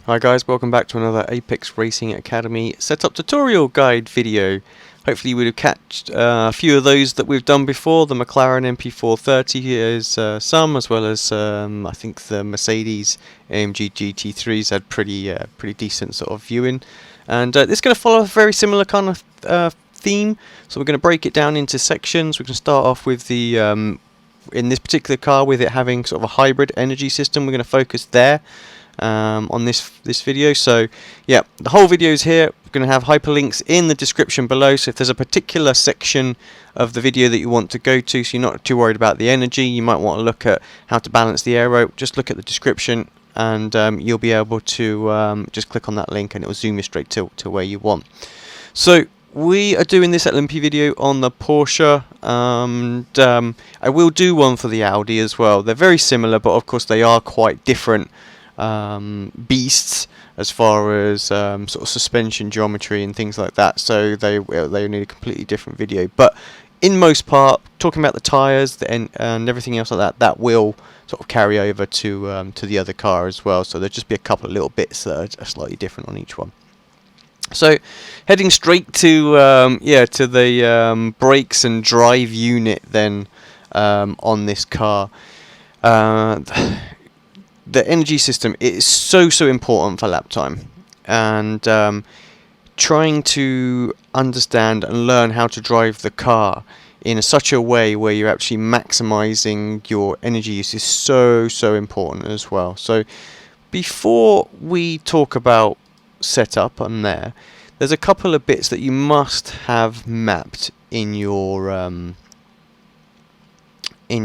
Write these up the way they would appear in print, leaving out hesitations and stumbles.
Hi guys, welcome back to another Apex Racing Academy setup tutorial guide video. Hopefully you would have catched a few of those that we've done before. The McLaren MP430 is some, as well as I think the Mercedes AMG GT3s had pretty decent sort of viewing. And this is going to follow a very similar kind of theme. So we're going to break it down into sections. We're going to start off with the in this particular car with it having sort of a hybrid energy system. We're going to focus there. On this video. So yeah, the whole video is here. We're going to have hyperlinks in the description below, so if there's a particular section of the video that you want to go to, so you're not too worried about the energy, you might want to look at how to balance the aero, just look at the description and you'll be able to just click on that link and it will zoom you straight to where you want. So we are doing this LMP video on the Porsche, and I will do one for the Audi as well. They're very similar, but of course they are quite different beasts as far as sort of suspension geometry and things like that, so they need a completely different video. But in most part, talking about the tyres and everything else like that, that will sort of carry over to the other car as well, so there'll just be a couple of little bits that are slightly different on each one. So heading straight to to the brakes and drive unit then on this car. The energy system is so important for lap time, and trying to understand and learn how to drive the car in such a way where you're actually maximizing your energy use is so important as well. So before we talk about setup on there's a couple of bits that you must have mapped in your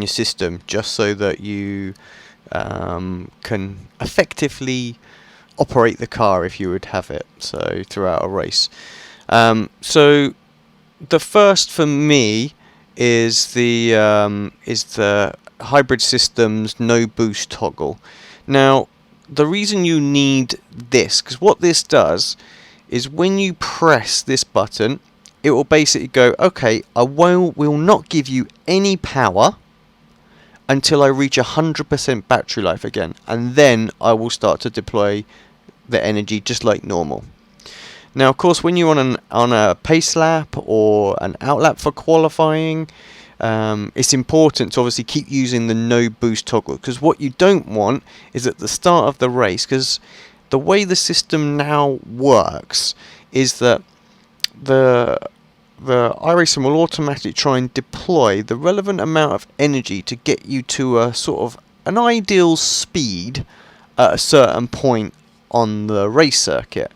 system, just so that you can effectively operate the car if you would have it, so throughout a race. So the first for me is the hybrid system's no boost toggle. Now the reason you need this, because what this does is when you press this button, it will basically go, okay, I will not give you any power until I reach 100% battery life again, and then I will start to deploy the energy just like normal. Now of course when you're on a pace lap or an out lap for qualifying, it's important to obviously keep using the no boost toggle, because what you don't want is at the start of the race, because the way the system now works is that the iRacing will automatically try and deploy the relevant amount of energy to get you to a sort of an ideal speed at a certain point on the race circuit.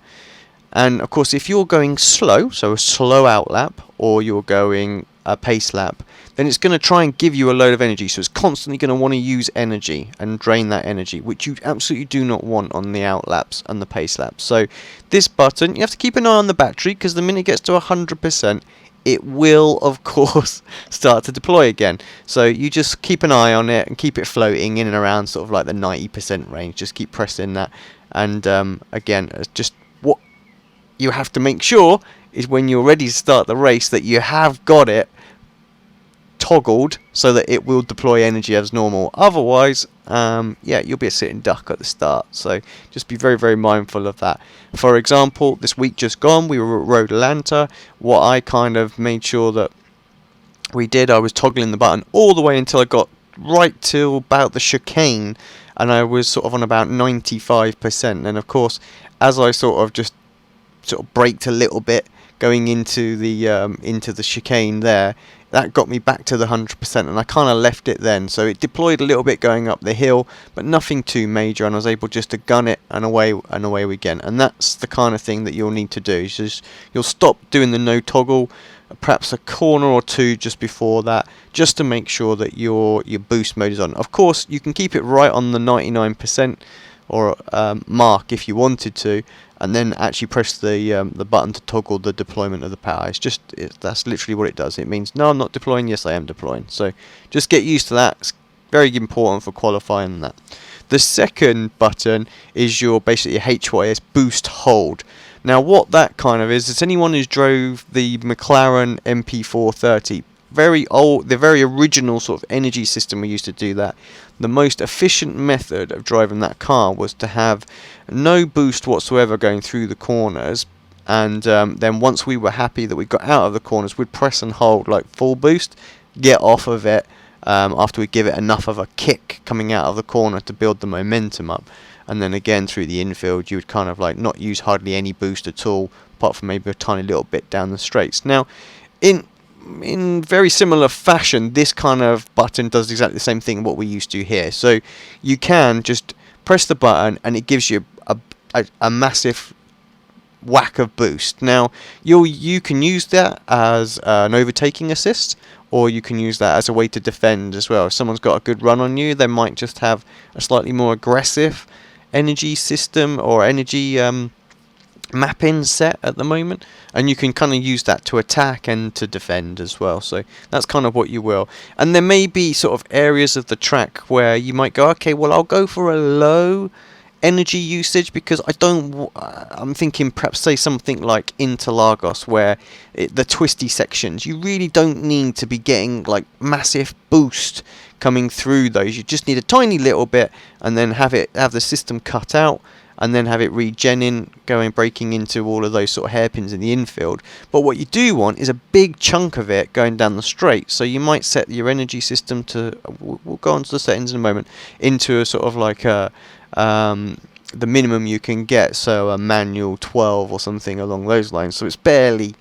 And of course if you're going slow, so a slow out lap, or you're going a pace lap, then it's going to try and give you a load of energy, so it's constantly going to want to use energy and drain that energy, which you absolutely do not want on the out laps and the pace laps. So this button, you have to keep an eye on the battery, because the minute it gets to 100%, it will of course start to deploy again. So you just keep an eye on it and keep it floating in and around sort of like the 90% range. Just keep pressing that, and again, just what you have to make sure is when you're ready to start the race that you have got it toggled so that it will deploy energy as normal. Otherwise, yeah, you'll be a sitting duck at the start. So just be very mindful of that. For example, this week just gone, we were at Road Atlanta. What I kind of made sure that we did, I was toggling the button all the way until I got right till about the chicane, and I was sort of on about 95%. And of course, as I sort of braked a little bit going into the chicane there, that got me back to the 100%, and I kind of left it then. So it deployed a little bit going up the hill, but nothing too major, and I was able just to gun it and away we again. And that's the kind of thing that you'll need to do. It's just, you'll stop doing the no toggle, perhaps a corner or two just before that, just to make sure that your boost mode is on. Of course, you can keep it right on the 99% or mark if you wanted to, and then actually press the button to toggle the deployment of the power. That's literally what it does. It means, no, I'm not deploying, yes, I am deploying. So just get used to that. It's very important for qualifying that. The second button is your basically HYS boost hold. Now what that kind of is anyone who's drove the McLaren MP430 very old, the very original sort of energy system we used to do that, the most efficient method of driving that car was to have no boost whatsoever going through the corners, and then once we were happy that we got out of the corners, we'd press and hold like full boost, get off of it after we give it enough of a kick coming out of the corner to build the momentum up, and then again through the infield you would kind of like not use hardly any boost at all, apart from maybe a tiny little bit down the straights. Now in very similar fashion, this kind of button does exactly the same thing what we used to here. So you can just press the button and it gives you a massive whack of boost. Now you can use that as an overtaking assist, or you can use that as a way to defend as well. If someone's got a good run on you, they might just have a slightly more aggressive energy system or energy mapping set at the moment, and you can kind of use that to attack and to defend as well. So that's kind of what you will. And there may be sort of areas of the track where you might go, okay, well I'll go for a low energy usage because I'm thinking perhaps say something like Interlagos, where the twisty sections, you really don't need to be getting like massive boost coming through those. You just need a tiny little bit, and then have the system cut out, and then have it regenning, breaking into all of those sort of hairpins in the infield. But what you do want is a big chunk of it going down the straight. So you might set your energy system to, we'll go on to the settings in a moment, into a sort of like a the minimum you can get, so a manual 12 or something along those lines. So it's barely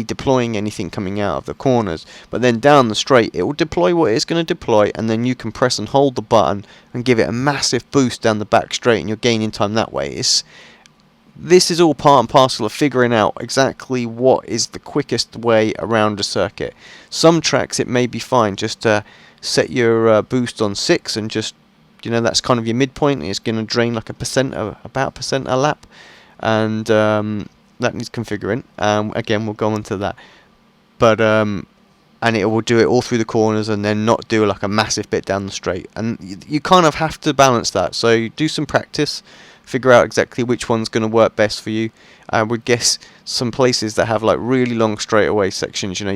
deploying anything coming out of the corners, but then down the straight it will deploy what it's going to deploy, and then you can press and hold the button and give it a massive boost down the back straight, and you're gaining time that way. This is all part and parcel of figuring out exactly what is the quickest way around a circuit. Some tracks it may be fine just to set your boost on 6 and just, that's kind of your midpoint. It's going to drain like about a percent a lap, and that needs configuring. Again, we'll go on to that. But and it will do it all through the corners and then not do like a massive bit down the straight. And you kind of have to balance that. So do some practice, figure out exactly which one's going to work best for you. I would guess some places that have like really long straightaway sections, you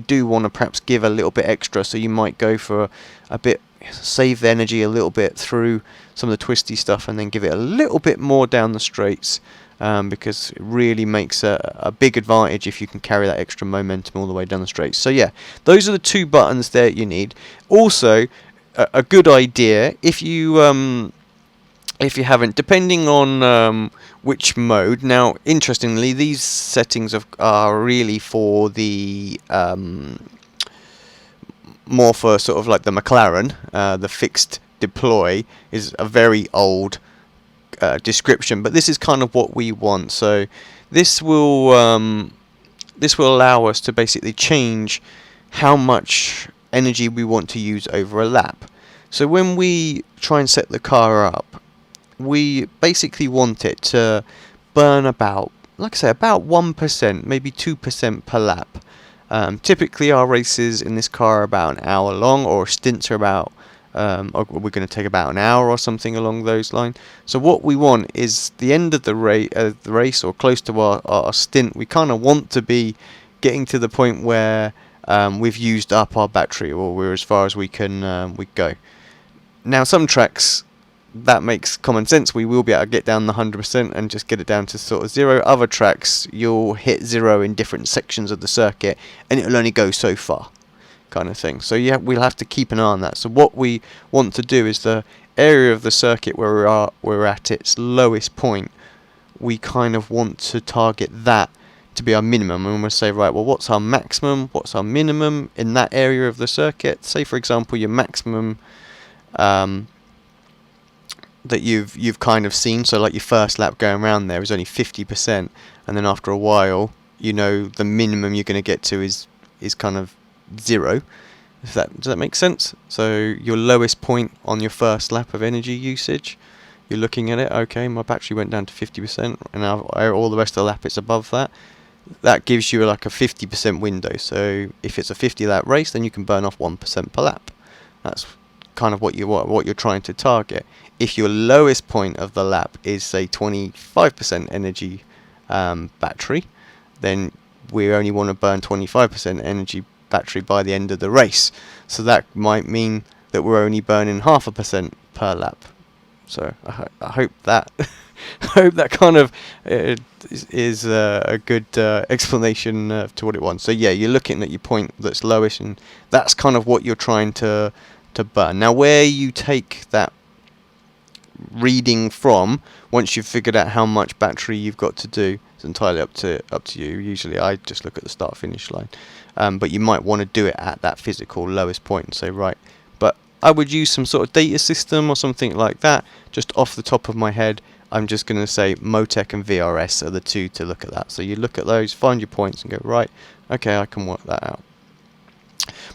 do want to perhaps give a little bit extra. So you might go for a bit, save the energy a little bit through some of the twisty stuff, and then give it a little bit more down the straights. Because it really makes a big advantage if you can carry that extra momentum all the way down the straight. So yeah, those are the two buttons there you need. Also, a good idea if you haven't, depending on which mode. Now, interestingly, these settings are really for the more for sort of like the McLaren. The fixed deploy is a very old description, but this is kind of what we want. So this will allow us to basically change how much energy we want to use over a lap. So when we try and set the car up, we basically want it to burn about, like I say, about 1%, maybe 2% per lap. Typically our races in this car are about an hour long, or stints are about we're going to take about an hour or something along those lines. So what we want is the end of the race, or close to our stint. We kind of want to be getting to the point where we've used up our battery, or we're as far as we can we go. Now, some tracks, that makes common sense. We will be able to get down the 100% and just get it down to sort of 0. Other tracks, you'll hit 0 in different sections of the circuit, and it'll only go so far, kind of thing. So yeah, we'll have to keep an eye on that. So what we want to do is the area of the circuit where we're at its lowest point, we kind of want to target that to be our minimum, and we'll say, right, well, what's our maximum, what's our minimum in that area of the circuit. Say for example your maximum that you've kind of seen, so like your first lap going around there is only 50%, and then after a while, the minimum you're going to get to is kind of 0. Does that make sense? So your lowest point on your first lap of energy usage, you're looking at it, okay, my battery went down to 50%, and now all the rest of the lap it's above that. That gives you like a 50% window. So if it's a 50 lap race, then you can burn off 1% per lap. That's kind of what you're trying to target. If your lowest point of the lap is say 25% energy battery, then we only want to burn 25% energy battery by the end of the race. So that might mean that we're only burning 0.5% per lap. So I hope that I hope that kind of is a good explanation to what it wants. So yeah, you're looking at your point that's lowest, and that's kind of what you're trying to burn. Now, where you take that reading from, once you've figured out how much battery you've got to do, it's entirely up to you. Usually I just look at the start finish line, but you might want to do it at that physical lowest point and say, right, but I would use some sort of data system or something like that. Just off the top of my head, I'm just going to say Motec and VRS are the two to look at that. So you look at those, find your points and go, right, okay, I can work that out.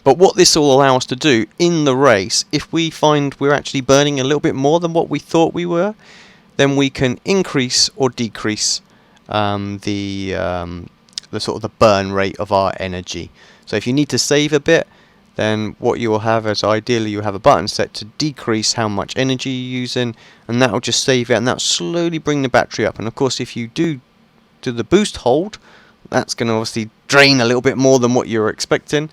But what this will allow us to do in the race, if we find we're actually burning a little bit more than what we thought we were, then we can increase or decrease the sort of the burn rate of our energy. So if you need to save a bit, then what you will have is, ideally, you have a button set to decrease how much energy you're using, and that will just save it, and that will slowly bring the battery up. And of course, if you do the boost hold, that's going to obviously drain a little bit more than what you're expecting,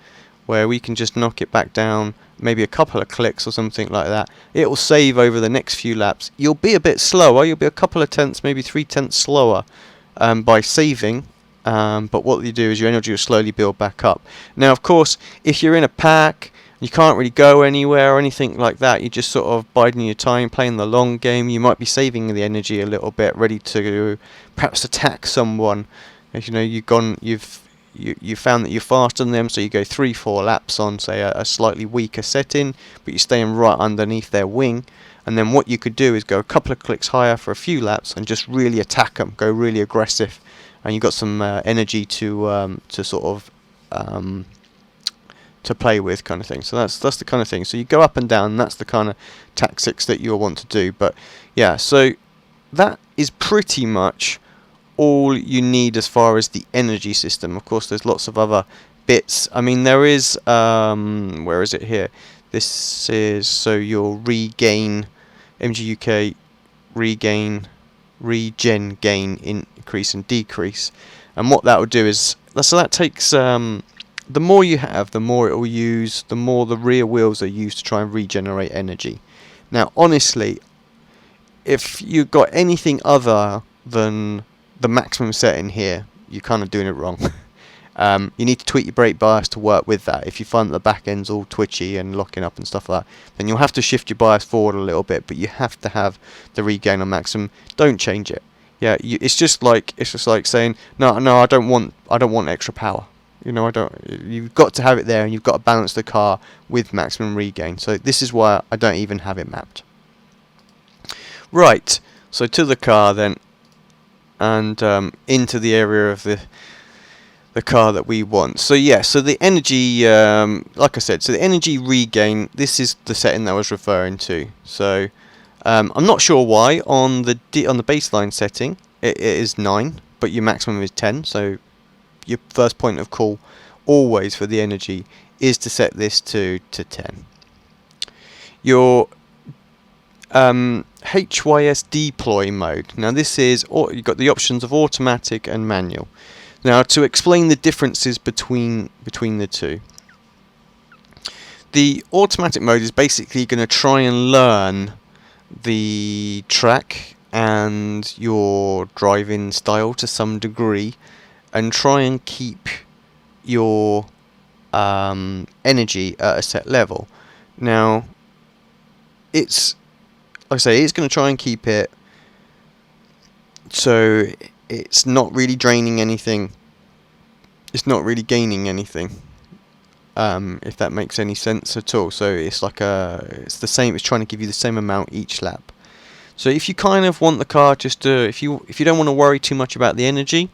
where we can just knock it back down, maybe a couple of clicks or something like that. It will save over the next few laps. You'll be a bit slower, you'll be a couple of tenths, maybe 3/10 slower by saving. But what you do is your energy will slowly build back up. Now, of course, if you're in a pack, you can't really go anywhere or anything like that, you're just sort of biding your time, playing the long game, you might be saving the energy a little bit, ready to perhaps attack someone. As you know, you found that you're faster than them, so you go 3-4 laps on, say, a slightly weaker setting, but you're staying right underneath their wing. And then what you could do is go a couple of clicks higher for a few laps and just really attack them, go really aggressive. And you've got some energy to sort of to play with, kind of thing. So that's the kind of thing. So you go up and down, and that's the kind of tactics that you'll want to do. But yeah, so that is pretty much all you need as far as the energy system. Of course, there's lots of other bits. I mean, there is where is it here? This is, so you'll regain MGUK, regain, regen gain, increase and decrease. And what that will do is, so that takes the more you have, the more it will use, the more the rear wheels are used to try and regenerate energy. Now, honestly, if you've got anything other than the maximum setting here, you're kind of doing it wrong. You need to tweak your brake bias to work with that. If you find that the back end's all twitchy and locking up and stuff like that, then you'll have to shift your bias forward a little bit, but you have to have the regain on maximum. Don't change it. Yeah, it's just like saying, no, I don't want extra power. You know, you've got to have it there, and you've got to balance the car with maximum regain. So this is why I don't even have it mapped. Right, so to the car then, and into the area of the car that we want. So yeah, so the energy, like I said, so the energy regain, this is the setting that I was referring to. So I'm not sure why on the baseline setting it is 9, but your maximum is 10. So your first point of call always for the energy is to set this to 10. Your HYS deploy mode. Now this is, you've got the options of automatic and manual. Now, to explain the differences between the two, the automatic mode is basically going to try and learn the track and your driving style to some degree, and try and keep your energy at a set level. Now, it's, like I say, it's going to try and keep it so it's not really draining anything, it's not really gaining anything, if that makes any sense at all. So it's like it's the same, it's trying to give you the same amount each lap. So if you kind of want the car just to, if you don't want to worry too much about the energy,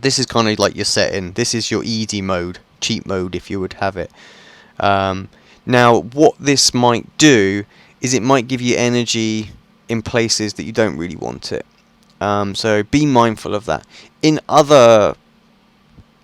this is kind of like your setting. This is your easy mode, cheap mode if you would have it. Now what this might do is it might give you energy in places that you don't really want it. So be mindful of that. In other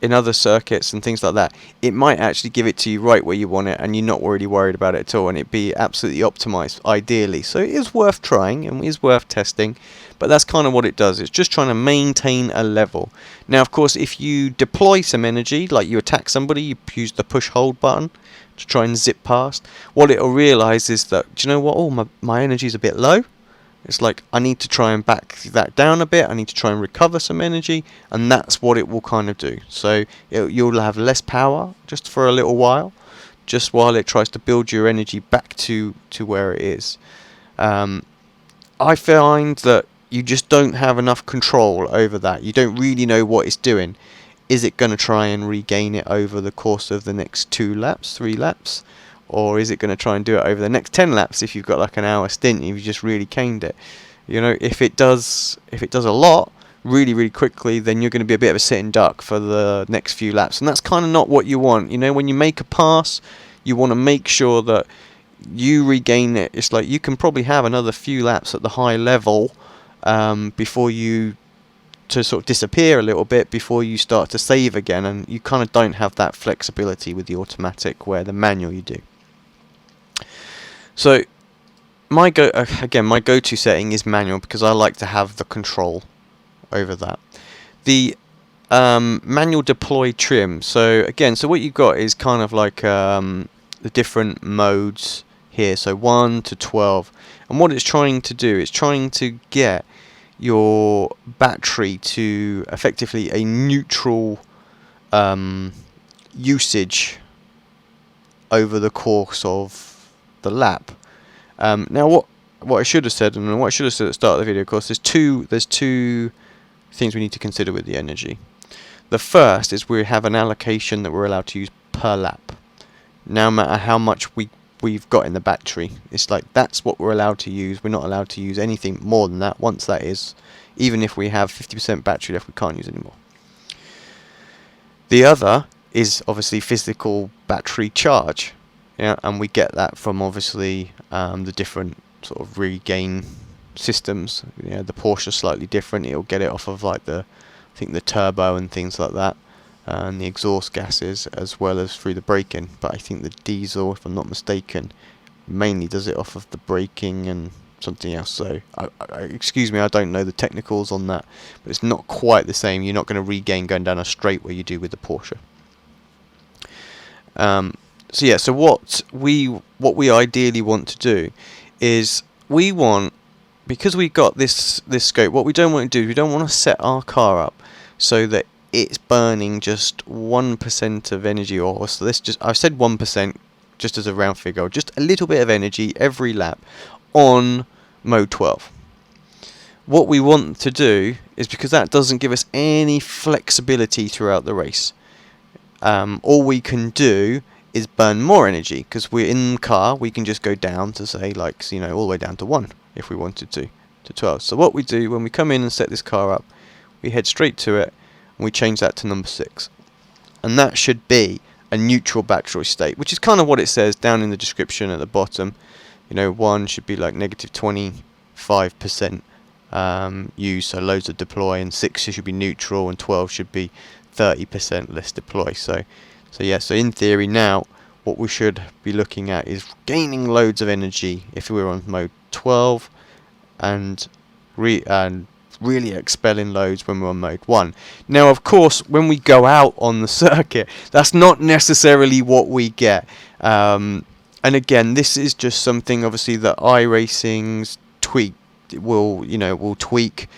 in other circuits and things like that, it might actually give it to you right where you want it, and you're not really worried about it at all, and it'd be absolutely optimized ideally. So it is worth trying and it is worth testing, but that's kind of what it does. It's just trying to maintain a level. Now of course, if you deploy some energy, like you attack somebody, you use the push hold button to try and zip past, what it'll realize is that, do you know what, oh, my energy's a bit low. It's like, I need to try and back that down a bit, I need to try and recover some energy, and that's what it will kind of do. So you'll have less power just for a little while, just while it tries to build your energy back to where it is. I find that you just don't have enough control over that. You don't really know what it's doing. Is it going to try and regain it over the course of the next 2 laps, 3 laps? Or is it going to try and do it over the next 10 laps if you've got like an hour stint, if you just really caned it? You know, if it does a lot really quickly, then you're going to be a bit of a sitting duck for the next few laps, and that's kind of not what you want. You know, when you make a pass, you want to make sure that you regain it. It's like you can probably have another few laps at the high level before you to sort of disappear a little bit before you start to save again, and you kind of don't have that flexibility with the automatic, where the manual you do. So my go-to setting is manual, because I like to have the control over that. The manual deploy trim. So what you've got is kind of like the different modes here. So 1 to 12, and what it's trying to do is trying to get your battery to effectively a neutral usage over the course of the lap. Now what I should have said, and what I should have said at the start of the video, of course, there's two things we need to consider with the energy. The first is we have an allocation that we're allowed to use per lap. No matter how much we've got in the battery, it's like that's what we're allowed to use. We're not allowed to use anything more than that. Once that is, even if we have 50% battery left, we can't use anymore. The other is obviously physical battery charge. Yeah, and we get that from obviously the different sort of regain systems. You know, the Porsche is slightly different. It'll get it off of like I think the turbo and things like that, and the exhaust gases, as well as through the braking. But I think the diesel, if I'm not mistaken, mainly does it off of the braking and something else. So excuse me, I don't know the technicals on that, but it's not quite the same. You're not going to regain going down a straight where you do with the Porsche. So yeah, so what we ideally want to do is because we've got this scope, what we don't want to do, we don't want to set our car up so that it's burning just 1% of energy, or so I've said 1% just as a round figure, just a little bit of energy every lap on mode 12. What we want to do is, because that doesn't give us any flexibility throughout the race, all we can do is burn more energy, because we're in the car. We can just go down to say, like, you know, all the way down to 1 if we wanted to 12. So what we do when we come in and set this car up, we head straight to it and we change that to number 6, and that should be a neutral battery state, which is kind of what it says down in the description at the bottom. You know, 1 should be like negative 25% use, so loads of deploy, and 6 should be neutral, and 12 should be 30% less deploy. So in theory now, what we should be looking at is gaining loads of energy if we're on mode 12, and really expelling loads when we're on mode 1. Now, of course, when we go out on the circuit, that's not necessarily what we get. And again, this is just something obviously that iRacing's will tweak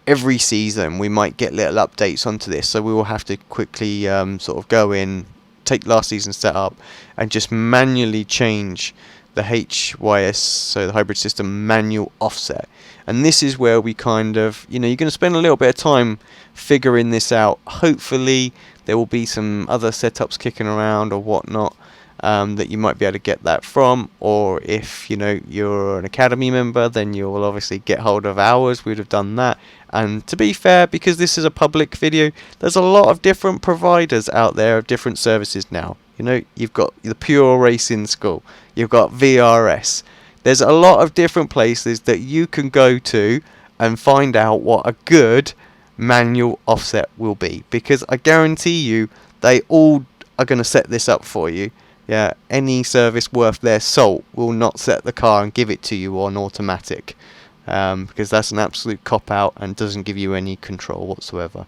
every season. We might get little updates onto this, so we will have to quickly sort of go in, take last season's setup, and just manually change the HYS, so the hybrid system manual offset. And this is where we kind of, you're going to spend a little bit of time figuring this out. Hopefully there will be some other setups kicking around or whatnot that you might be able to get that from, or if you're an academy member, then you'll obviously get hold of ours. We'd have done that. And to be fair, because this is a public video, there's a lot of different providers out there of different services now. You've got the Pure Racing School, you've got VRS. There's a lot of different places that you can go to and find out what a good manual offset will be, because I guarantee you they all are going to set this up for you. Yeah, any service worth their salt will not set the car and give it to you on automatic, because that's an absolute cop out and doesn't give you any control whatsoever.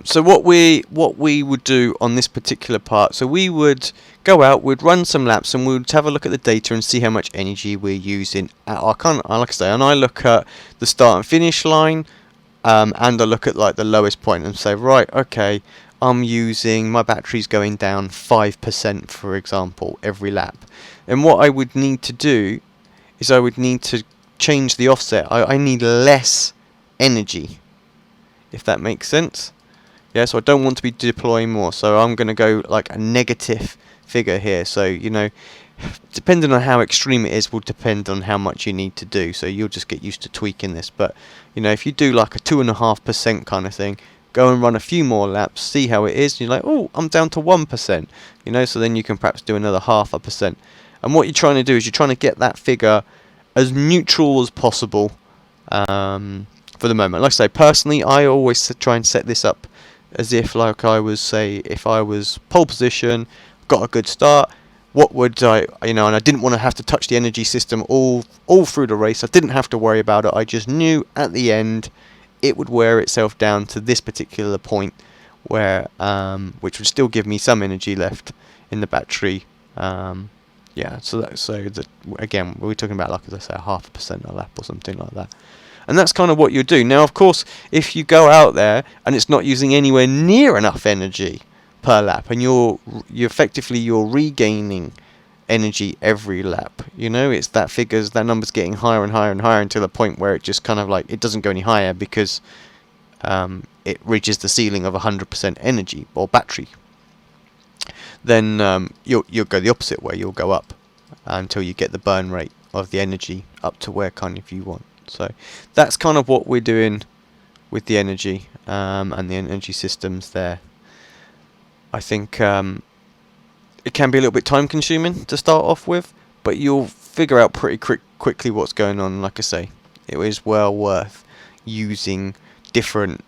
So what we would do on this particular part, so we would go out, we'd run some laps, and we'd have a look at the data and see how much energy we're using. Like I say, and I look at the start and finish line, and I look at like the lowest point and say, right, okay, I'm using, my battery's going down 5%, for example, every lap. And what I would need to do is I would need to change the offset. I need less energy, if that makes sense. Yeah, so I don't want to be deploying more, so I'm going to go like a negative figure here. So, you know, depending on how extreme it is will depend on how much you need to do, so you'll just get used to tweaking this. But, you know, if you do like a 2.5% kind of thing, go and run a few more laps, see how it is, and you're like, oh, I'm down to 1%, you know, so then you can perhaps do another 0.5%. And what you're trying to do is you're trying to get that figure as neutral as possible for the moment. Like I say, personally, I always try and set this up as if, like I was, say, if I was pole position, got a good start, what would I, you know, and I didn't want to have to touch the energy system all through the race. I didn't have to worry about it. I just knew at the end it would wear itself down to this particular point, where which would still give me some energy left in the battery. Yeah, so again, we're talking about, like as I say, 0.5% a lap or something like that. And that's kind of what you do. Now, of course, if you go out there and it's not using anywhere near enough energy per lap, and you're regaining energy every lap, you know, it's that number's getting higher and higher and higher until the point where it just kind of like, it doesn't go any higher because it reaches the ceiling of 100% energy or battery. Then you'll go the opposite way. You'll go up until you get the burn rate of the energy up to where kind of you want. So that's kind of what we're doing with the energy and the energy systems there. I think it can be a little bit time consuming to start off with, but you'll figure out pretty quickly what's going on. Like I say, it is well worth using different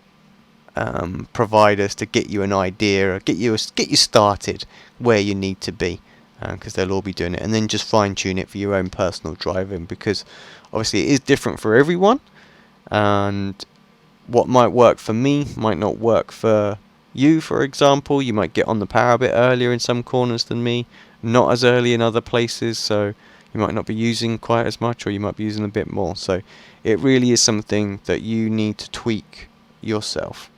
providers to get you an idea, or get you started where you need to be, because they'll all be doing it, and then just fine tune it for your own personal driving, because obviously it is different for everyone, and what might work for me might not work for you. For example, you might get on the power a bit earlier in some corners than me, not as early in other places, so you might not be using quite as much, or you might be using a bit more. So it really is something that you need to tweak yourself.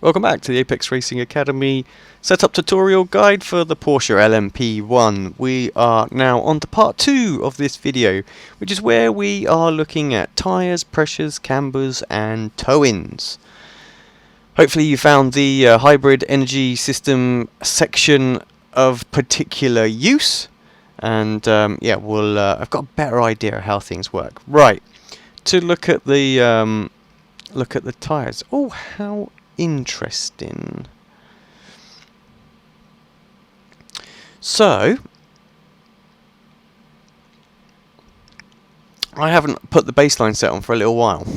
Welcome back to the Apex Racing Academy setup tutorial guide for the Porsche LMP1. We are now on to part 2 of this video, which is where we are looking at tyres, pressures, cambers and toe-ins. Hopefully you found the hybrid energy system section of particular use, and yeah, I've got a better idea of how things work. Right, to look at the tyres. Oh, how interesting. So I haven't put the baseline set on for a little while,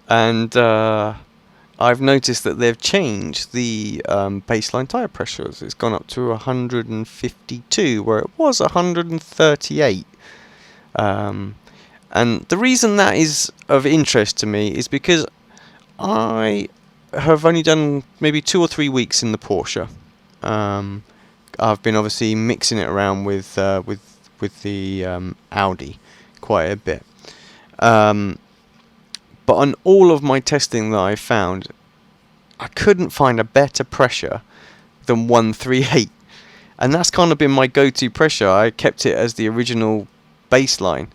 and I've noticed that they've changed the baseline tyre pressures. It's gone up to 152 where it was 138. And the reason that is of interest to me is because I have only done maybe 2 or 3 weeks in the Porsche. I've been obviously mixing it around with the Audi quite a bit. But on all of my testing that I found, I couldn't find a better pressure than 138. And that's kind of been my go-to pressure. I kept it as the original baseline.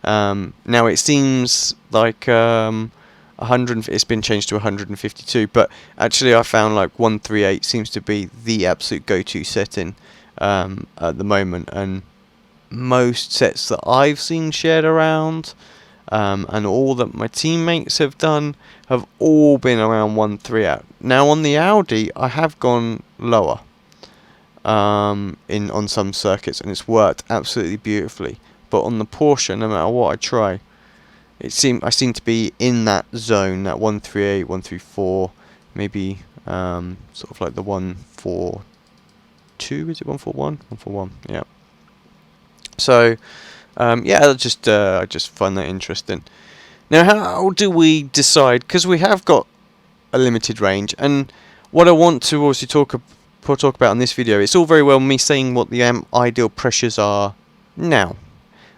Now it seems like 100. It's been changed to 152, but actually I found like 138 seems to be the absolute go-to setting at the moment, and most sets that I've seen shared around, and all that my teammates have done, have all been around 1.3 out. Now on the Audi, I have gone lower on some circuits, and it's worked absolutely beautifully. But on the Porsche, no matter what I try, I seem to be in that zone, that 138, 134, maybe sort of like the 142. Is it 141? 141. Yeah. So yeah, I just find that interesting. Now, how do we decide? Because we have got a limited range, and what I want to obviously talk about in this video, it's all very well me saying what the ideal pressures are now.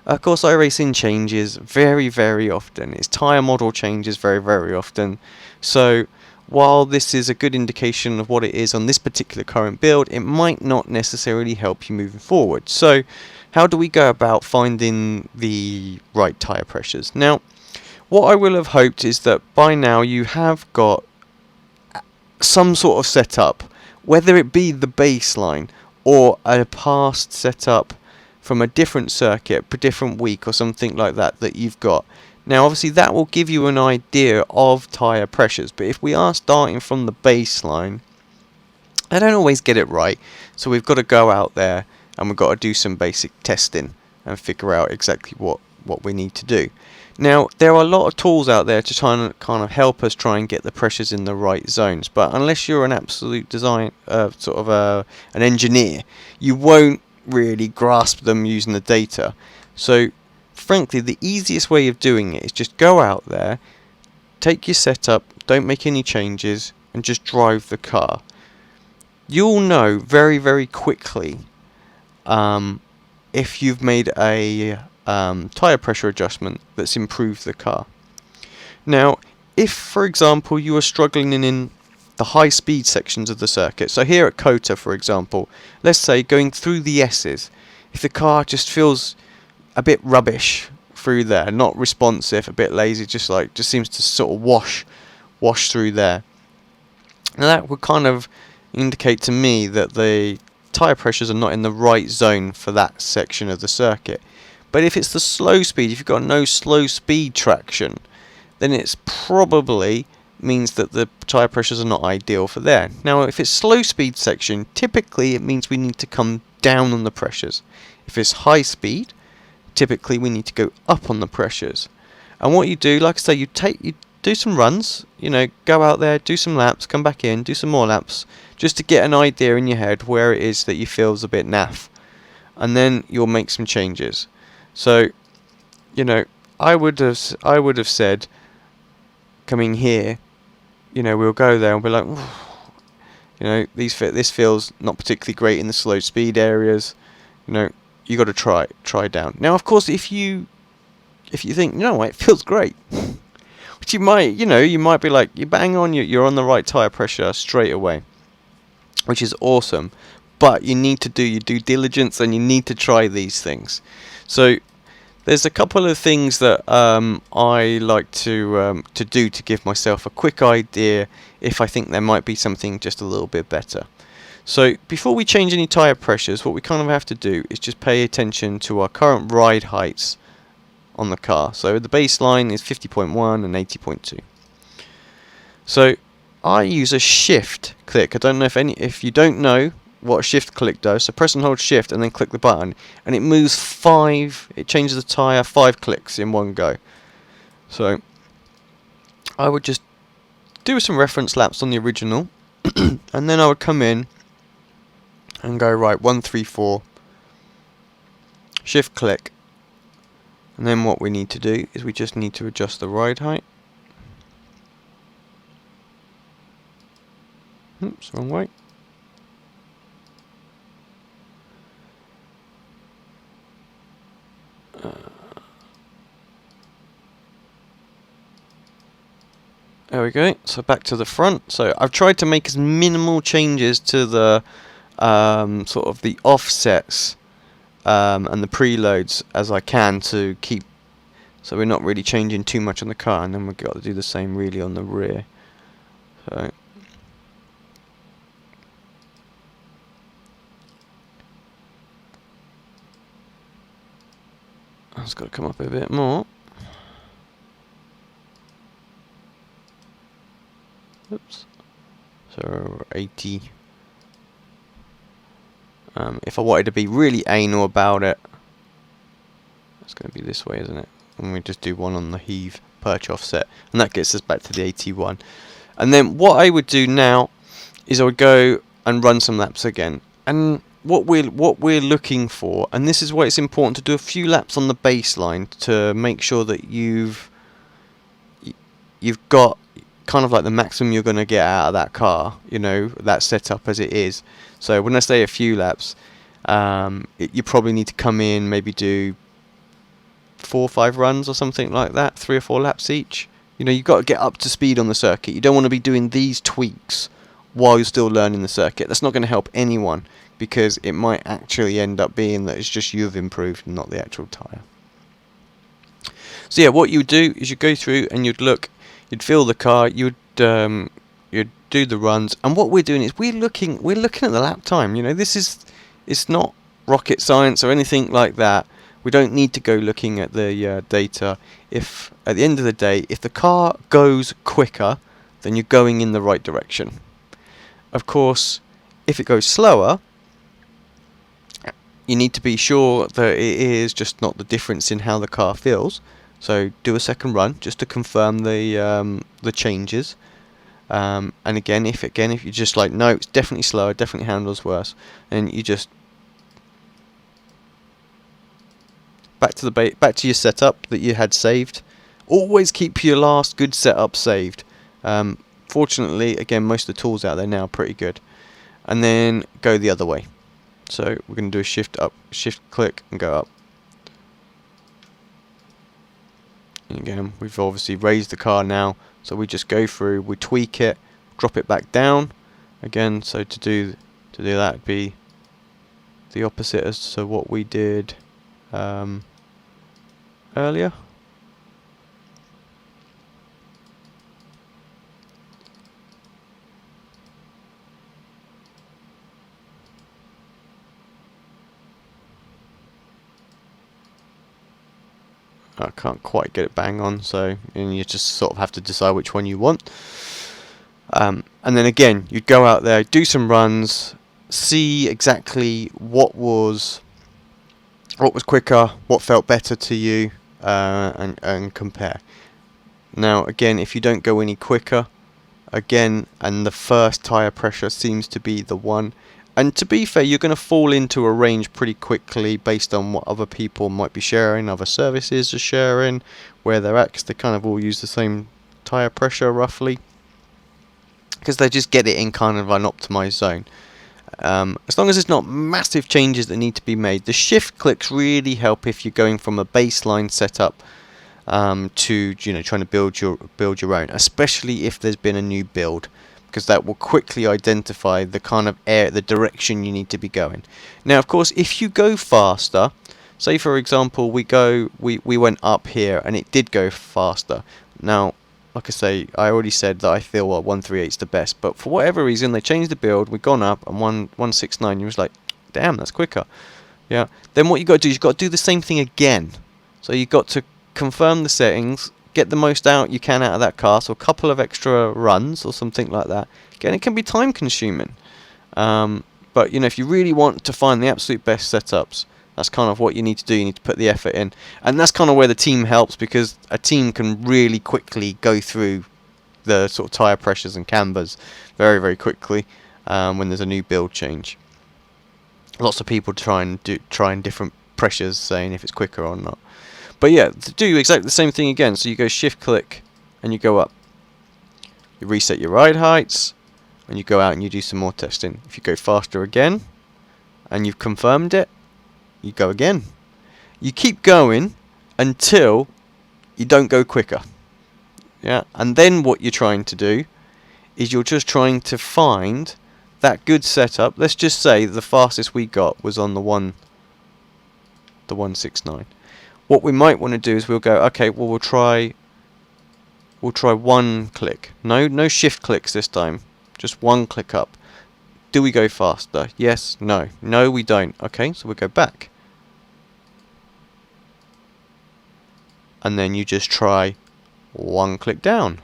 Of course, iRacing changes very, very often. Its tyre model changes very, very often. So, while this is a good indication of what it is on this particular current build, it might not necessarily help you moving forward. So, how do we go about finding the right tyre pressures? Now, what I will have hoped is that by now you have got some sort of setup, whether it be the baseline or a past setup from a different circuit, a different week or something like that that you've got. Now obviously that will give you an idea of tyre pressures, but if we are starting from the baseline, I don't always get it right, so we've got to go out there and we've got to do some basic testing and figure out exactly what we need to do. Now, there are a lot of tools out there to try and kind of help us try and get the pressures in the right zones, but unless you're an absolute an engineer, you won't really grasp them using the data. So, frankly, the easiest way of doing it is just go out there, take your setup, don't make any changes, and just drive the car. You'll know very, very quickly if you've made a tyre pressure adjustment that's improved the car. Now, if for example you are struggling in the high speed sections of the circuit, so here at Kota for example, let's say going through the S's, if the car just feels a bit rubbish through there, not responsive, a bit lazy, just seems to sort of wash through there. Now that would kind of indicate to me that the tyre pressures are not in the right zone for that section of the circuit. But if it's the slow speed, if you've got no slow speed traction, then it's probably means that the tyre pressures are not ideal for there. Now, if it's slow speed section, typically it means we need to come down on the pressures. If it's high speed, typically we need to go up on the pressures. And what you do, like I say, you do some runs, go out there, do some laps, come back in, do some more laps, just to get an idea in your head where it is that you feel is a bit naff. And then you'll make some changes. So, I would have said, coming here, we'll go there and be like, this feels not particularly great in the slow speed areas. You got to try down. Now, of course, if you think, it feels great, which you might be like, you bang on, you're on the right tyre pressure straight away, which is awesome. But you need to do your due diligence and you need to try these things. So there's a couple of things that I like to do to give myself a quick idea if I think there might be something just a little bit better. So before we change any tyre pressures, what we kind of have to do is just pay attention to our current ride heights on the car. So the baseline is 50.1 and 80.2. So I use a shift click. I don't know if you don't know what a shift click does, so press and hold shift and then click the button, and it moves it changes the tyre 5 clicks in one go. So I would just do some reference laps on the original and then I would come in and go right 134, shift click, and then what we need to do is we just need to adjust the ride height. Oops, wrong way. There we go. So back to the front. So I've tried to make as minimal changes to the sort of the offsets and the preloads as I can to keep, so we're not really changing too much on the car, and then we've got to do the same really on the rear. So it's got to come up a bit more. Oops. So 80. If I wanted to be really anal about it, it's going to be this way, isn't it? And we just do one on the Heave perch offset, and that gets us back to the 81. And then what I would do now is I would go and run some laps again. And what we're looking for, and this is why it's important to do a few laps on the baseline to make sure that you've got kind of like the maximum you're going to get out of that car, you know, that setup as it is. So when I say a few laps, you probably need to come in, maybe do 4 or 5 runs or something like that, 3 or 4 laps each. You know, you've got to get up to speed on the circuit. You don't want to be doing these tweaks while you're still learning the circuit. That's not going to help anyone, because it might actually end up being that it's just you've improved and not the actual tyre. So yeah, what you would do is you'd go through and you'd look, you'd feel the car, you'd do the runs, and what we're doing is we're looking at the lap time. You know, it's not rocket science or anything like that. We don't need to go looking at the data. If at the end of the day, if the car goes quicker, then you're going in the right direction. Of course, if it goes slower, you need to be sure that it is just not the difference in how the car feels. So do a second run just to confirm the changes. And again, if you're just like, no, it's definitely slower, definitely handles worse, and you just back to your setup that you had saved. Always keep your last good setup saved. Fortunately, again, most of the tools out there now are pretty good. And then go the other way. So we're going to do a shift up, shift click, and go up. And again, we've obviously raised the car now, so we just go through, we tweak it, drop it back down. Again, so to do that would be the opposite as to what we did earlier. I can't quite get it bang on, so and you just sort of have to decide which one you want. And then again, you'd go out there, do some runs, see exactly what was quicker, what felt better to you, and compare. Now again, if you don't go any quicker, again, and the first tyre pressure seems to be the one, and to be fair, you're going to fall into a range pretty quickly based on what other people might be sharing, other services are sharing, where they're at, 'cause they kind of all use the same tyre pressure roughly, because they just get it in kind of an optimized zone. As long as it's not massive changes that need to be made. The shift clicks really help if you're going from a baseline setup to, you know, trying to build your own, especially if there's been a new build, because that will quickly identify the kind of the direction you need to be going. Now, of course, if you go faster, say for example we went up here and it did go faster. Now, like I say, I already said that I feel 138 is the best, but for whatever reason they changed the build, we've gone up, and 169, you was like, damn, that's quicker. Yeah. Then what you got to do is you've got to do the same thing again. So you've got to confirm the settings, get the most out you can out of that car, so a couple of extra runs or something like that. Again, it can be time consuming, but you know, if you really want to find the absolute best setups, that's kind of what you need to do. You need to put the effort in, and that's kind of where the team helps, because a team can really quickly go through the sort of tyre pressures and cambers very, very quickly when there's a new build change. Lots of people trying different pressures, saying if it's quicker or not. But yeah, to do exactly the same thing again. So you go shift click and you go up. You reset your ride heights and you go out and you do some more testing. If you go faster again and you've confirmed it, you go again. You keep going until you don't go quicker. Yeah, and then what you're trying to do is you're just trying to find that good setup. Let's just say the fastest we got was on the 169. What we might want to do is we'll go, okay, well we'll try one click. No shift clicks this time. Just one click up. Do we go faster? Yes, no. No, we don't. Okay, so we'll go back. and then you just try one click down.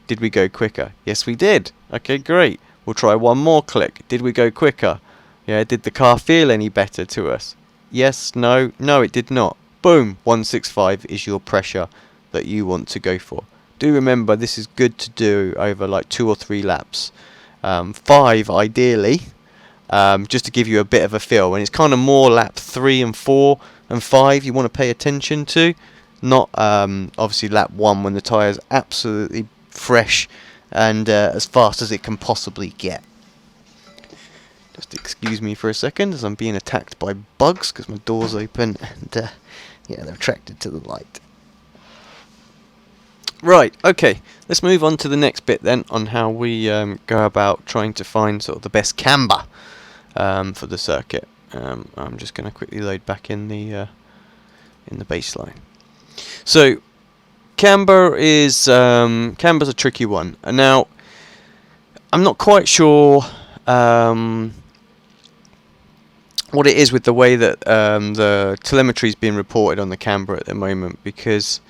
Did we go quicker? Yes, we did. Okay, great. We'll try one more click. Did we go quicker? Yeah, did the car feel any better to us? Yes, no, no it did not. Boom, 165 is your pressure that you want to go for. Do remember, this is good to do over like 2 or 3 laps. 5 ideally, just to give you a bit of a feel. And it's kind of more lap 3 and 4 and 5 you want to pay attention to. Not obviously lap 1 when the tyre's absolutely fresh and as fast as it can possibly get. Just excuse me for a second as I'm being attacked by bugs because my door's open and yeah, they're attracted to the light. Right, okay, let's move on to the next bit then on how we go about trying to find sort of the best camber for the circuit. I'm just going to quickly load back in the baseline. So camber's a tricky one, and now I'm not quite sure what it is with the way that the telemetry is being reported on the camber at the moment, because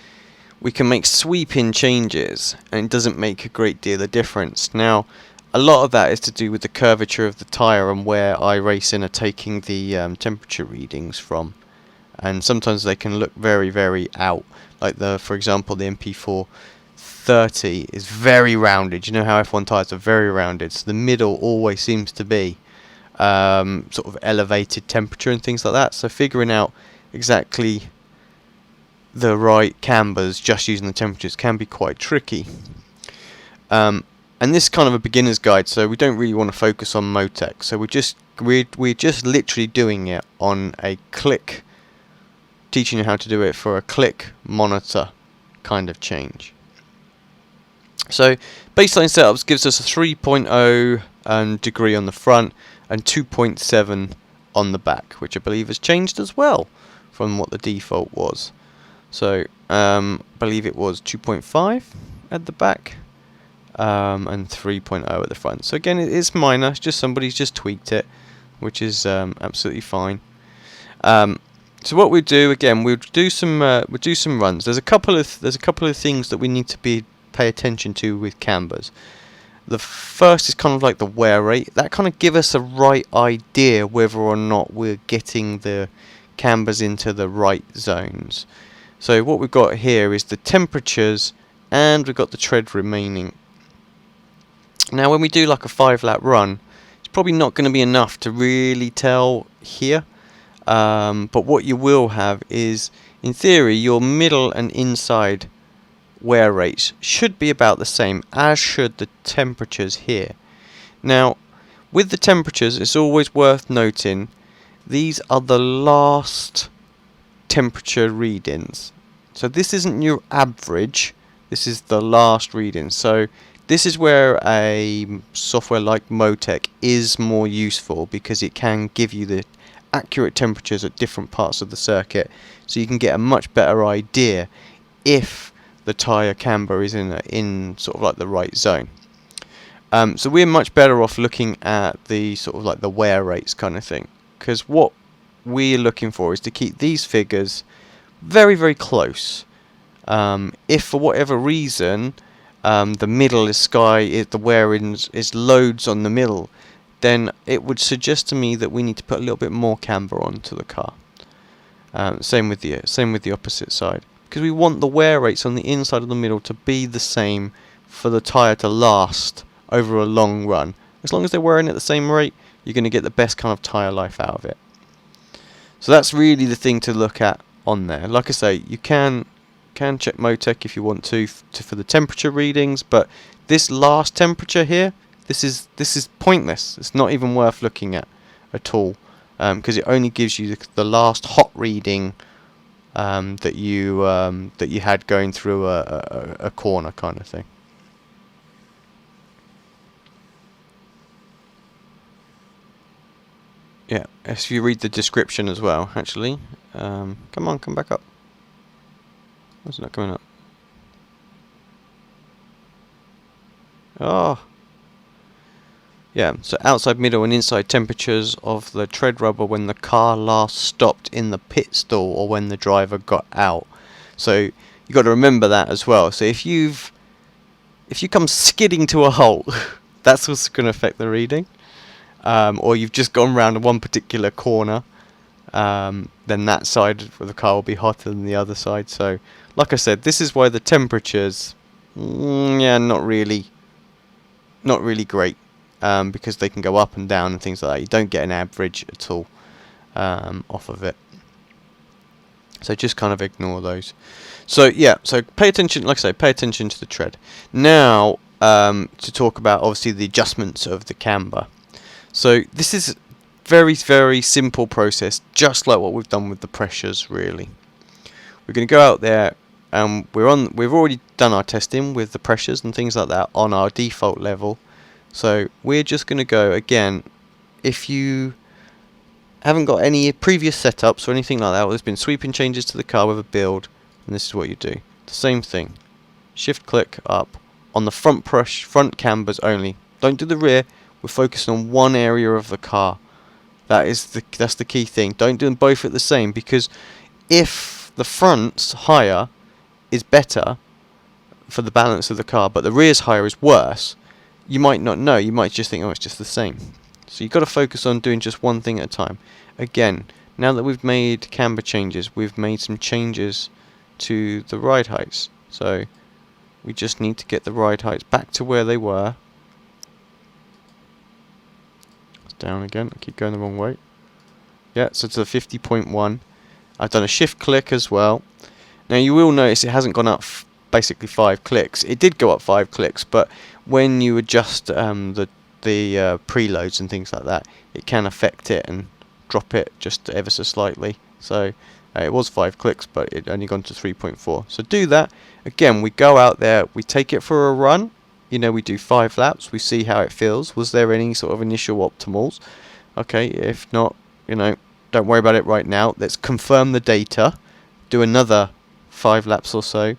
we can make sweeping changes and it doesn't make a great deal of difference. Now, a lot of that is to do with the curvature of the tyre and where iRacing are taking the temperature readings from, and sometimes they can look very, very out. Like for example, the MP4 30 is very rounded. You know how F1 tyres are very rounded, so the middle always seems to be sort of elevated temperature and things like that. So figuring out exactly the right cambers just using the temperatures can be quite tricky. And this is kind of a beginner's guide, so we don't really want to focus on Motec. So we're just literally doing it on a click, teaching you how to do it for a click monitor kind of change. So baseline setups gives us a 3.0 degree on the front and 2.7 on the back, which I believe has changed as well from what the default was. So I believe it was 2.5 at the back and 3.0 at the front. So again, it is minor. It's just somebody's just tweaked it, which is absolutely fine. So what we do again, we'll do some runs. There's a couple of things that we need to pay attention to with cambers. The first is kind of like the wear rate. That kind of give us a right idea whether or not we're getting the cambers into the right zones. So what we've got here is the temperatures and we've got the tread remaining. Now when we do like a 5-lap run, it's probably not going to be enough to really tell here. But what you will have is, in theory, your middle and inside wear rates should be about the same, as should the temperatures here. Now, with the temperatures, it's always worth noting these are the last temperature readings. So this isn't your average, this is the last reading. So this is where a software like Motec is more useful, because it can give you the accurate temperatures at different parts of the circuit, so you can get a much better idea if the tyre camber is in sort of like the right zone. So we're much better off looking at the sort of like the wear rates kind of thing, because what we're looking for is to keep these figures very, very close. If for whatever reason the middle is the wear is loads on the middle, then it would suggest to me that we need to put a little bit more camber onto the car. Same with the opposite side, because we want the wear rates on the inside of the middle to be the same for the tyre to last over a long run. As long as they're wearing at the same rate, you're going to get the best kind of tyre life out of it. So that's really the thing to look at on there. Like I say, you can check Motec if you want to for the temperature readings, but this last temperature here, this is pointless. It's not even worth looking at all, because it only gives you the last hot reading that you had going through a corner kind of thing. Yeah, if you read the description as well, actually. Come on, come back up. Why is it not coming up? Oh. Yeah, so outside, middle and inside temperatures of the tread rubber when the car last stopped in the pit stall or when the driver got out. So you got to remember that as well. So if you come skidding to a halt, that's also going to affect the reading. Or you've just gone round one particular corner, then that side of the car will be hotter than the other side. So, like I said, this is why the temperatures, yeah, not really great, because they can go up and down and things like that. You don't get an average at all off of it. So just kind of ignore those. So yeah, so pay attention, like I say, pay attention to the tread. Now, to talk about obviously the adjustments of the camber. So this is very, very simple process, just like what we've done with the pressures, really. We're going to go out there, and we've already done our testing with the pressures and things like that on our default level. So we're just going to go again. If you haven't got any previous setups or anything like that, or there's been sweeping changes to the car with a build, and this is what you do. The same thing. Shift click up on the front cambers only. Don't do the rear. We're focusing on one area of the car. That's the key thing. Don't do them both at the same, because if the front's higher is better for the balance of the car, but the rear's higher is worse, you might not know. You might just think, oh, it's just the same. So you've got to focus on doing just one thing at a time. Again, now that we've made camber changes, we've made some changes to the ride heights. So we just need to get the ride heights back to where they were. It's down again. I keep going the wrong way. Yeah, so to the 50.1. I've done a shift click as well. Now you will notice it hasn't gone up basically 5 clicks. It did go up 5 clicks, but when you adjust the preloads and things like that, it can affect it and drop it just ever so slightly. So it was 5 clicks, but it only gone to 3.4. So do that again. We go out there, we take it for a run. You know, we do 5 laps. We see how it feels. Was there any sort of initial optimals? Okay, if not, you know, don't worry about it right now. Let's confirm the data. Do another 5 laps or so.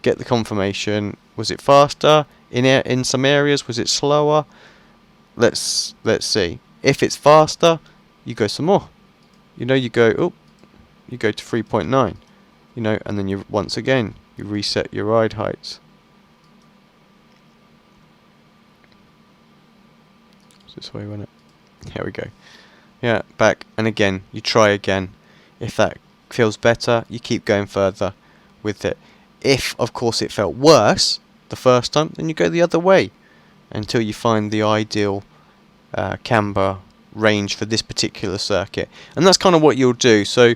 Get the confirmation. Was it faster in some areas? Was it slower? Let's see. If it's faster, you go some more. You know, you go to 3.9. You know, and then you once again you reset your ride heights. It's this way, wasn't it? Here we go. Yeah, back, and again you try again. If that feels better, you keep going further with it. If of course it felt worse the first time, then you go the other way until you find the ideal camber range for this particular circuit. And that's kind of what you'll do. So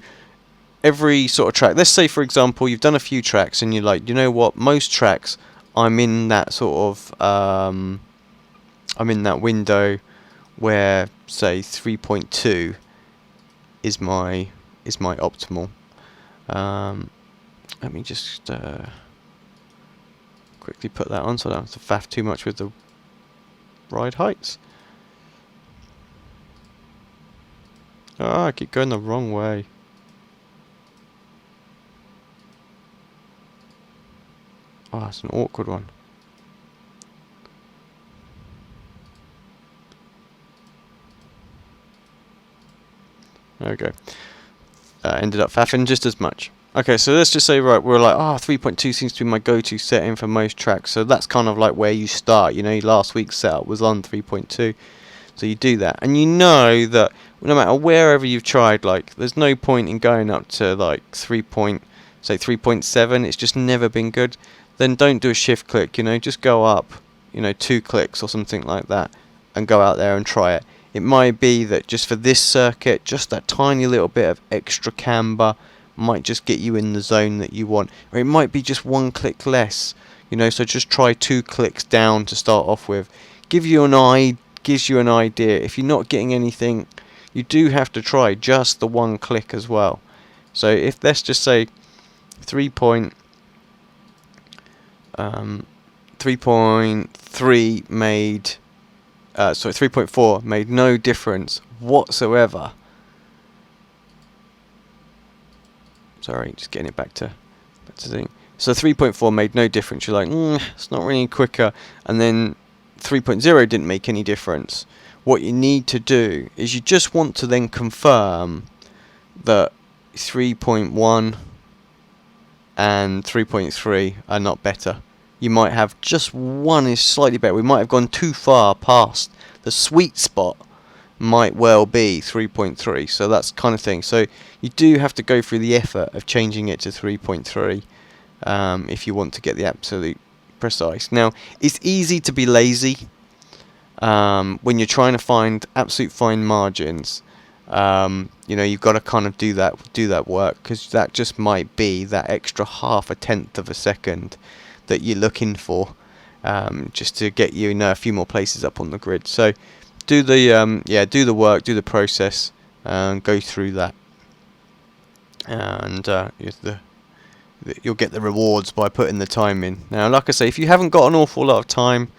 every sort of track, let's say for example you've done a few tracks and you're like, you know what, most tracks I'm in that sort of I'm in that window where say 3.2 is my optimal. Let me just quickly put that on so I don't have to faff too much with the ride heights. I keep going the wrong way. Oh, that's an awkward one. There we go. Ended up faffing just as much. Okay, so let's just say, right, we're like, 3.2 seems to be my go-to setting for most tracks. So that's kind of like where you start. You know, last week's setup was on 3.2. So you do that. And you know that no matter wherever you've tried, like, there's no point in going up to, like, 3.7. It's just never been good. Then don't do a shift click, you know, just go up, you know, 2 clicks or something like that and go out there and try it. It might be that just for this circuit, just that tiny little bit of extra camber might just get you in the zone that you want. Or it might be just 1 click less, you know, so just try 2 clicks down to start off with. Gives you an idea. If you're not getting anything, you do have to try just the 1 click as well. So if let's just say 3.3 made 3.4 made no difference whatsoever. Sorry, just getting it back to thing. So 3.4 made no difference. You're like, it's not really quicker. And then 3.0 didn't make any difference. What you need to do is you just want to then confirm that 3.1 and 3.3 are not better. You might have just one is slightly better. We might have gone too far past the sweet spot. Might well be 3.3, so that's kind of thing. So you do have to go through the effort of changing it to 3.3 if you want to get the absolute precise. Now, it's easy to be lazy when you're trying to find absolute fine margins. You know, you've got to kind of do that work, because that just might be that extra half a tenth of a second that you're looking for, just to get you, a few more places up on the grid. So do the do the work, do the process, and go through that, and you'll get the rewards by putting the time in. Now, like I say, if you haven't got an awful lot of time,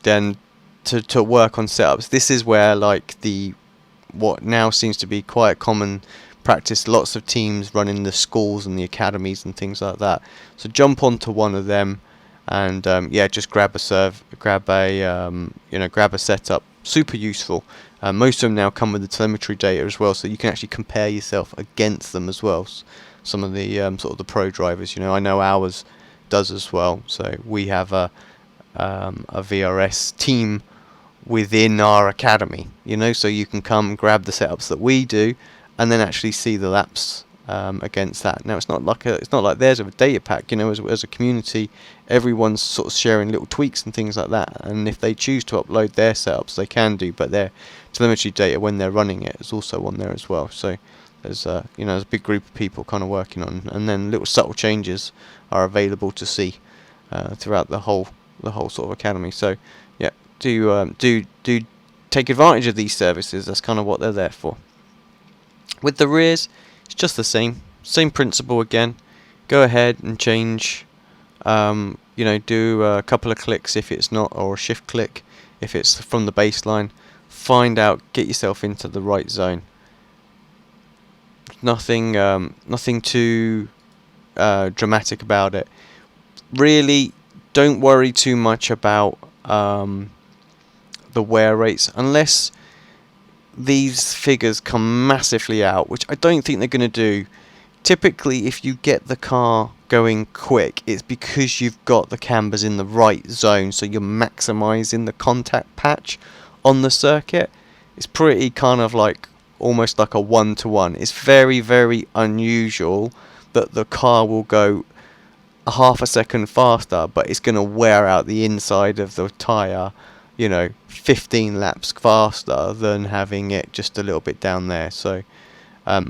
then to work on setups, this is where what now seems to be quite a common practice. Lots of teams running the schools and the academies and things like that. So jump onto one of them, and just grab a setup. Super useful. Most of them now come with the telemetry data as well, so you can actually compare yourself against them as well. Some of the sort of the pro drivers, I know ours does as well. So we have a VRS team within our academy, so you can come grab the setups that we do, and then actually see the laps against that. Now, it's not like there's a data pack. As a community, everyone's sort of sharing little tweaks and things like that. And if they choose to upload their setups, they can do. But their telemetry data when they're running it is also on there as well. So there's there's a big group of people kind of working on, and then little subtle changes are available to see throughout the whole sort of academy. So yeah, do take advantage of these services. That's kind of what they're there for. With the rears, it's just the same principle again. Go ahead and change, do a couple of clicks if it's not, or a shift click if it's from the baseline. Find out, get yourself into the right zone. Nothing too dramatic about it. Really, don't worry too much about the wear rates, unless these figures come massively out, which I don't think they're going to do. Typically, if you get the car going quick, it's because you've got the cambers in the right zone, so you're maximising the contact patch on the circuit. It's pretty kind of almost like a one-to-one. It's very, very unusual that the car will go a half a second faster, but it's going to wear out the inside of the tyre 15 laps faster than having it just a little bit down there. So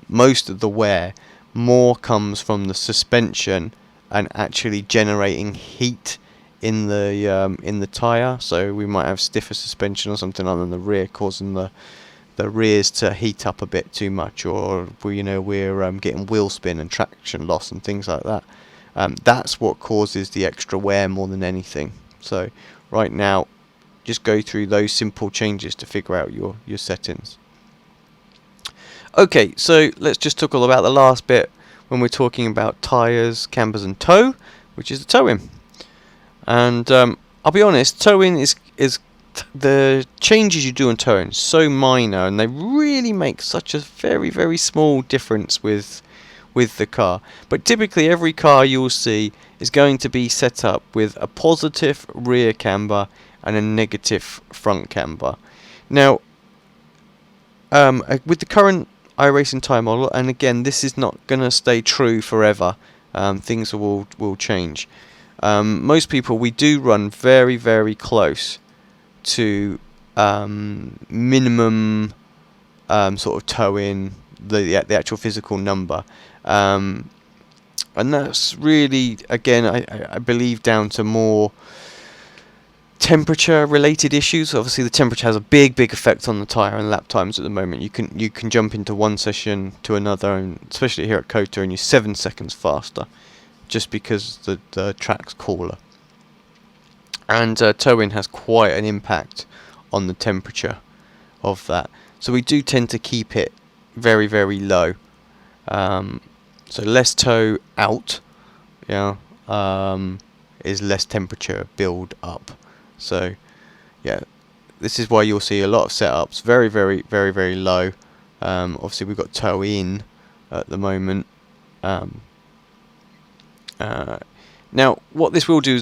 most of the wear more comes from the suspension and actually generating heat in the tyre. So we might have stiffer suspension or something other than the rear, causing the rears to heat up a bit too much, or we're getting wheel spin and traction loss and things like that. That's what causes the extra wear more than anything. So right now, just go through those simple changes to figure out your settings. Okay, so let's just talk all about the last bit when we're talking about tyres, cambers and tow, which is the towing. And I'll be honest, towing is the changes you do in towing so minor, and they really make such a very, very small difference with the car. But typically every car you'll see is going to be set up with a positive rear camber and a negative front camber. Now, with the current iRacing tyre model, and again, this is not going to stay true forever, things will change. Most people, we do run very, very close to minimum sort of towing, the actual physical number. And that's really, again, I believe down to more temperature related issues. Obviously the temperature has a big effect on the tyre and lap times at the moment. You can jump into one session to another, and especially here at COTA, and you're 7 seconds faster just because the track's cooler. And towing has quite an impact on the temperature of that, so we do tend to keep it very, very low. So less tow out, is less temperature build up. So yeah, this is why you'll see a lot of setups very, very, very, very low. Obviously we've got tow in at the moment, Now, what this will do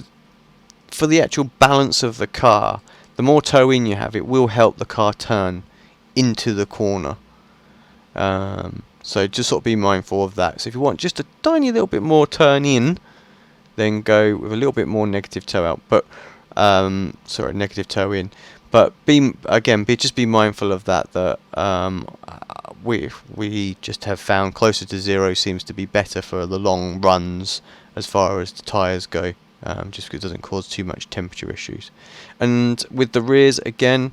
for the actual balance of the car, the more toe in you have, it will help the car turn into the corner. So just sort of be mindful of that. So if you want just a tiny little bit more turn in, then go with a little bit more negative toe out. But negative toe in. But just be mindful of that. That we just have found closer to 0 seems to be better for the long runs as far as the tyres go. Just because it doesn't cause too much temperature issues. And with the rears again,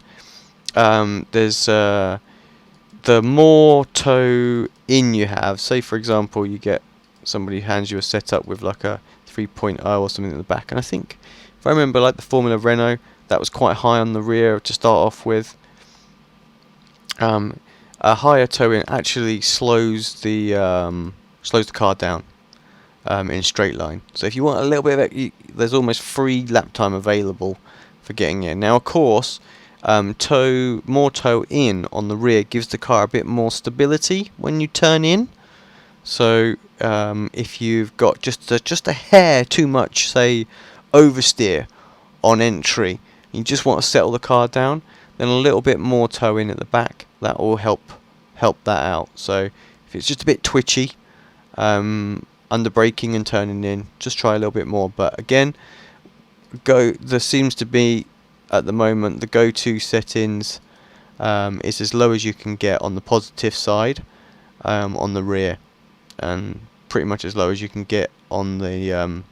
there's the more toe in you have. Say for example, you get somebody hands you a setup with like a 3.0 or something in the back, and I think if I remember, like the Formula Renault, that was quite high on the rear to start off with. A higher toe in actually slows the car down in straight line. So if you want a little bit of it, there's almost free lap time available for getting in. Now, of course, more toe in on the rear gives the car a bit more stability when you turn in. So if you've got just a hair too much, say, oversteer on entry, you just want to settle the car down, then a little bit more toe in at the back, that will help that out. So if it's just a bit twitchy, under braking and turning in, just try a little bit more. But again, there seems to be at the moment the go-to settings is as low as you can get on the positive side on the rear, and pretty much as low as you can get on the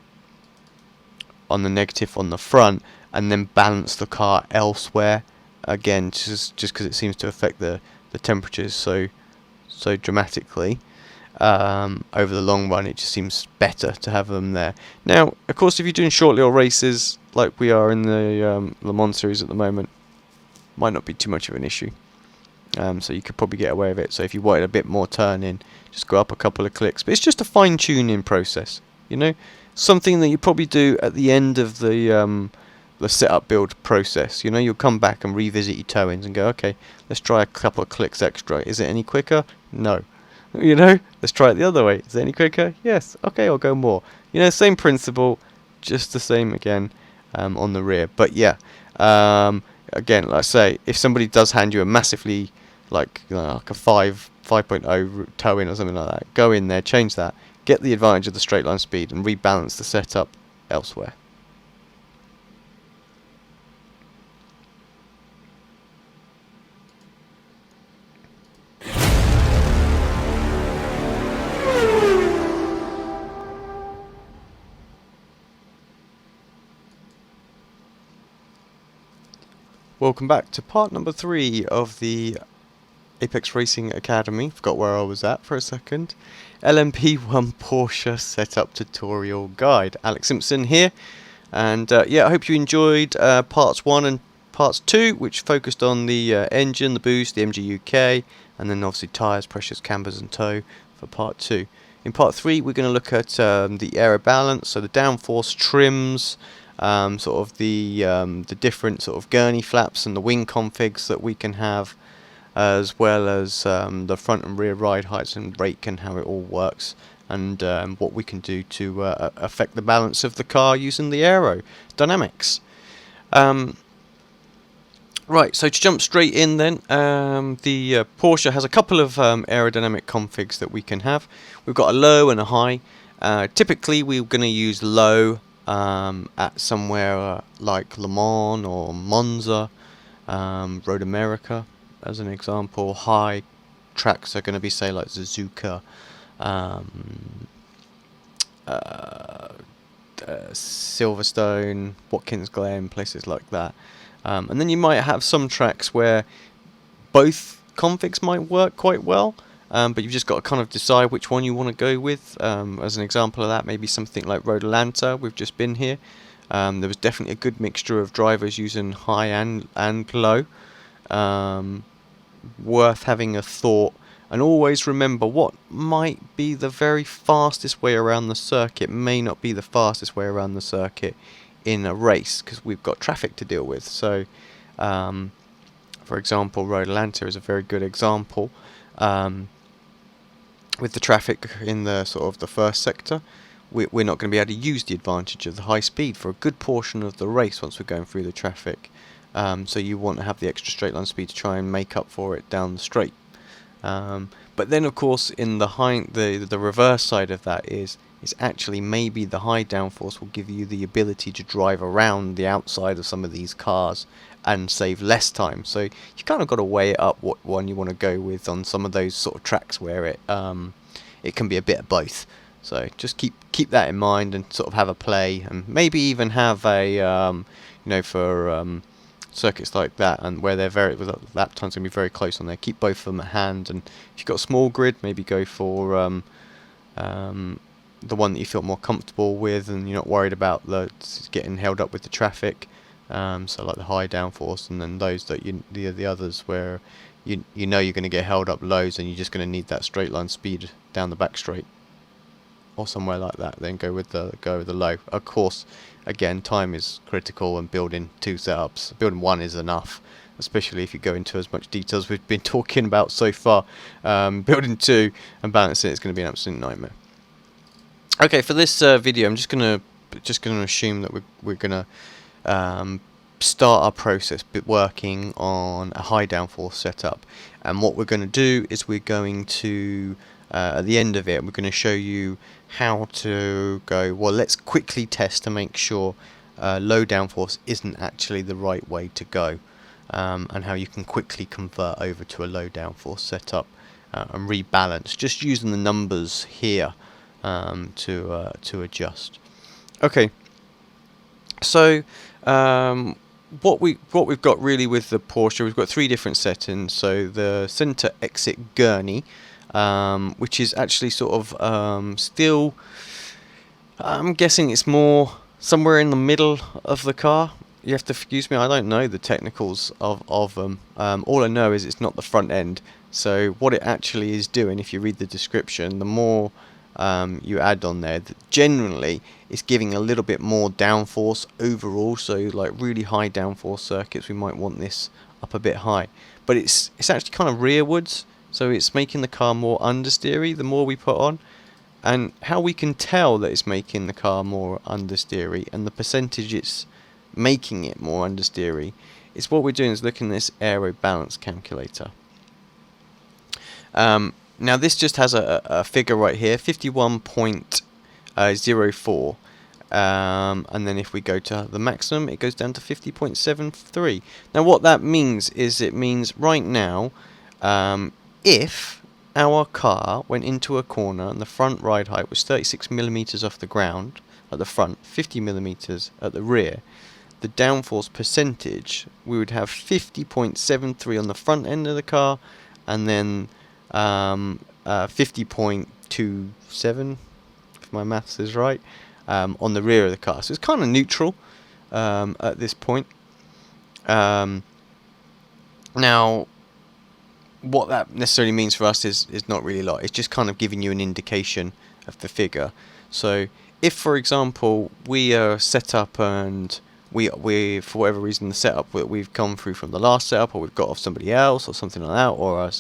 negative on the front, and then balance the car elsewhere. Again, just because it seems to affect the temperatures so dramatically. Over the long run, it just seems better to have them there. Now, of course, if you're doing short little races like we are in the Le Mans series at the moment, might not be too much of an issue. So you could probably get away with it. So if you wanted a bit more turn in, just go up a couple of clicks. But it's just a fine-tuning process, you know, something that you probably do at the end of the setup build process. You know, you'll come back and revisit your toe-ins and go, okay, let's try a couple of clicks extra. Is it any quicker? No. You know, let's try it the other way. Is it any quicker? Yes. Okay, I'll go more. You know, same principle, just the same again on the rear. But yeah, again, like I say, if somebody does hand you a massively, like a 5.0 toe in or something like that, go in there, change that, get the advantage of the straight line speed, and rebalance the setup elsewhere. Welcome back to part number 3 of the Apex Racing Academy. Forgot where I was at for a second. LMP1 Porsche setup tutorial guide. Alex Simpson here, and yeah, I hope you enjoyed parts 1 and parts 2, which focused on the engine, the boost, the MGUK, and then obviously tyres, pressures, cambers, and tow for part 2. In part 3, we're going to look at the aero balance, so the downforce trims. Sort of the different sort of gurney flaps and the wing configs that we can have, as well as the front and rear ride heights and rake and how it all works, and what we can do to affect the balance of the car using the aero dynamics. Right, so to jump straight in then, the Porsche has a couple of aerodynamic configs that we can have. We've got a low and a high. Typically we're going to use low at somewhere like Le Mans or Monza, Road America as an example. High tracks are going to be, say, like Suzuka, Silverstone, Watkins Glen, places like that. And then you might have some tracks where both configs might work quite well, but you've just got to kind of decide which one you want to go with. As an example of that, maybe something like Road Atlanta. We've just been here. There was definitely a good mixture of drivers using high and low. Worth having a thought, and always remember what might be the very fastest way around the circuit may not be the fastest way around the circuit in a race, because we've got traffic to deal with. So, for example, Road Atlanta is a very good example. With the traffic in the sort of the first sector, we're not going to be able to use the advantage of the high speed for a good portion of the race once we're going through the traffic. So you want to have the extra straight line speed to try and make up for it down the straight. But then of course in the reverse side of that is actually maybe the high downforce will give you the ability to drive around the outside of some of these cars and save less time. So you kind of got to weigh it up what one you want to go with on some of those sort of tracks where it can be a bit of both. So just keep that in mind and sort of have a play, and maybe even have a for circuits like that and where they're lap times going to be very close on there, keep both of them at hand. And if you've got a small grid, maybe go for the one that you feel more comfortable with and you're not worried about getting held up with the traffic. So like the high downforce, and then those that the others where you know you're going to get held up loads and you're just going to need that straight line speed down the back straight or somewhere like that. Then go with the low. Of course, again, time is critical, and building two setups. Building one is enough, especially if you go into as much detail as we've been talking about so far. Building two and balancing it is going to be an absolute nightmare. Okay, for this video, I'm just gonna assume that we're gonna start our process working on a high downforce setup, and what we're going to do is we're going to at the end of it we're going to show you how to go, well, let's quickly test to make sure low downforce isn't actually the right way to go, and how you can quickly convert over to a low downforce setup and rebalance just using the numbers here to adjust. Okay, so what we've got really with the Porsche, we've got three different settings. So the center exit gurney, which is actually sort of still, I'm guessing it's more somewhere in the middle of the car. You have to excuse me, I don't know the technicals of them. All I know is it's not the front end. So what it actually is doing, if you read the description, the more you add on there, generally it's giving a little bit more downforce overall. So like really high downforce circuits, we might want this up a bit high, but it's actually kind of rearwards, so it's making the car more understeery the more we put on. And how we can tell that it's making the car more understeery and the percentage it's making it more understeery is what we're doing is looking at this Aero balance calculator. Now this just has a figure right here, 51.04, and then if we go to the maximum, it goes down to 50.73. Now what that means is, it means right now, if our car went into a corner and the front ride height was 36mm off the ground at the front, 50mm at the rear, the downforce percentage, we would have 50.73 on the front end of the car, and then 50.27, if my maths is right, on the rear of the car. So it's kind of neutral at this point. Now, what that necessarily means for us is not really a lot. It's just kind of giving you an indication of the figure. So if, for example, we are set up and we for whatever reason the setup that we've come through from the last setup, or we've got off somebody else or something like that, or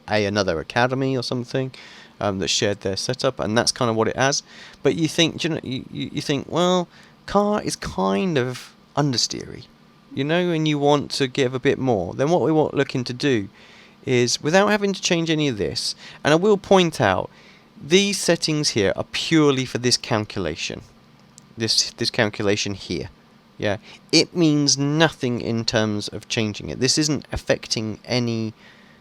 another academy or something that shared their setup, and that's kind of what it has. But you think, you think, well, car is kind of understeery, and you want to give a bit more. Then what we want looking to do is, without having to change any of this, and I will point out, these settings here are purely for this calculation. This calculation here. Yeah, it means nothing in terms of changing it. This isn't affecting any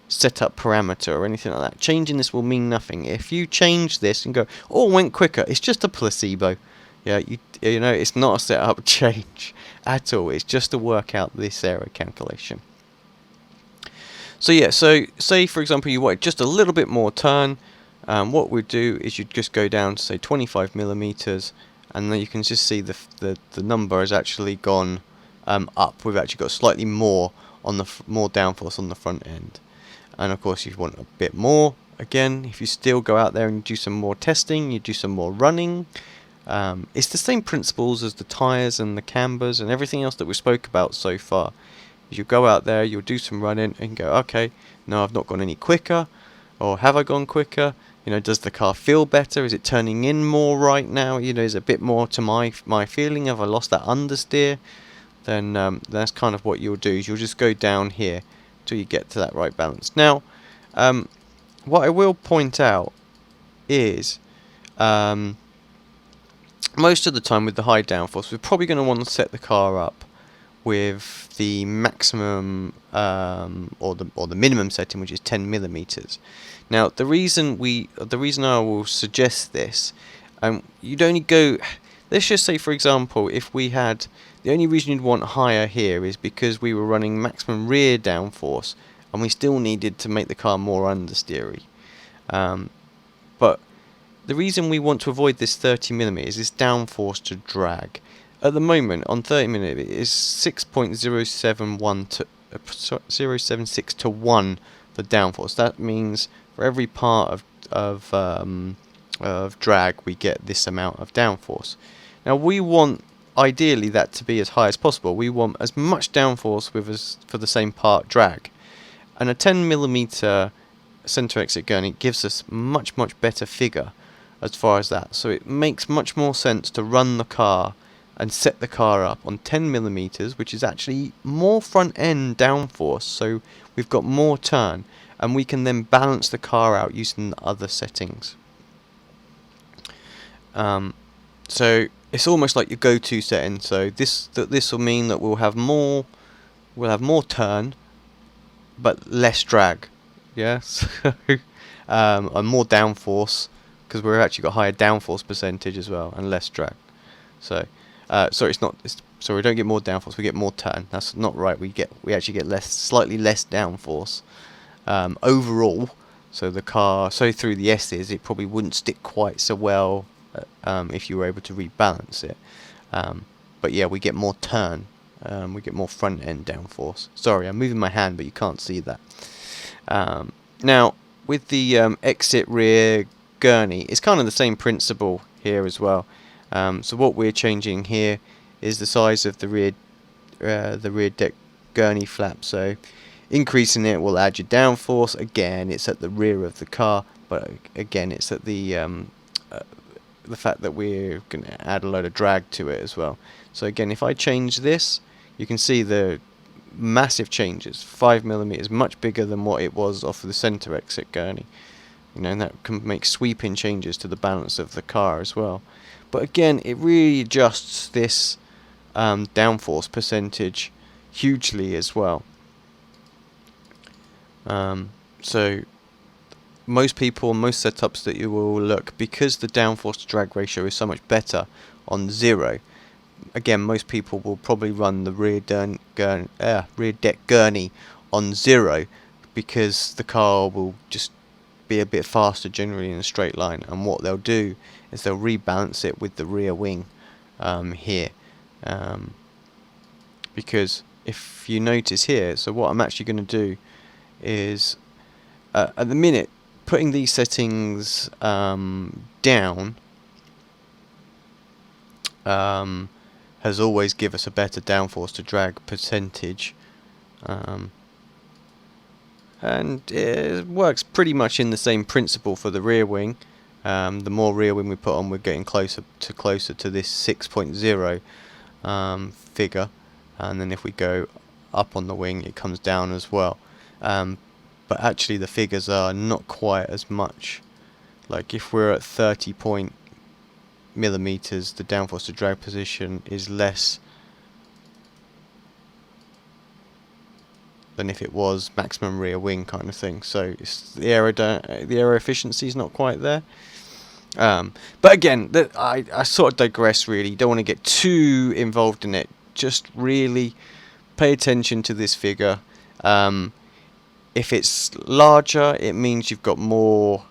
setup parameter or anything like that. Changing this will mean nothing. If you change this and go, oh, it went quicker, it's just a placebo. Yeah, it's not a setup change at all. It's just to work out this error calculation. So yeah, so say for example you wanted just a little bit more turn. What we'd do is you'd just go down to say 25mm. And then you can just see the number has actually gone up. We've actually got slightly more on the more downforce on the front end. And of course, if you want a bit more, again, if you still go out there and do some more testing, you do some more running. It's the same principles as the Tyres and the Cambers and everything else that we spoke about so far. You go out there, you'll do some running and go, okay, no, I've not gone any quicker, or have I gone quicker? You know, does the car feel better? Is it turning in more right now? You know, is it a bit more to my feeling? Have I lost that understeer? Then that's kind of what you'll do. Is you'll just go down here till you get to that right balance. Now, what I will point out is most of the time with the high downforce, we're probably going to want to set the car up with the maximum or the minimum setting, which is 10 millimeters. Now, the reason I will suggest this, you'd only go. Let's just say, for example, if we had the only reason you'd want higher here is because we were running maximum rear downforce, and we still needed to make the car more understeery. But the reason we want to avoid this 30 millimeters is downforce to drag. At the moment, on 30 millimeters, it is 6.071 to 0.076 to 1 for downforce. That means for every part of drag, we get this amount of downforce. Now, we want ideally that to be as high as possible. We want as much downforce for the same part drag, and a 10 millimeter center exit gurney gives us much better figure as far as that. So it makes much more sense to run the car and set the car up on 10 millimeters, which is actually more front end downforce, so we've got more turn, and we can then balance the car out using the other settings. So it's almost like your go-to setting. So this will mean that we'll have more turn, but less drag. Yeah, so and more downforce, because we've actually got higher downforce percentage as well, and less drag. So sorry, we don't get more downforce, we get more turn. That's not right. We actually get slightly less downforce overall. So the car, through the S's, it probably wouldn't stick quite so well if you were able to rebalance it. But yeah, we get more turn. We get more front end downforce. Sorry, I'm moving my hand, but you can't see that. Now, with the exit rear gurney, it's kind of the same principle here as well. So what we're changing here is the size of the rear deck gurney flap. So increasing it will add your downforce. Again, it's at the rear of the car, but again, it's at the fact that we're going to add a load of drag to it as well. So again, if I change this, you can see the massive changes. 5 millimeters, much bigger than what it was off of the center exit gurney. You know, and that can make sweeping changes to the balance of the car as well. But again, it really adjusts this downforce percentage hugely as well. So most people, most setups that you will look, because the downforce to drag ratio is so much better on 0. Again, most people will probably run the rear deck gurney on 0, because the car will just be a bit faster generally in a straight line, and what they'll do is they'll rebalance it with the rear wing here, because if you notice here, so what I'm actually going to do is at the minute, putting these settings down has always give us a better downforce to drag percentage, and it works pretty much in the same principle for the rear wing. The more rear wing we put on, we're getting closer to this 6.0 figure, and then if we go up on the wing, it comes down as well. But actually the figures are not quite as much. Like if we're at 30 millimeters, the downforce to drag position is less than if it was maximum rear wing kind of thing. So it's the aero efficiency is not quite there. But again, I sort of digress really. You don't want to get too involved in it. Just really pay attention to this figure. If it's larger, it means you've got more,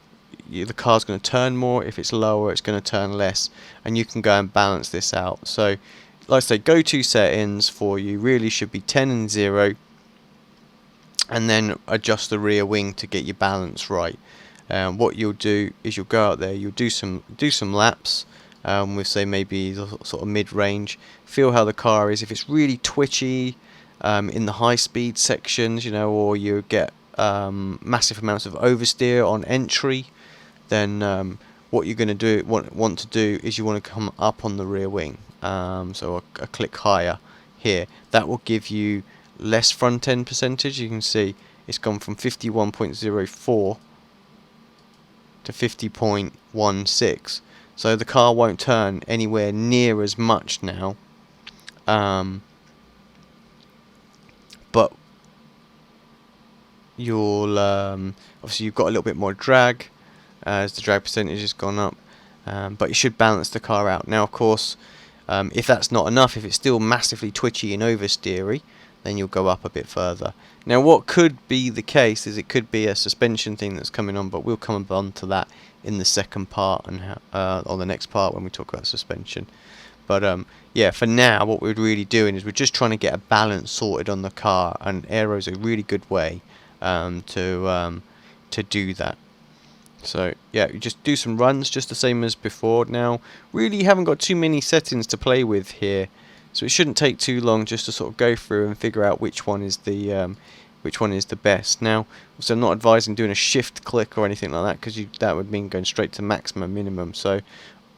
the car's going to turn more. If it's lower, it's going to turn less, and you can go and balance this out. So, like I say, go-to settings for you really should be 10 and 0, and then adjust the rear wing to get your balance right. What you'll do is you'll go out there, you'll do some laps with, say, maybe the sort of mid-range, feel how the car is. If it's really twitchy in the high-speed sections, you know, or you get massive amounts of oversteer on entry, then what you're going to want to do is you want to come up on the rear wing, so a click higher here. That will give you less front end percentage. You can see it's gone from 51.04 to 50.16, so the car won't turn anywhere near as much now, but you'll obviously you've got a little bit more drag as the drag percentage has gone up, but you should balance the car out. Now, of course, if that's not enough, if it's still massively twitchy and oversteery, then you'll go up a bit further. Now, what could be the case is it could be a suspension thing that's coming on, but we'll come on to that in the second part and or the next part when we talk about suspension. But yeah, for now, what we're really doing is we're just trying to get a balance sorted on the car, and Aero is a really good way to do that. So yeah, you just do some runs just the same as before. Now, really, you haven't got too many settings to play with here, so it shouldn't take too long just to sort of go through and figure out which one is the best. Now, also, I'm not advising doing a shift click or anything like that, because that would mean going straight to maximum minimum. So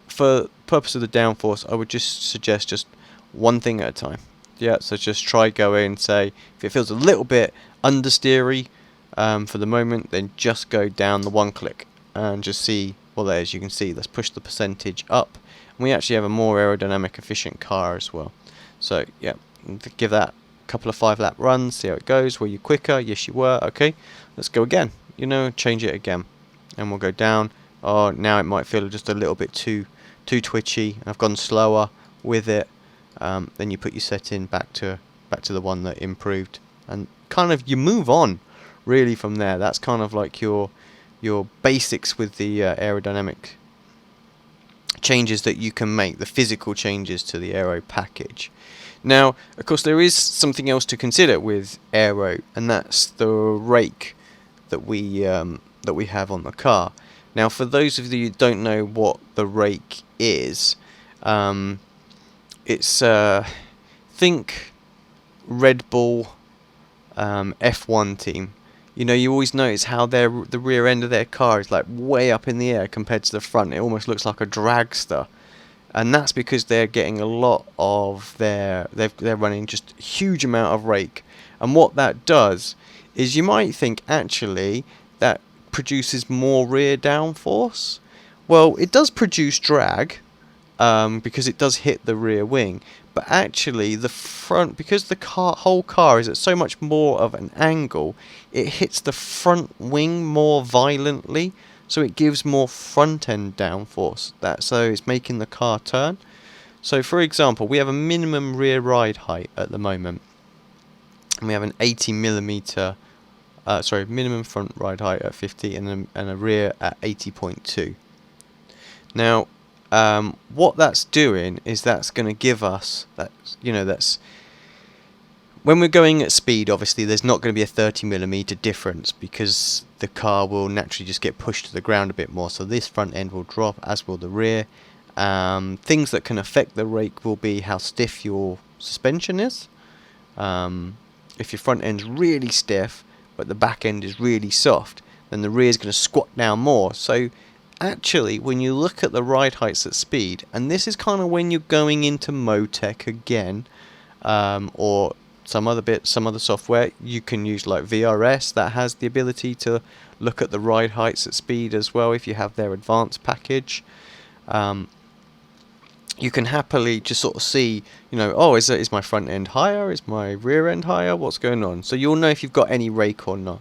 for purpose of the downforce, I would just suggest just one thing at a time. Yeah, so just try going and say if it feels a little bit understeery for the moment, then just go down the one click and just see. Well, there, as you can see, let's push the percentage up, and we actually have a more aerodynamic efficient car as well. So yeah, give that a couple of 5-lap runs, see how it goes. Were you quicker? Yes, you were. Okay, let's go again. Change it again, and we'll go down. Oh, now it might feel just a little bit too twitchy. I've gone slower with it. Then you put your setting back to the one that improved, and kind of you move on really from there. That's kind of like your basics with the aerodynamic changes that you can make, the physical changes to the Aero package. Now, of course, there is something else to consider with Aero, and that's the rake that we have on the car. Now, for those of you who don't know what the rake is, it's think Red Bull F1 team. You always notice how the rear end of their car is like way up in the air compared to the front. It almost looks like a dragster, and that's because they're getting a lot of they're running just a huge amount of rake. And what that does is, you might think actually that produces more rear downforce. Well, it does produce drag because it does hit the rear wing, but actually the front, because the whole car is at so much more of an angle, it hits the front wing more violently, so it gives more front end downforce. So it's making the car turn. So for example, we have a minimum rear ride height at the moment, and we have an 80mm minimum front ride height at 50 and a rear at 80.2. Now, what that's doing is that's going to give us that's when we're going at speed. Obviously, there's not going to be a 30mm difference because the car will naturally just get pushed to the ground a bit more. So this front end will drop, as will the rear. Things that can affect the rake will be how stiff your suspension is. If your front end's really stiff but the back end is really soft, then the rear is going to squat down more. So actually, when you look at the ride heights at speed, and this is kind of when you're going into Motec again, or some other software, you can use like VRS that has the ability to look at the ride heights at speed as well if you have their advanced package. You can happily just sort of see, is my front end higher? Is my rear end higher? What's going on? So you'll know if you've got any rake or not.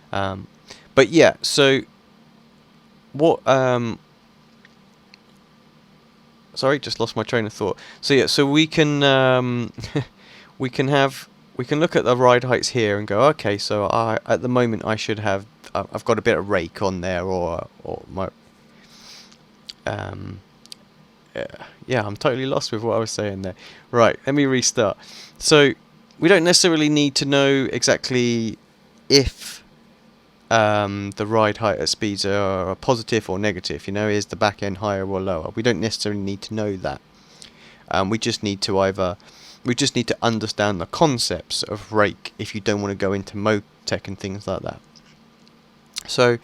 But yeah, so what? Sorry, just lost my train of thought. So yeah, so we can we can look at the ride heights here and go, okay, so at the moment I should have I've got a bit of rake on there, or my yeah, I'm totally lost with what I was saying there. Right, let me restart. So we don't necessarily need to know exactly if the ride height at speeds are positive or negative. Is the back end higher or lower? We don't necessarily need to know that. We just need to understand the concepts of rake if you don't want to go into Motec and things like that. So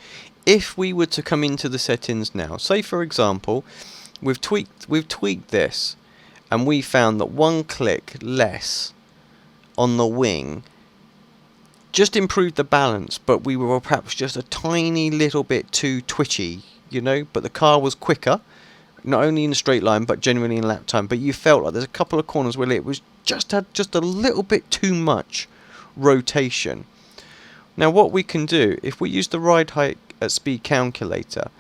if we were to come into the settings now, say for example, we've tweaked this, and we found that one click less on the wing just improved the balance, but we were perhaps just a tiny little bit too twitchy, you know, but the car was quicker, not only in a straight line, but genuinely in lap time. But you felt like there's a couple of corners where it was had just a little bit too much rotation. Now what we can do, if we use the ride height at speed calculator,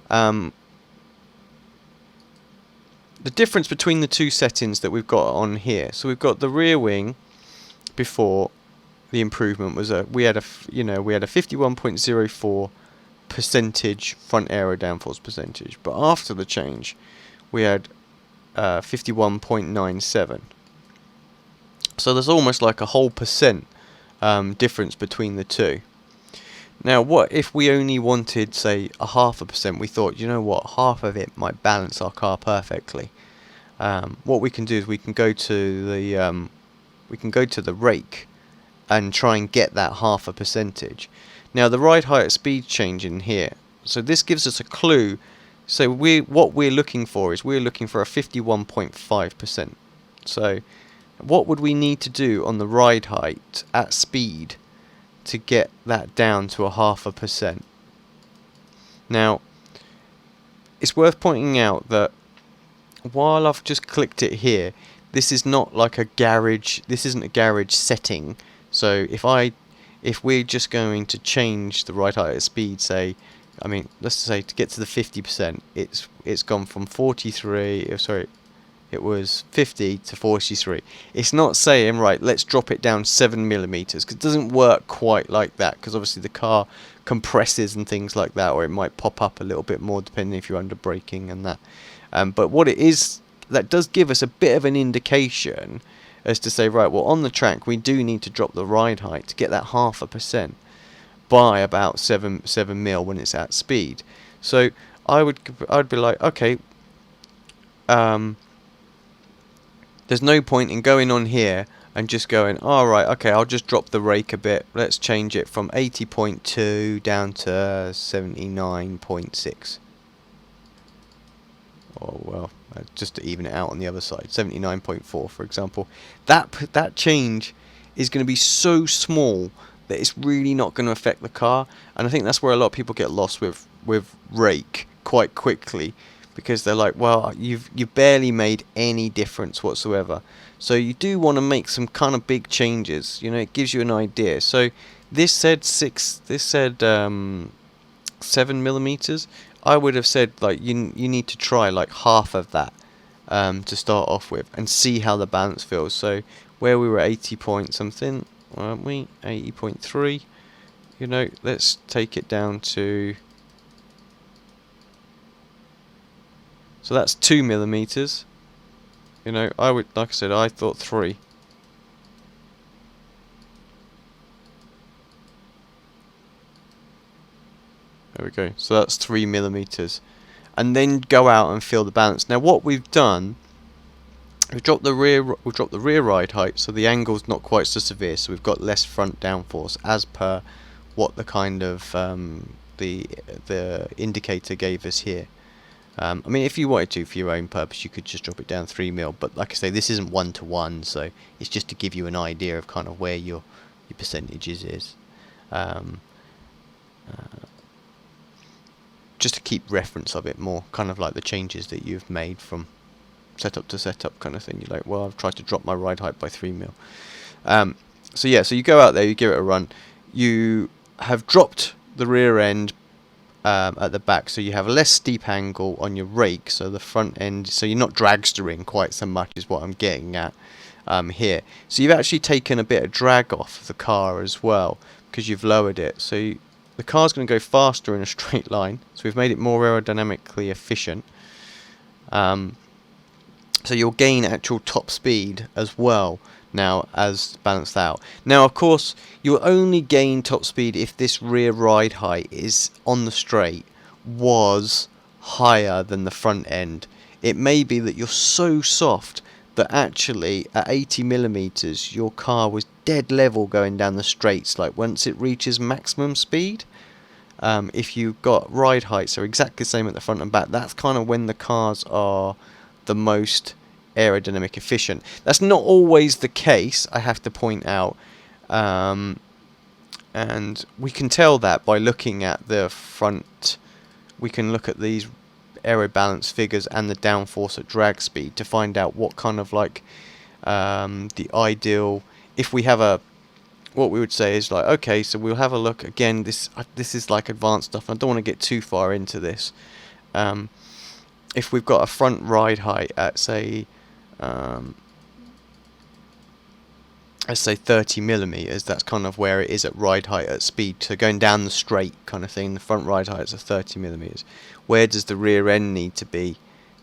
the difference between the two settings that we've got on here, so we've got the rear wing before the improvement was we had a 51.04 percentage front aero downforce percentage, but after the change we had 51.97. So there's almost like a whole percent difference between the two. Now what if we only wanted, say, a 0.5%? We thought, you know what, half of it might balance our car perfectly. What we can do is we can go to the rake and try and get that 0.5 percentage. Now the ride height at speed change in here, so this gives us a clue. So what we're looking for is we're looking for a 51.5%. So what would we need to do on the ride height at speed to get that down to a 0.5%? Now it's worth pointing out that while I've just clicked it here, this is not like a garage. This isn't a garage setting. So if we're just going to change the ride height at speed, say, I mean, let's say to get to the 50%, it's gone from 43. Sorry, it was 50 to 43. It's not saying, right, let's drop it down 7mm, because it doesn't work quite like that, because obviously the car compresses and things like that, or it might pop up a little bit more depending if you're under braking and that. But what it is, that does give us a bit of an indication as to say, right, well, on the track we do need to drop the ride height to get that 0.5% by about 7 mil when it's at speed. So I'd be like, okay, there's no point in going on here and just going, alright, okay, I'll just drop the rake a bit. Let's change it from 80.2 down to 79.6. Oh well, just to even it out on the other side, 79.4 for example. That change is going to be so small that it's really not going to affect the car, and I think that's where a lot of people get lost with Rake quite quickly, because they're like, well, you've barely made any difference whatsoever. So you do want to make some kind of big changes. You know, it gives you an idea. So this said 7mm. I would have said, like, you need to try like half of that to start off with and see how the balance feels. So where we were 80 point something, weren't we? 80.3. You know, let's take it down to, so that's 2mm. You know, I would, like I said, I thought 3. There we go. So that's 3mm, and then go out and feel the balance. Now what we've done, we've dropped the rear ride height, so the angle's not quite so severe. So we've got less front downforce as per what the kind of the indicator gave us here. I mean, if you wanted to, for your own purpose, you could just drop it down 3 mil. But like I say, this isn't 1-to-1, so it's just to give you an idea of kind of where your percentages is. Just to keep reference of it more, kind of like the changes that you've made from setup to setup kind of thing. You're like, well, I've tried to drop my ride height by 3 mil. So yeah, so you go out there, you give it a run. You have dropped the rear end at the back, so you have a less steep angle on your rake, so the front end, so you're not dragstering quite so much is what I'm getting at here. So you've actually taken a bit of drag off the car as well, because you've lowered it. So the car's going to go faster in a straight line, so we've made it more aerodynamically efficient. So you'll gain actual top speed as well now as balanced out. Now of course you'll only gain top speed if this rear ride height is on the straight was higher than the front end. It may be that you're so soft that actually at 80mm your car was dead level going down the straights, like once it reaches maximum speed. if you've got ride heights are exactly the same at the front and back, that's kind of when the cars are the most aerodynamic efficient. That's not always the case, I have to point out, and we can tell that by looking at the front. We can look at these aero balance figures and the downforce at drag speed to find out what kind of like the ideal, if we have a, what we would say is like, okay, so we'll have a look again. This is like advanced stuff. I don't want to get too far into this. If we've got a front ride height at say, let's say 30 millimeters, that's kind of where it is at ride height at speed. So going down the straight kind of thing, the front ride height is at 30 millimeters. Where does the rear end need to be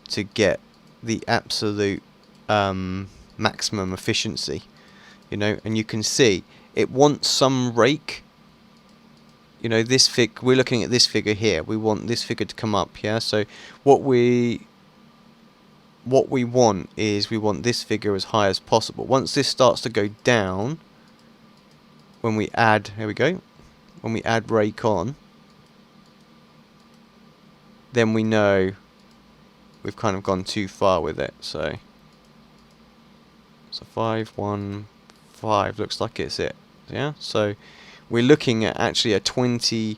to get the absolute maximum efficiency? You know, and you can see it wants some rake. You know, this we're looking at this figure here. We want this figure to come up, yeah. So what we want is we want this figure as high as possible. Once this starts to go down, when we add, here we go, when we add rake on, then we know we've kind of gone too far with it. So 5, 1, 5 looks like it's it. Yeah, so we're looking at actually a 20.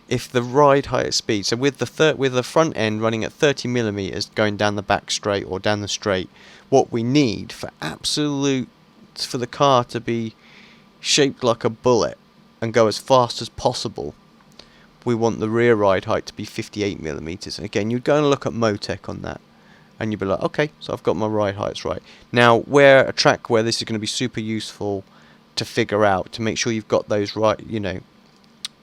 If the ride height at speed, so with the front end running at 30 millimeters going down the back straight or down the straight, what we need for the car to be shaped like a bullet and go as fast as possible, we want the rear ride height to be 58 millimeters. And again, you'd go and look at Motec on that, and you'd be like, okay, so I've got my ride heights right. Now, where a track where this is going to be super useful to figure out, to make sure you've got those right, you know,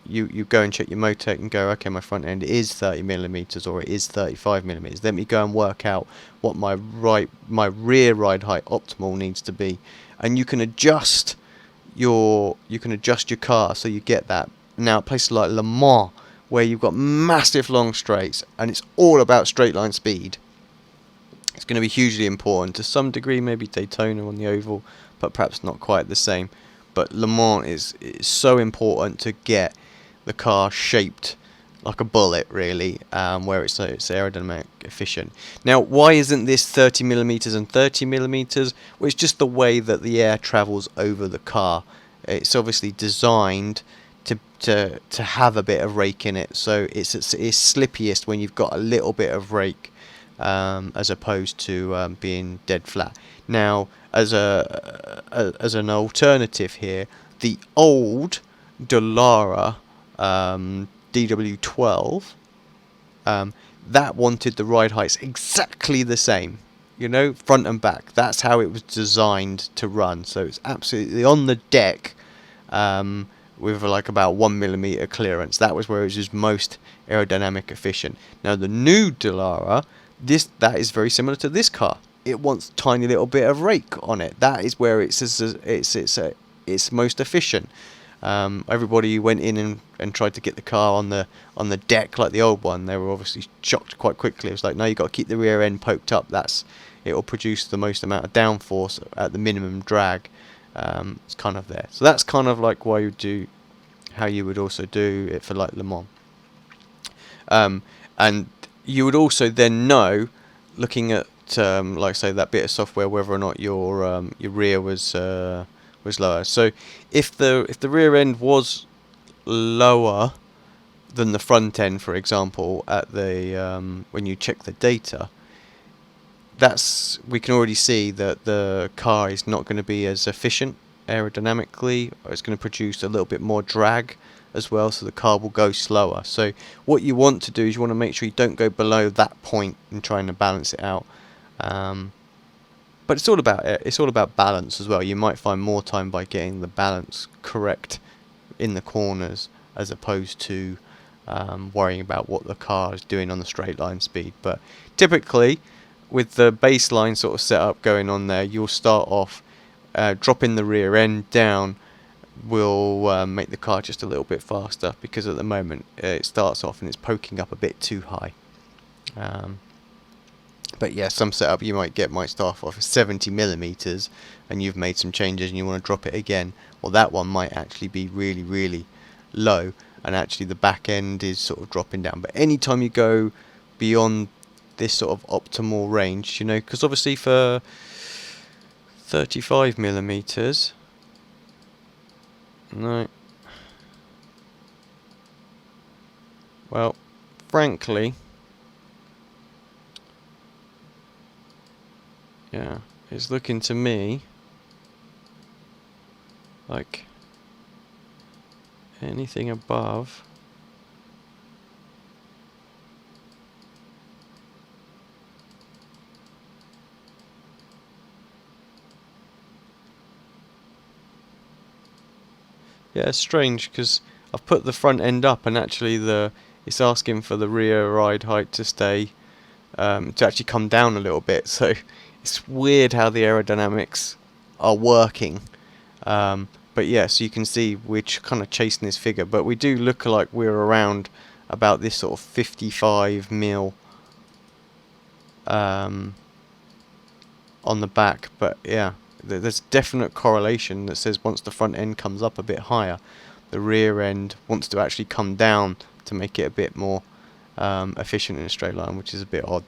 you go and check your Motec and go, okay, my front end is 30 millimeters or it is 35 millimeters. Let me go and work out what my rear ride height optimal needs to be, and you can adjust your car so you get that. Now, places like Le Mans, where you've got massive long straights and it's all about straight line speed, it's going to be hugely important. To some degree, maybe Daytona on the oval, but perhaps not quite the same. But Le Mans is so important to get the car shaped like a bullet, really, where it's aerodynamic efficient. Now, why isn't this 30 millimeters and 30 millimeters? Well, it's just the way that the air travels over the car. It's obviously designed to have a bit of rake in it, so it's slippiest when you've got a little bit of rake, as opposed to being dead flat. Now, as an alternative here, the old Dallara DW12, that wanted the ride heights exactly the same, you know, front and back. That's how it was designed to run. So it's absolutely on the deck, with like about 1 millimeter clearance. That was where it was just most aerodynamic efficient. Now the new Dallara, that is very similar to this car. It wants a tiny little bit of rake on it. That is where it's most efficient. Everybody went in and tried to get the car on the deck like the old one. They were obviously shocked quite quickly. It was like, no, you've got to keep the rear end poked up. It will produce the most amount of downforce at the minimum drag. It's kind of there. So that's kind of like why you do, how you would also do it for like Le Mans. And you would also then know, looking at like say that bit of software, whether or not your rear was lower. So if the rear end was lower than the front end, for example, at the when you check the data, we can already see that the car is not going to be as efficient aerodynamically, or it's going to produce a little bit more drag as well, so the car will go slower. So what you want to do is you want to make sure you don't go below that point in trying to balance it out. But it's all about balance as well. You might find more time by getting the balance correct in the corners, as opposed to worrying about what the car is doing on the straight line speed. But typically, with the baseline sort of setup going on there, you'll start off dropping the rear end down will make the car just a little bit faster, because at the moment it starts off and it's poking up a bit too high. But yeah, some setup you might start off at 70 millimeters and you've made some changes and you want to drop it again. Well, that one might actually be really, really low, and actually the back end is sort of dropping down. But anytime you go beyond this sort of optimal range, you know, because obviously for 35 millimeters, no, well, frankly, yeah, it's looking to me like anything above yeah, it's strange because I've put the front end up and actually it's asking for the rear ride height to stay to actually come down a little bit, so it's weird how the aerodynamics are working. But yeah, so you can see we're kind of chasing this figure, but we do look like we're around about this sort of 55 mil on the back. But yeah, there's definite correlation that says once the front end comes up a bit higher, the rear end wants to actually come down to make it a bit more efficient in a straight line, which is a bit odd.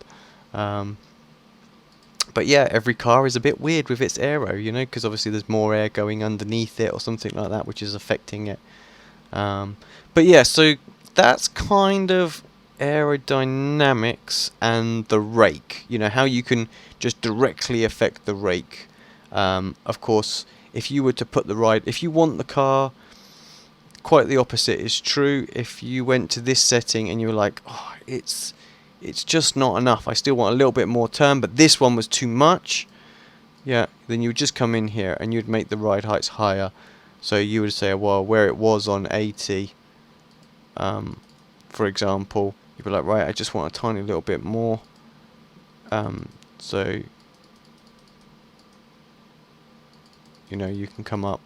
But yeah, every car is a bit weird with its aero, you know, because obviously there's more air going underneath it or something like that, which is affecting it. But yeah, so that's kind of aerodynamics and the rake, you know, how you can just directly affect the rake. Of course, if you were to put if you want the car, quite the opposite is true. If you went to this setting and you were like, oh, it's just not enough, I still want a little bit more turn, but this one was too much, yeah, then you would just come in here and you'd make the ride heights higher. So you would say, well, where it was on 80, for example, you'd be like, right, I just want a tiny little bit more. So, you know, you can come up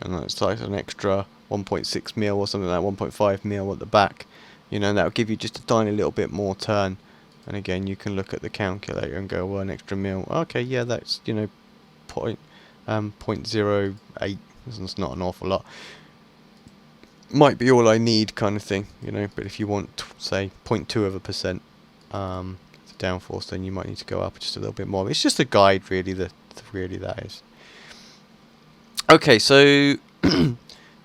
and it's like an extra 1.6 mil or something like 1.5 mil at the back, you know, and that'll give you just a tiny little bit more turn. And again, you can look at the calculator and go, well, an extra mil, okay, yeah, that's, you know, 0.08, that's not an awful lot, might be all I need kind of thing, you know. But if you want, say, 0.2%, the downforce, then you might need to go up just a little bit more. It's just a guide, really, that is. Okay, so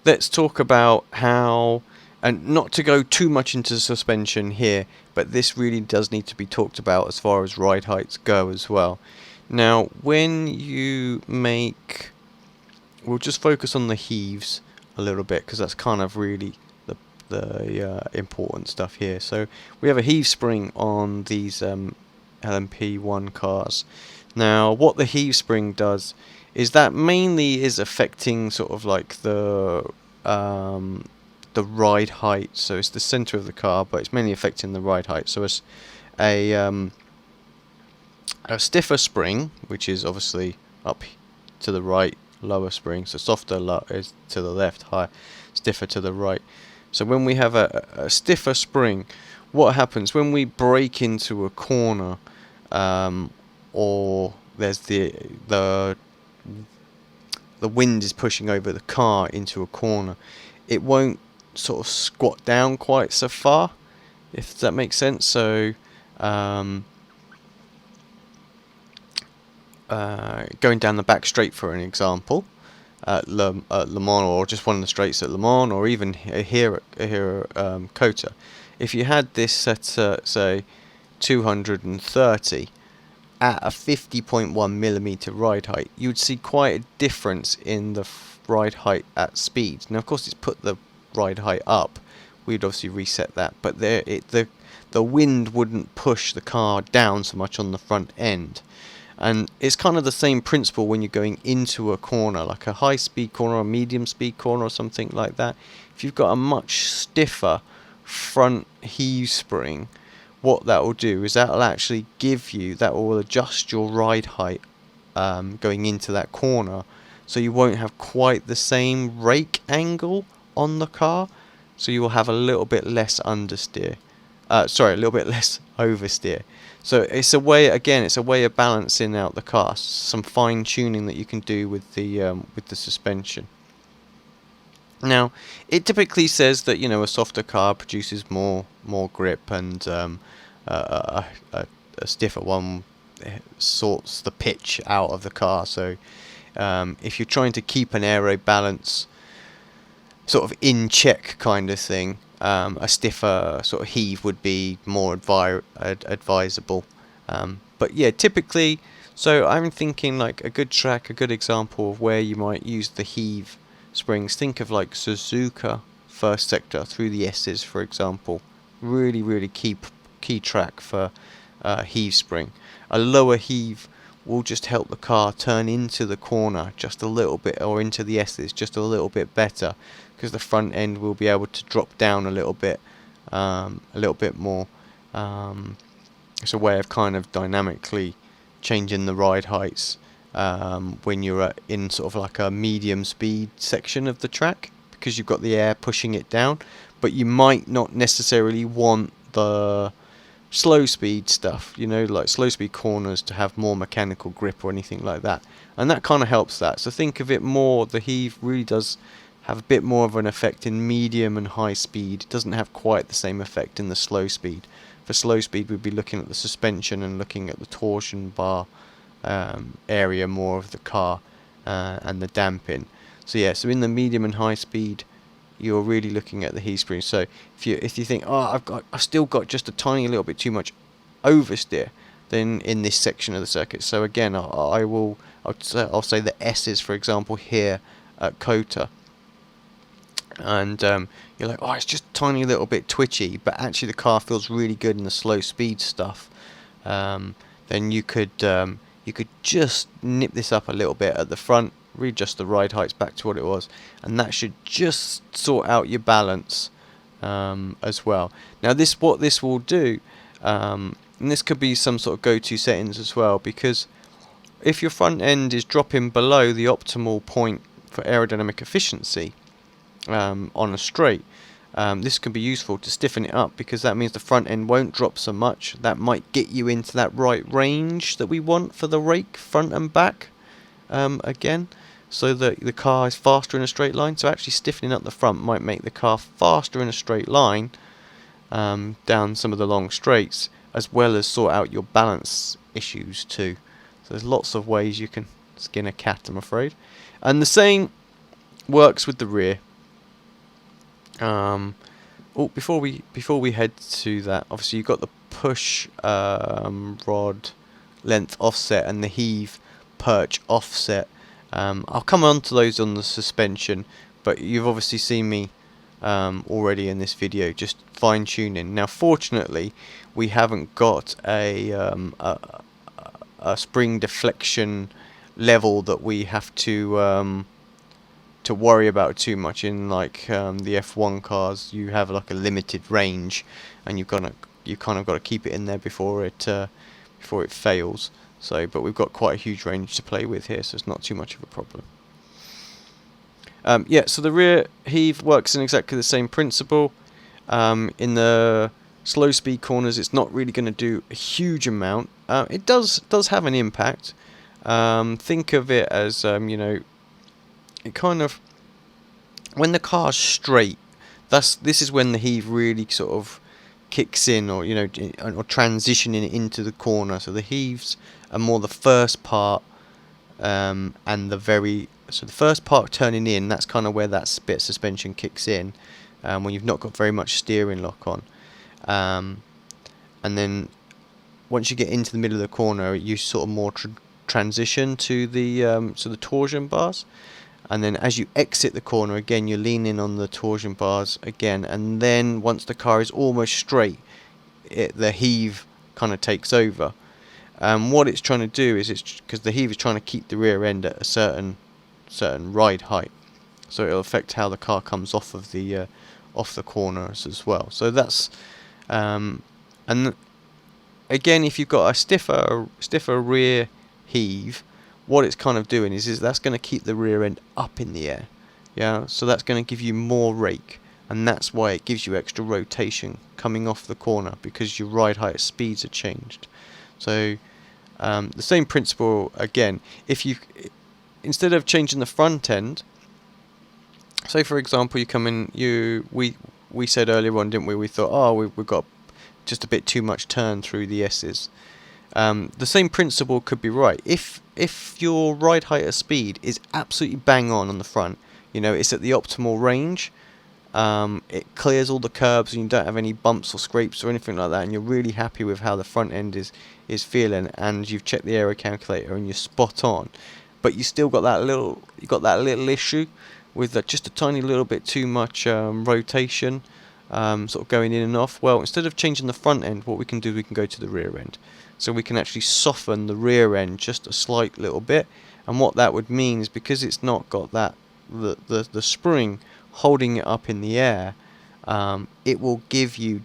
let's talk about how, and not to go too much into suspension here, but this really does need to be talked about as far as ride heights go as well. Now, when you make, we'll just focus on the heaves a little bit, because that's kind of really the important stuff here. So we have a heave spring on these LMP1 cars. Now, what the heave spring does is that mainly is affecting sort of like the ride height. So it's the center of the car, but it's mainly affecting the ride height. So it's a stiffer spring, which is obviously up to the right, lower spring. So softer is to the left, higher, stiffer to the right. So when we have a stiffer spring, what happens when we brake into a corner, or there's the wind is pushing over the car into a corner, it won't sort of squat down quite so far, if that makes sense. So going down the back straight, for an example, at Le Mans, or just one of the straights at Le Mans, or even here at Kota, if you had this set at, say, 230 at a 50.1 millimeter ride height, you'd see quite a difference in the ride height at speed. Now, of course, it's put the ride height up. We'd obviously reset that, but the wind wouldn't push the car down so much on the front end. And it's kind of the same principle when you're going into a corner, like a high-speed corner or a medium-speed corner or something like that. If you've got a much stiffer front heave spring, what that will do is that will actually that will adjust your ride height going into that corner, so you won't have quite the same rake angle on the car, so you will have a little bit less understeer. A little bit less oversteer. So it's a way of balancing out the car, some fine tuning that you can do with the suspension. Now, it typically says that, you know, a softer car produces more grip, and a stiffer one sorts the pitch out of the car. So if you're trying to keep an aero balance sort of in check kind of thing, a stiffer sort of heave would be more advisable. But yeah, typically, so I'm thinking like a good track, a good example of where you might use the heave springs. Think of like Suzuka first sector through the S's, for example. Really key track for heave spring. A lower heave will just help the car turn into the corner just a little bit, or into the S's just a little bit better, because the front end will be able to drop down a little bit more. It's a way of kind of dynamically changing the ride heights when you're in sort of like a medium speed section of the track, because you've got the air pushing it down, but you might not necessarily want the slow speed stuff, you know, like slow speed corners to have more mechanical grip or anything like that, and that kind of helps that. So think of it more, the heave really does have a bit more of an effect in medium and high speed. It doesn't have quite the same effect in the slow speed. For slow speed, we'd be looking at the suspension and looking at the torsion bar area more of the car, and the damping. So yeah, so in the medium and high speed, you're really looking at the heave spring. So if you think, oh, I've still got just a tiny little bit too much oversteer, then in this section of the circuit. So again, I'll say the S's, for example, here at Kota, and you're like, oh, it's just a tiny little bit twitchy, but actually the car feels really good in the slow speed stuff. Then you could just nip this up a little bit at the front, readjust the ride heights back to what it was, and that should just sort out your balance as well. Now what this will do, and this could be some sort of go-to settings as well, because if your front end is dropping below the optimal point for aerodynamic efficiency on a straight, this can be useful to stiffen it up, because that means the front end won't drop so much. That might get you into that right range that we want for the Rake front and back again, so that the car is faster in a straight line. So actually stiffening up the front might make the car faster in a straight line down some of the long straights, as well as sort out your balance issues too. So there's lots of ways you can skin a cat, I'm afraid. And the same works with the rear. Before we head to that, obviously you've got the push rod length offset and the heave perch offset. I'll come on to those on the suspension, but you've obviously seen me already in this video just fine tuning. Now fortunately we haven't got a spring deflection level that we have to worry about too much. In like the F1 cars, you have like a limited range, and you kind of got to keep it in there before it fails. So, but we've got quite a huge range to play with here, so it's not too much of a problem. Yeah, so the rear heave works in exactly the same principle. In the slow speed corners, it's not really going to do a huge amount. It does have an impact. Think of it as you know, it kind of, when the car's straight, this is when the heave really sort of kicks in, or you know, or transitioning into the corner. So the heaves are more the first part, and the first part turning in. That's kind of where that bit of suspension kicks in, when you've not got very much steering lock on, and then once you get into the middle of the corner, you sort of more transition to the torsion bars. And then as you exit the corner again, you're leaning on the torsion bars again, and then once the car is almost straight, the heave kind of takes over. What it's trying to do is, because the heave is trying to keep the rear end at a certain ride height, so it'll affect how the car comes off of the corners as well. So that's and again, if you've got a stiffer rear heave, what it's kind of doing is that's going to keep the rear end up in the air, yeah. So that's going to give you more rake, and that's why it gives you extra rotation coming off the corner, because your ride height speeds are changed. So the same principle again. If you, instead of changing the front end, say for example you come in, we said earlier on, didn't we? We thought, oh, we've got just a bit too much turn through the S's. The same principle could be right. If your ride height of speed is absolutely bang on the front, you know, it's at the optimal range. It clears all the curbs and you don't have any bumps or scrapes or anything like that, and you're really happy with how the front end is feeling, and you've checked the aero calculator and you're spot on, but you still got that little issue with just a tiny little bit too much rotation, sort of going in and off. Well, instead of changing the front end, what we can do, we can go to the rear end. So we can actually soften the rear end just a slight little bit, and what that would mean is, because it's not got that the spring holding it up in the air, it will give you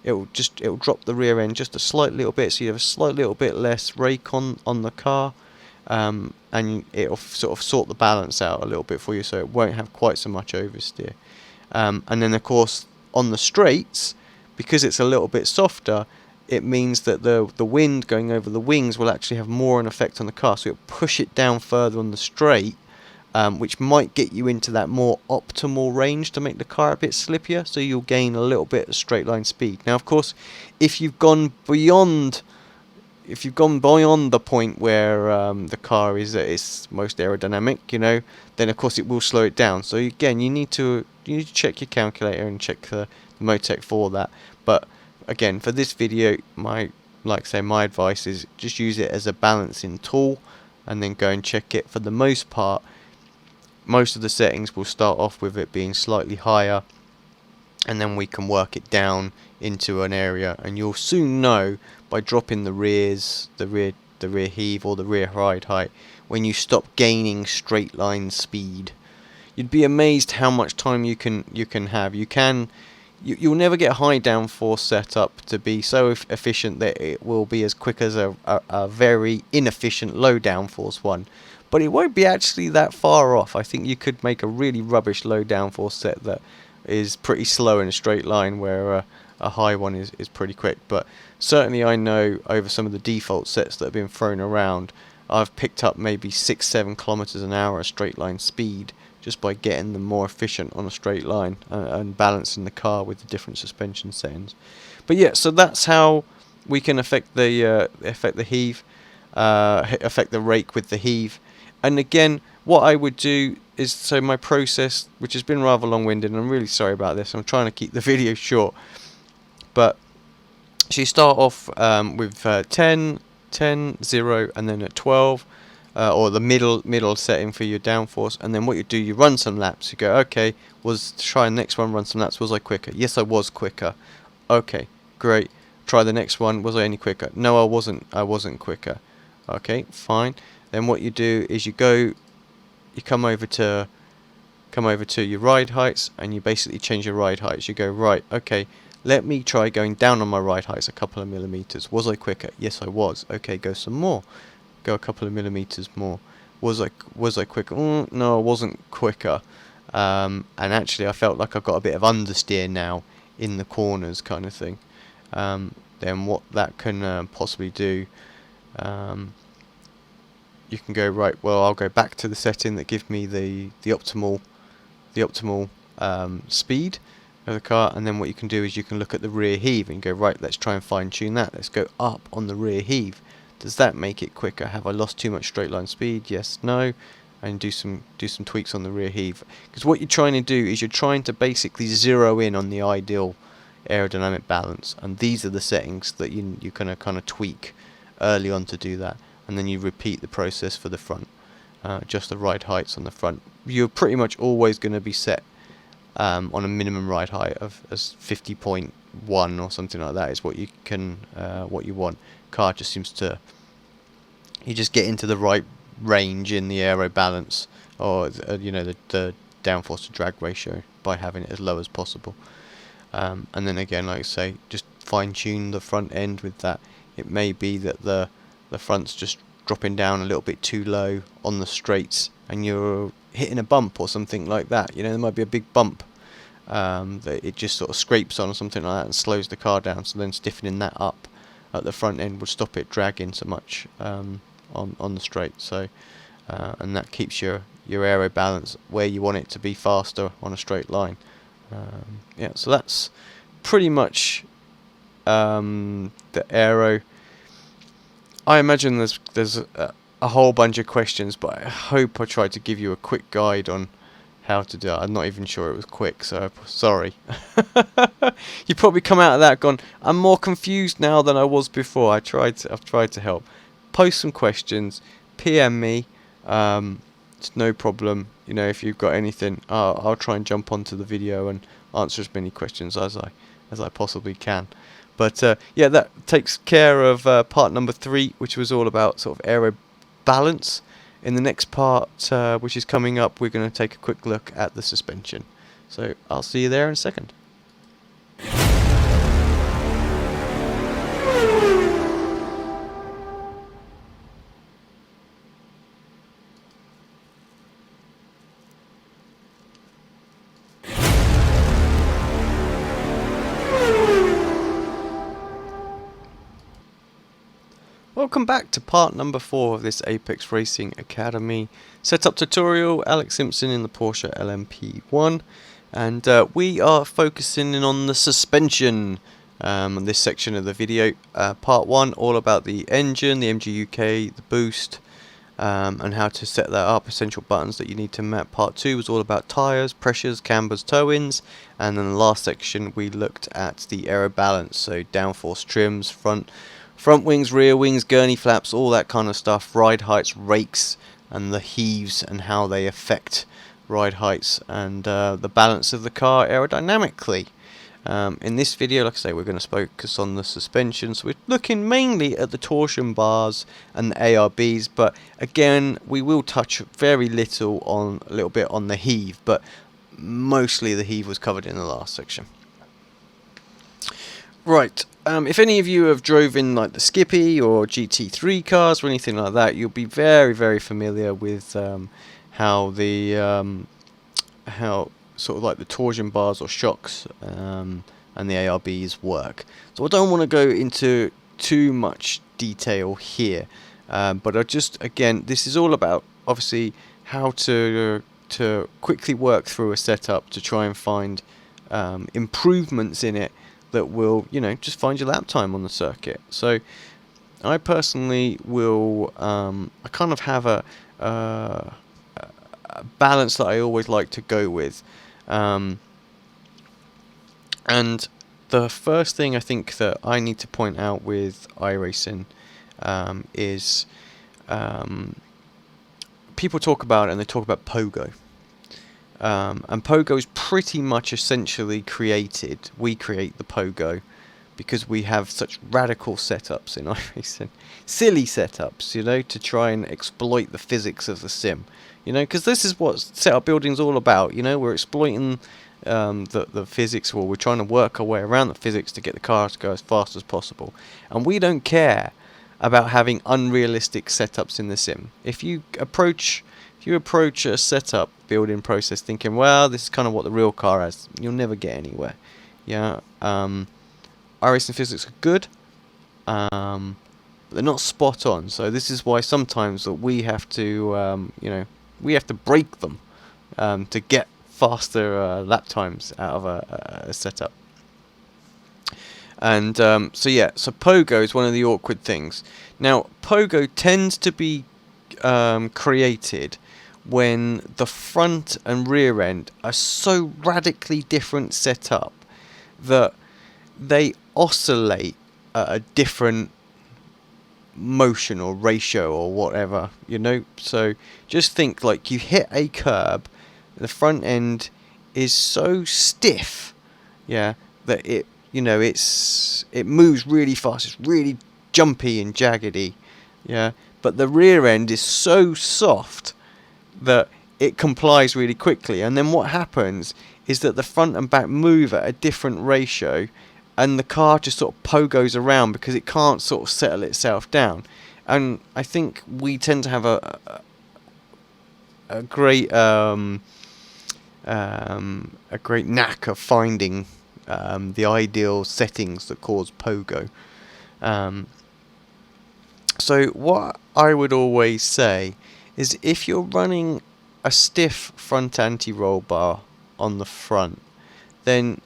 it'll drop the rear end just a slight little bit, so you have a slight little bit less rake on the car, and it'll sort of sort the balance out a little bit for you, so it won't have quite so much oversteer. And then of course on the straights, because it's a little bit softer, it means that the wind going over the wings will actually have more an effect on the car, so it'll push it down further on the straight, which might get you into that more optimal range to make the car a bit slippier, so you'll gain a little bit of straight line speed. Now of course, if you've gone beyond the point where the car is at its most aerodynamic, you know, then of course it will slow it down. So again, you need to check your calculator and check the Motec for that. But again, for this video, my advice is just use it as a balancing tool, and then go and check it. For the most part, most of the settings will start off with it being slightly higher, and then we can work it down into an area, and you'll soon know by dropping the rear heave or the rear ride height when you stop gaining straight line speed. You'd be amazed how much time you can have. You'll never get high downforce set up to be so efficient that it will be as quick as a very inefficient low downforce one. But it won't be actually that far off. I think you could make a really rubbish low downforce set that is pretty slow in a straight line, where a high one is pretty quick. But certainly I know over some of the default sets that have been thrown around, I've picked up maybe 6-7 kilometers an hour of straight line speed just by getting them more efficient on a straight line, and balancing the car with the different suspension settings. But yeah, so that's how we can affect the heave, affect the rake with the heave. And again, what I would do is, so my process, which has been rather long-winded, and I'm really sorry about this, I'm trying to keep the video short, but so you start off with 10, 0, and then at 12, or the middle setting for your downforce, and then what you do, you run some laps. You go, okay, try the next one, run some laps. Was I quicker? Yes, I was quicker. Okay, great. Try the next one. Was I any quicker? No, I wasn't quicker. Okay, fine. Then what you do is you come over to your ride heights, and you basically change your ride heights. You go, right, okay, let me try going down on my ride heights a couple of millimeters. Was I quicker? Yes, I was. Okay, go some more. Go a couple of millimeters more. Was I quicker? No, I wasn't quicker. And actually I felt like I got a bit of understeer now in the corners, kind of thing. Then what that can possibly do, you can go, right, well, I'll go back to the setting that gives me the optimal speed of the car, and then what you can do is you can look at the rear heave and go, right, let's try and fine tune that. Let's go up on the rear heave. Does that make it quicker? Have I lost too much straight line speed? Yes, no. And do some tweaks on the rear heave, because what you're trying to do is you're trying to basically zero in on the ideal aerodynamic balance, and these are the settings that you kind of tweak early on to do that, and then you repeat the process for the front. Just the ride heights on the front, you're pretty much always going to be set on a minimum ride height of as 50.1 or something like that is what you can what you want. Car just seems to, you just get into the right range in the aero balance, or the downforce to drag ratio, by having it as low as possible. And then again, like I say, just fine tune the front end with that. It may be that the front's just dropping down a little bit too low on the straights, and you're hitting a bump or something like that. There might be a big bump that it just sort of scrapes on or something like that and slows the car down, so then stiffening that up at the front end would stop it dragging so much on the straight. So and that keeps your aero balance where you want it to be, faster on a straight line. Yeah, so that's pretty much the aero. I imagine there's a whole bunch of questions, but I hope I tried to give you a quick guide on how to do it. I'm not even sure it was quick, so sorry. You probably come out of that gone, I'm more confused now than I was before. I've tried to help. Post some questions, PM me. It's no problem. You know, if you've got anything, I'll try and jump onto the video and answer as many questions as I possibly can. But yeah, that takes care of part number 3, which was all about sort of aero balance. In the next part, which is coming up, we're going to take a quick look at the suspension. So I'll see you there in a second. Welcome back to part number 4 of this Apex Racing Academy setup tutorial. Alex Simpson in the Porsche LMP1, and we are focusing in on the suspension in this section of the video. Part 1 all about the engine, the MGUK, the boost, and how to set that up, essential buttons that you need to map. Part 2 was all about tyres, pressures, cambers, toe-ins, and then the last section we looked at the aero balance, so downforce trims, front wings, rear wings, gurney flaps, all that kind of stuff, ride heights, rakes, and the heaves, and how they affect ride heights and the balance of the car aerodynamically. In this video, like I say, we're going to focus on the suspension, so we're looking mainly at the torsion bars and the ARBs, but again, we will touch a little bit on the heave, but mostly the heave was covered in the last section. Right, if any of you have drove in like the Skippy or GT3 cars or anything like that, you'll be very, very familiar with how sort of like the torsion bars or shocks and the ARBs work. So I don't want to go into too much detail here, but I just, again, this is all about obviously how to quickly work through a setup to try and find improvements in it that will, you know, just find your lap time on the circuit. So I personally will, I kind of have a balance that I always like to go with. And the first thing I think that I need to point out with iRacing is people talk about it, and they talk about pogo. And pogo is pretty much essentially created. We create the pogo because we have such radical setups in iRacing, silly setups, you know, to try and exploit the physics of the sim, you know, because this is what setup building is all about. You know, we're exploiting the physics, or we're trying to work our way around the physics to get the car to go as fast as possible, and we don't care about having unrealistic setups in the sim. If you approach a setup building process thinking, well, this is kind of what the real car has, you'll never get anywhere. Yeah, iRacing physics are good, but they're not spot on. So this is why sometimes that we have to, you know, we have to break them to get faster lap times out of a setup. And so yeah, so pogo is one of the awkward things. Now, pogo tends to be created when the front and rear end are so radically different setup that they oscillate at a different motion or ratio or whatever, you know. So just think, like, you hit a curb, the front end is so stiff, yeah, that it, you know, it moves really fast, it's really jumpy and jaggedy, yeah, but the rear end is so soft that it complies really quickly. And then what happens is that the front and back move at a different ratio, and the car just sort of pogos around because it can't sort of settle itself down. And I think we tend to have a great knack of finding the ideal settings that cause pogo. So what I would always say is if you're running a stiff front anti-roll bar on the front, then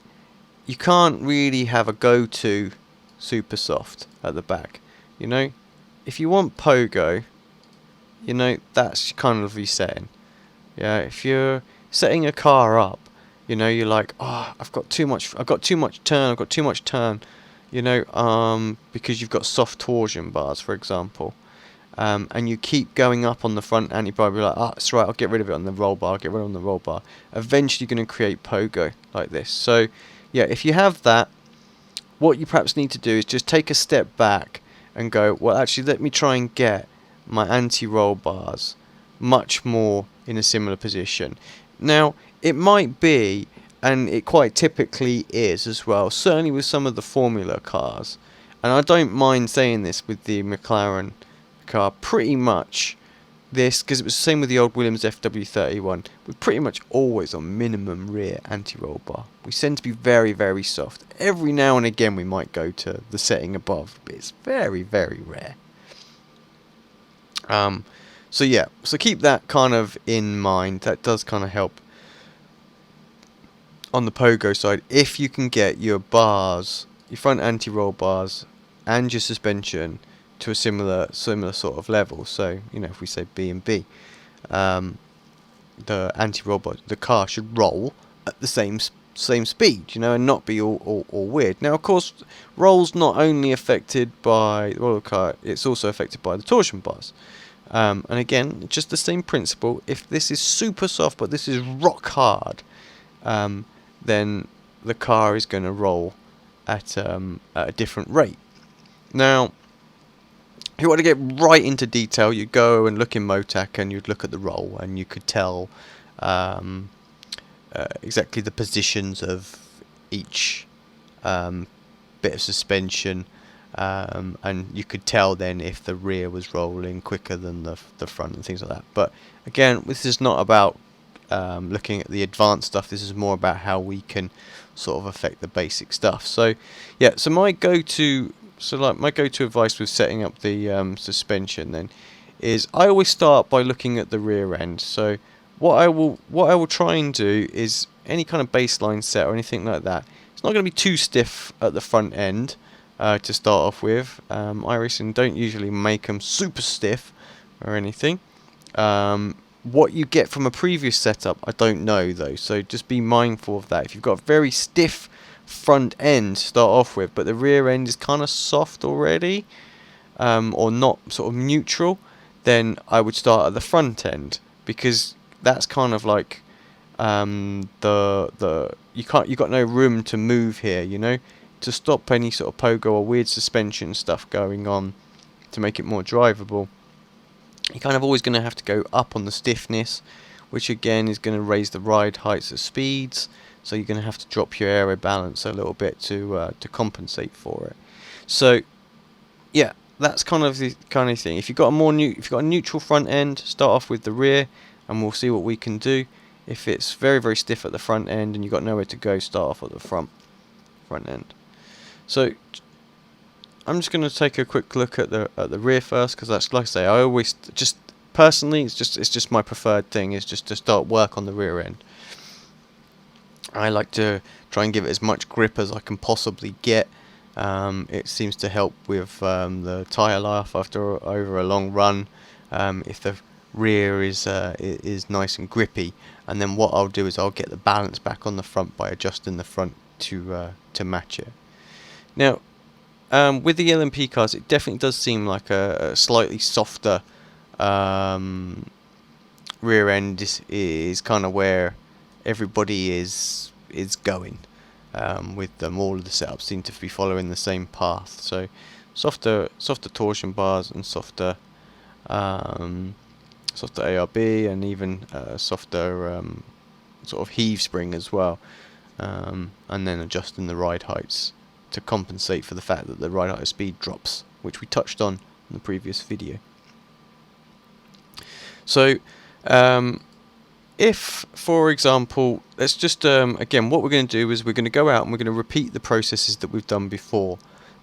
you can't really have a go-to super soft at the back. You know, if you want pogo, you know, that's kind of your setting. Yeah, if you're setting a car up, you know, you're like, oh, I've got too much turn, you know, because you've got soft torsion bars, for example, and you keep going up on the front anti-bar, you're like, oh, that's right, I'll get rid of it on the roll bar, eventually you're going to create pogo like this. So, yeah, if you have that, what you perhaps need to do is just take a step back and go, well, actually, let me try and get my anti-roll bars much more in a similar position. Now, it might be, and it quite typically is as well, certainly with some of the Formula cars, and I don't mind saying this with the McLaren car, pretty much this, because it was the same with the old Williams FW31, we're pretty much always on minimum rear anti-roll bar. We tend to be very, very soft. Every now and again we might go to the setting above, but it's very, very rare. So yeah, so keep that kind of in mind. That does kind of help on the pogo side, if you can get your bars, your front anti-roll bars, and your suspension to a similar sort of level. So, you know, if we say B and B, the anti-roll bar, the car should roll at the same speed, you know, and not be all weird. Now, of course, roll's not only affected by the car, it's also affected by the torsion bars. And again, just the same principle. If this is super soft, but this is rock hard, then the car is going to roll at a different rate. Now, if you want to get right into detail, you go and look in Motac and you'd look at the roll, and you could tell exactly the positions of each bit of suspension, and you could tell then if the rear was rolling quicker than the front and things like that. But again, this is not about looking at the advanced stuff. This is more about how we can sort of affect the basic stuff. So yeah, so my go-to advice with setting up the suspension then is I always start by looking at the rear end. So what I will try and do is any kind of baseline set or anything like that, it's not going to be too stiff at the front end to start off with. iRacing don't usually make them super stiff or anything. What you get from a previous setup, I don't know though, so just be mindful of that. If you've got a very stiff front end to start off with, but the rear end is kind of soft already, or not sort of neutral, then I would start at the front end, because that's kind of like you got no room to move here, you know, to stop any sort of pogo or weird suspension stuff going on to make it more drivable. You're kind of always going to have to go up on the stiffness, which again is going to raise the ride heights of speeds, so you're going to have to drop your aero balance a little bit to compensate for it. So yeah, that's kind of the kind of thing. If you've got a neutral front end, start off with the rear, and we'll see what we can do. If it's very, very stiff at the front end and you've got nowhere to go, start off at the front end. So I'm just going to take a quick look at the rear first, because that's, like I say, I always just personally it's just my preferred thing is just to start work on the rear end. I like to try and give it as much grip as I can possibly get. It seems to help with the tyre life over a long run. If the rear is nice and grippy, and then what I'll do is I'll get the balance back on the front by adjusting the front to match it. Now, with the LMP cars, it definitely does seem like a slightly softer rear end is kind of where everybody is going with them. All of the setups seem to be following the same path. So softer torsion bars and softer ARB, and even softer sort of heave spring as well, and then adjusting the ride heights to compensate for the fact that the ride height of speed drops, which we touched on in the previous video. So if, for example, let's just again, what we're going to do is we're going to go out and we're going to repeat the processes that we've done before,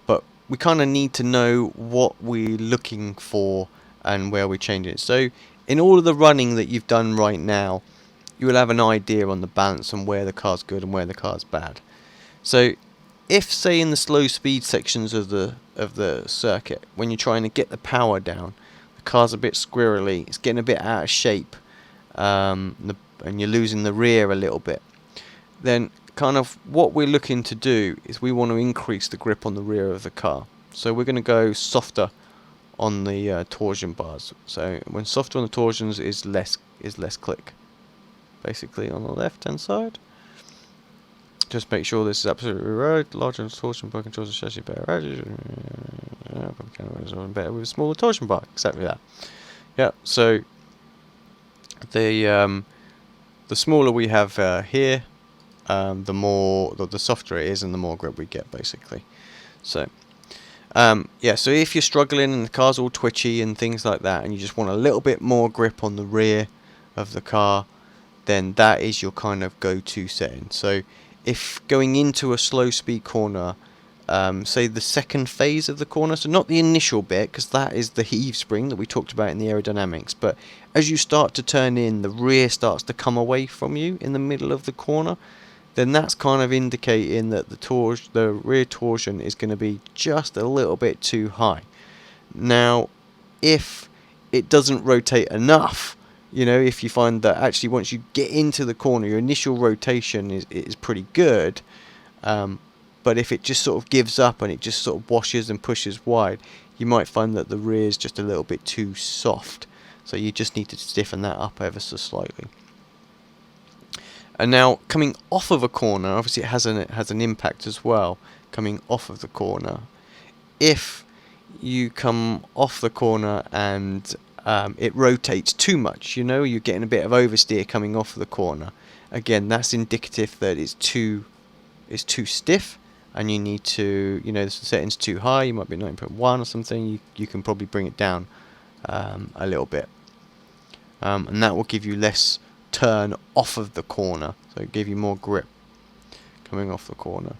but we kind of need to know what we're looking for and where we're changing it. So in all of the running that you've done right now, you will have an idea on the balance and where the car's good and where the car's bad. So if, say, in the slow speed sections of the circuit, when you're trying to get the power down, the car's a bit squirrely, it's getting a bit out of shape, and you're losing the rear a little bit, then kind of what we're looking to do is we want to increase the grip on the rear of the car. So we're going to go softer on the torsion bars. So when softer on the torsions is less click, basically, on the left hand side. Just make sure this is absolutely right. Larger torsion bar controls the chassis better. Better with a smaller torsion bar. Exactly that. Yeah. So the smaller we have here, the softer it is, and the more grip we get, basically. So yeah. So if you're struggling and the car's all twitchy and things like that, and you just want a little bit more grip on the rear of the car, then that is your kind of go-to setting. So if going into a slow speed corner, say the second phase of the corner, so not the initial bit, because that is the heave spring that we talked about in the aerodynamics, but as you start to turn in, the rear starts to come away from you in the middle of the corner, then that's kind of indicating that the rear torsion is going to be just a little bit too high. Now, if it doesn't rotate enough, you know, if you find that actually once you get into the corner, your initial rotation is pretty good, but if it just sort of gives up and it just sort of washes and pushes wide, you might find that the rear is just a little bit too soft. So you just need to stiffen that up ever so slightly. And now coming off of a corner, obviously it has an impact as well. Coming off of the corner, if you come off the corner and it rotates too much, you know, you're getting a bit of oversteer coming off the corner. Again, that's indicative that it's too stiff, and you need to, you know, the setting's too high. You might be 9.1 or something. You can probably bring it down a little bit, and that will give you less turn off of the corner, so give you more grip coming off the corner.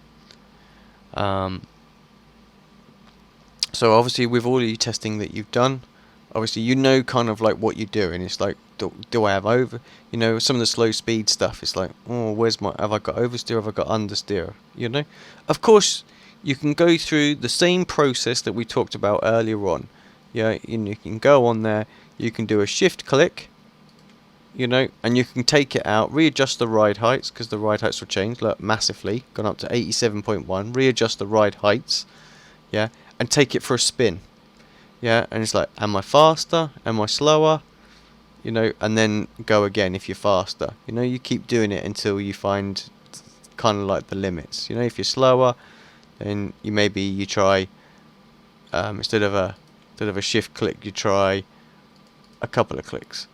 So obviously with all your testing that you've done, obviously you know kind of like what you're doing. It's like, do I have over, you know, some of the slow speed stuff, it's like, oh, have I got oversteer, have I got understeer, you know. Of course you can go through the same process that we talked about earlier on. Yeah, you can go on there, you can do a shift click, you know, and you can take it out, readjust the ride heights, because the ride heights will change, look, massively, gone up to 87.1, readjust the ride heights, yeah, and take it for a spin. Yeah, and it's like, am I faster? Am I slower? You know, and then go again if you're faster. You know, you keep doing it until you find kind of like the limits. You know, if you're slower, then you try instead of a shift click, you try a couple of clicks.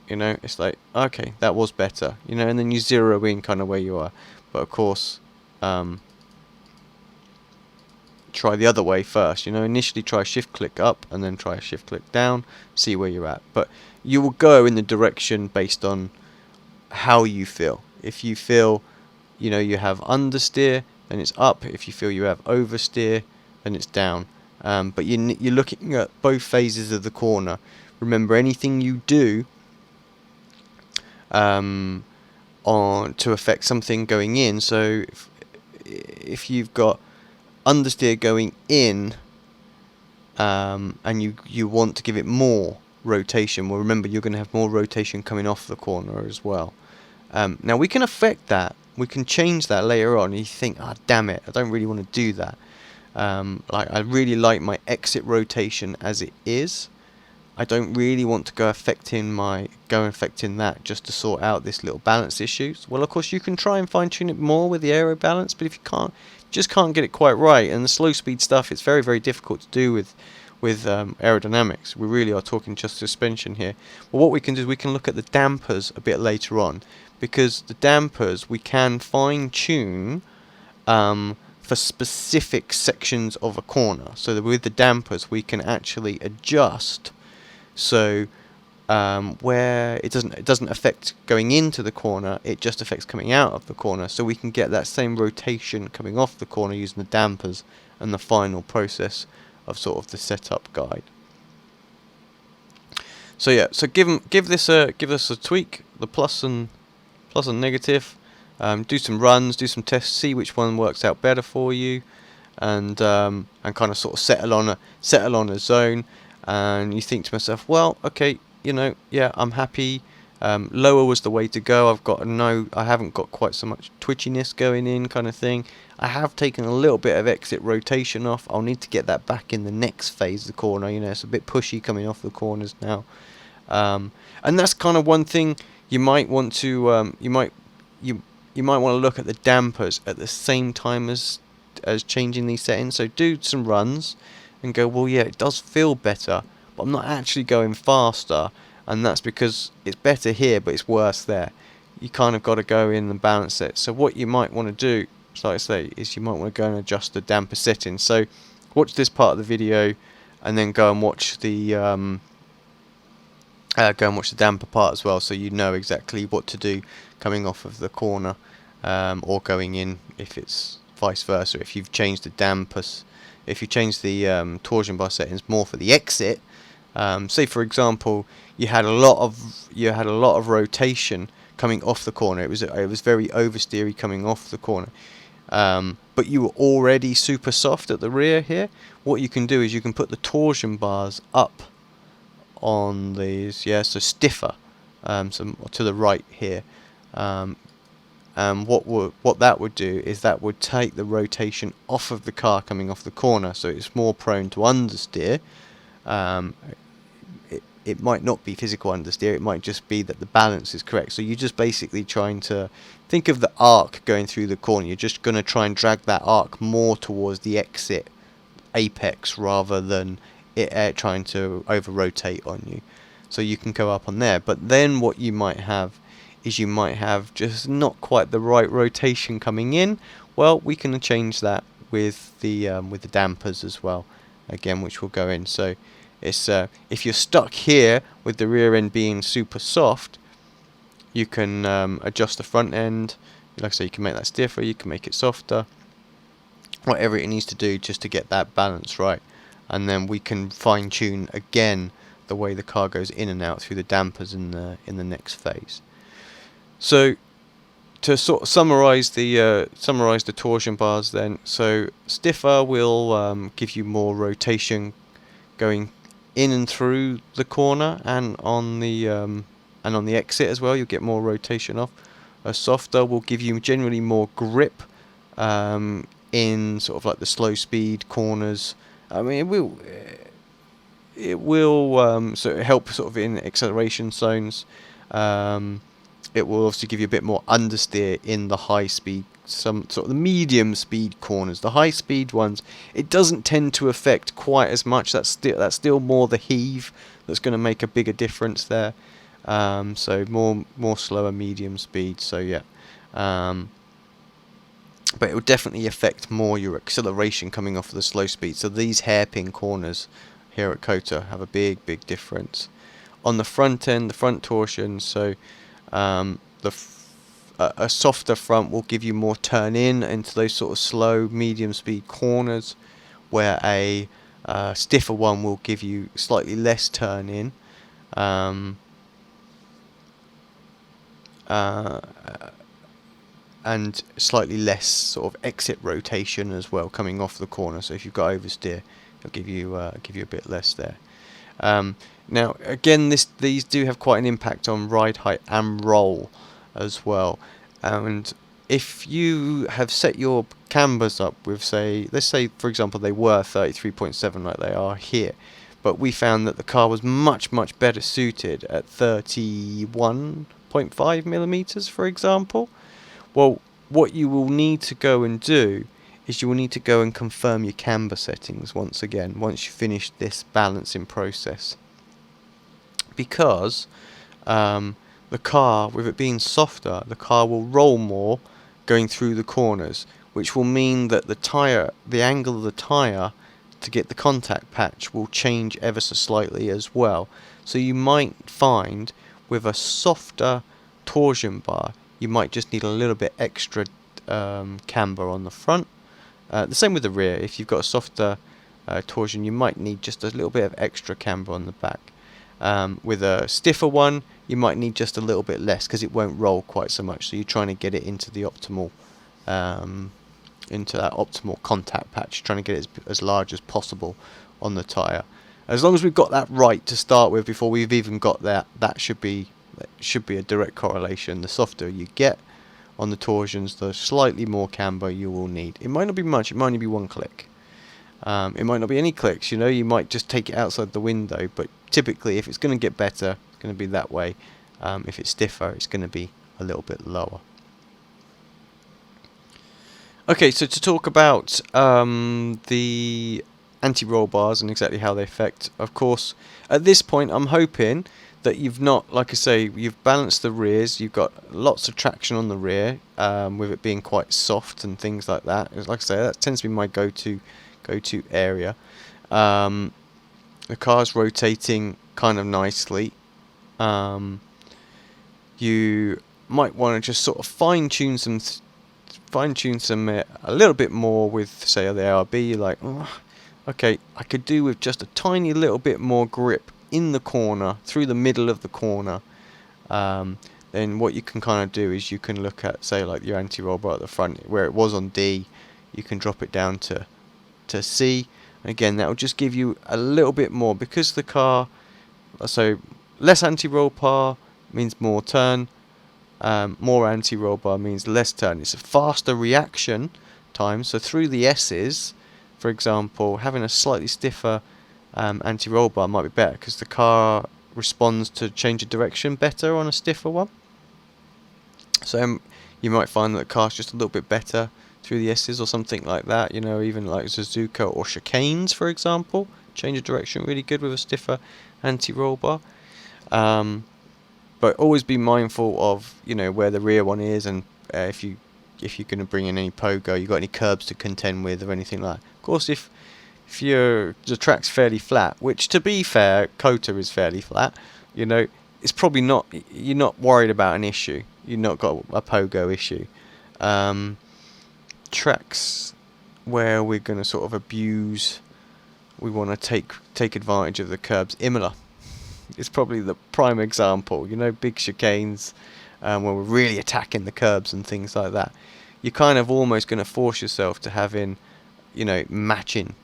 You know, it's like, okay, that was better. You know, and then you zero in kind of where you are. But of course, try the other way first. You know, initially try shift click up and then try shift click down, see where you're at. But you will go in the direction based on how you feel. If you feel, you know, you have understeer, then it's up. If you feel you have oversteer, then it's down. But you're looking at both phases of the corner. Remember, anything you do to affect something going in. So if you've got understeer going in, and you want to give it more rotation, well, remember, you're going to have more rotation coming off the corner as well. Now we can affect that, we can change that later on, and you think, ah, damn it, I don't really want to do that. Like, I really like my exit rotation as it is. I don't really want to go affecting that just to sort out this little balance issues. Well, of course, you can try and fine tune it more with the aero balance, but if you can't, just can't get it quite right. And the slow speed stuff, it's very, very difficult to do with aerodynamics. We really are talking just suspension here. Well, what we can do is we can look at the dampers a bit later on, because the dampers we can fine tune for specific sections of a corner. So that with the dampers we can actually adjust. So where it doesn't affect going into the corner, it just affects coming out of the corner. So we can get that same rotation coming off the corner using the dampers and the final process of sort of the setup guide. So yeah, so give this a tweak, the plus and negative. Do some runs, do some tests, see which one works out better for you, and kind of sort of settle on a zone. And you think to myself, well, okay, yeah, I'm happy. Lower was the way to go. I haven't got quite so much twitchiness going in, kind of thing. I have taken a little bit of exit rotation off. I'll need to get that back in the next phase of the corner. It's a bit pushy coming off the corners now. And that's kind of one thing you might want to you might want to look at the dampers at the same time as changing these settings. So do some runs and go, well, yeah, it does feel better, but I'm not actually going faster, and that's because it's better here, but it's worse there. You kind of got to go in and balance it. So what you might want to do, like I say, is you might want to go and adjust the damper settings. So watch this part of the video, and then go and watch the damper part as well, so you know exactly what to do coming off of the corner, or going in, if it's vice versa. If you've changed the dampers, if you change the torsion bar settings more for the exit, say for example you had a lot of rotation coming off the corner. It was very oversteery coming off the corner, but you were already super soft at the rear here. What you can do is you can put the torsion bars up on these, so stiffer, so to the right here, and what that would do is that would take the rotation off of the car coming off the corner, so it's more prone to understeer. It might not be physical understeer, it might just be that the balance is correct. So you're just basically trying to think of the arc going through the corner. You're just going to try and drag that arc more towards the exit apex rather than it trying to over rotate on you. So you can go up on there, but then what you might have is you might have just not quite the right rotation coming in. Well, we can change that with the dampers as well, again, which will go in. So it's if you're stuck here with the rear end being super soft, you can adjust the front end. Like I say, you can make that stiffer, you can make it softer, whatever it needs to do just to get that balance right. And then we can fine tune again the way the car goes in and out through the dampers in the next phase. So to sort of summarize the torsion bars then, so stiffer will give you more rotation going in and through the corner, and on the exit as well. You'll get more rotation off. A softer will give you generally more grip in sort of like the slow speed corners. I mean, it will sort of help sort of in acceleration zones. It will obviously give you a bit more understeer in the high speed, some sort of the medium speed corners. The high speed ones, it doesn't tend to affect quite as much. That's still more the heave that's going to make a bigger difference there. So more slower medium speed. So yeah. But it will definitely affect more your acceleration coming off of the slow speed. So these hairpin corners here at Kota have a big difference. On the front end, the front torsion, so a softer front will give you more turn in into those sort of slow medium speed corners, where a stiffer one will give you slightly less turn in. And slightly less sort of exit rotation as well coming off the corner. So if you've got oversteer, it'll give you a bit less there. Now again, these do have quite an impact on ride height and roll as well. And if you have set your cambers up with, let's say for example they were 33.7 like they are here, but we found that the car was much better suited at 31.5 millimeters, for example. Well, what you will need to go and do is you will need to go and confirm your camber settings once again, once you finish this balancing process. Because the car, with it being softer, the car will roll more going through the corners, which will mean that the angle of the tyre to get the contact patch will change ever so slightly as well. So you might find with a softer torsion bar, you might just need a little bit extra camber on the front. The same with the rear. If you've got a softer torsion, you might need just a little bit of extra camber on the back. With a stiffer one, you might need just a little bit less because it won't roll quite so much. So you're trying to get it into the optimal, into that optimal contact patch, trying to get it as large as possible on the tyre. As long as we've got that right to start with before we've even got that should be a direct correlation. The softer you get on the torsions, the slightly more camber you will need. It might not be much, it might only be 1 click. It might not be any clicks, you know, you might just take it outside the window, but typically if it's going to get better, it's going to be that way. If it's stiffer, it's going to be a little bit lower. Okay, so to talk about the anti-roll bars and exactly how they affect, of course, at this point I'm hoping that you've not, like I say, you've balanced the rears, you've got lots of traction on the rear, with it being quite soft and things like that. Like I say, that tends to be my go-to area. The car's rotating kind of nicely. You might want to just sort of fine-tune some a little bit more with, say, the ARB. Like, oh, okay, I could do with just a tiny little bit more grip in the corner, through the middle of the corner. Then what you can kind of do is you can look at, say, like your anti-roll bar at the front, where it was on D, you can drop it down to C. And again, that will just give you a little bit more, because the car, so less anti-roll bar means more turn, more anti-roll bar means less turn. It's a faster reaction time, so through the S's, for example, having a slightly stiffer anti-roll bar might be better, because the car responds to change of direction better on a stiffer one. So you might find that the car's just a little bit better through the S's or something like that, you know, even like Suzuka or chicanes, for example. Change of direction really good with a stiffer anti-roll bar. But always be mindful of, you know, where the rear one is, and if you're going to bring in any pogo, you got any curbs to contend with or anything like that. Of course, if the track's fairly flat, which, to be fair, Kota is fairly flat, you know, it's probably not, you're not worried about an issue. You've not got a pogo issue. Tracks where we're going to sort of abuse, we want to take advantage of the curbs. Imola is probably the prime example, you know, big chicanes, where we're really attacking the curbs and things like that. You're kind of almost going to force yourself to having, you know, matching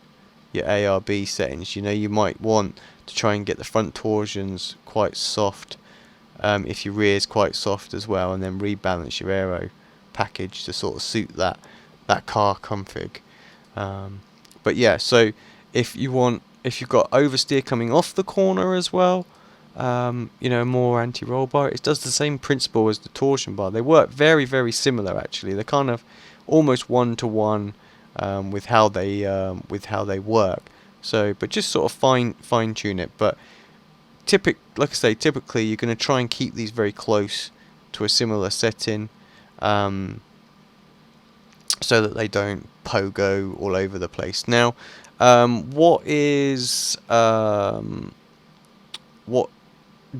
your ARB settings. You know, you might want to try and get the front torsions quite soft, if your rear's quite soft as well, and then rebalance your Aero package to sort of suit that car config. But yeah, so if you've got oversteer coming off the corner as well, you know, more anti-roll bar, it does the same principle as the torsion bar. They work very, very similar actually. They're kind of almost one-to-one with how they work. So, but just sort of fine tune it. But like I say, typically you're going to try and keep these very close to a similar setting, so that they don't pogo all over the place. Now, what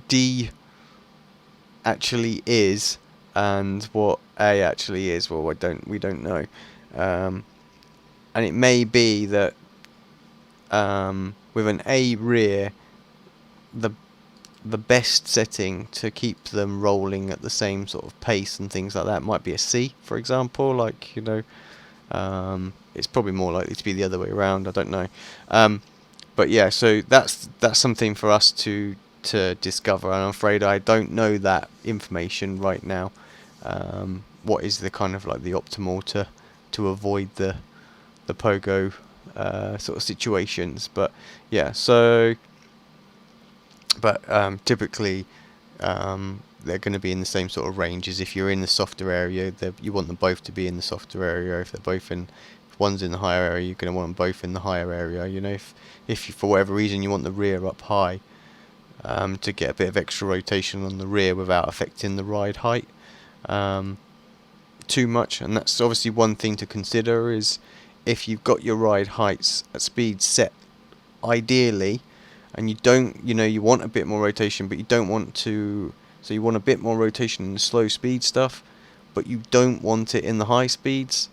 D actually is and what A actually is, well, we don't know, and it may be that with an A rear, the best setting to keep them rolling at the same sort of pace and things like that might be a C, for example. Like, you know, it's probably more likely to be the other way around. I don't know, but yeah. So that's something for us to discover. And I'm afraid I don't know that information right now. What is the kind of like the optimal to avoid the pogo sort of situations? But yeah, so. But typically they're going to be in the same sort of ranges. If you're in the softer area, you want them both to be in the softer area. If one's in the higher area, you're going to want them both in the higher area. You know, if you, for whatever reason, you want the rear up high, to get a bit of extra rotation on the rear without affecting the ride height too much. And that's obviously one thing to consider, is if you've got your ride heights at speed set ideally, and you don't, you know, you want a bit more rotation, but you don't want to, so you want a bit more rotation in the slow speed stuff, but you don't want it in the high speeds.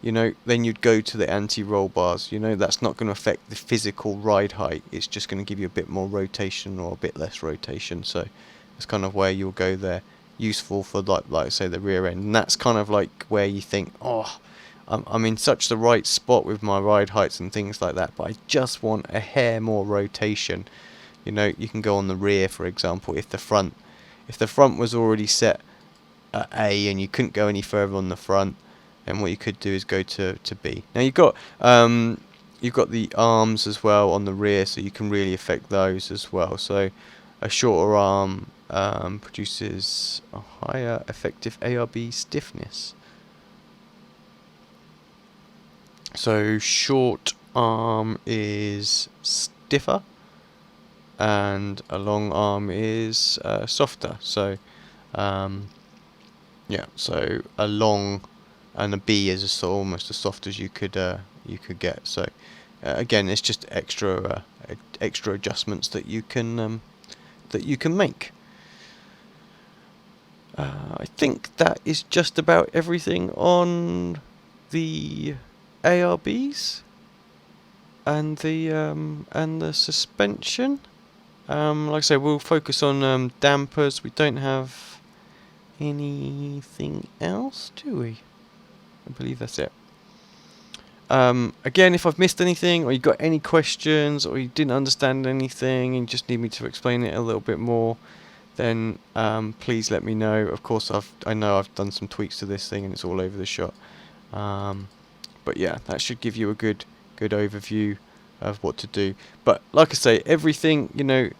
you know, then you'd go to the anti-roll bars. You know, that's not going to affect the physical ride height. It's just going to give you a bit more rotation or a bit less rotation. So that's kind of where you'll go there. Useful for like say the rear end, and that's kind of like where you think, oh, I'm in such the right spot with my ride heights and things like that, but I just want a hair more rotation. You know, you can go on the rear, for example, if the front was already set at A and you couldn't go any further on the front, and what you could do is go to B. Now you've got the arms as well on the rear, so you can really affect those as well. So a shorter arm produces a higher effective ARB stiffness. So short arm is stiffer, and a long arm is softer. So yeah, so a long and a B is almost as soft as you could get. So again, it's just extra adjustments that you can make. I think that is just about everything on the ARBs and the suspension. Like I say, we'll focus on dampers. We don't have anything else, do we? I believe that's it. Again, if I've missed anything, or you got any questions, or you didn't understand anything and you just need me to explain it a little bit more, then please let me know. Of course, I know I've done some tweaks to this thing and it's all over the shop. But yeah, that should give you a good overview of what to do. But like I say, everything, you know,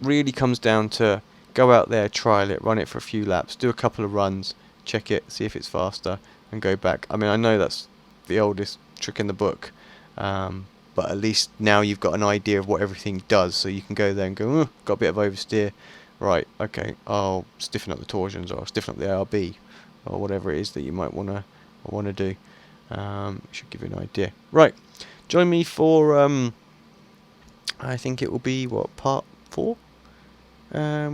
really comes down to go out there, trial it, run it for a few laps, do a couple of runs, check it, see if it's faster, and go back. I mean, I know that's the oldest trick in the book, but at least now you've got an idea of what everything does, so you can go there and go, got a bit of oversteer, right, okay, I'll stiffen up the torsions, or I'll stiffen up the ARB, or whatever it is that you might want to do. Should give you an idea. Right, join me for I think it will be part 4,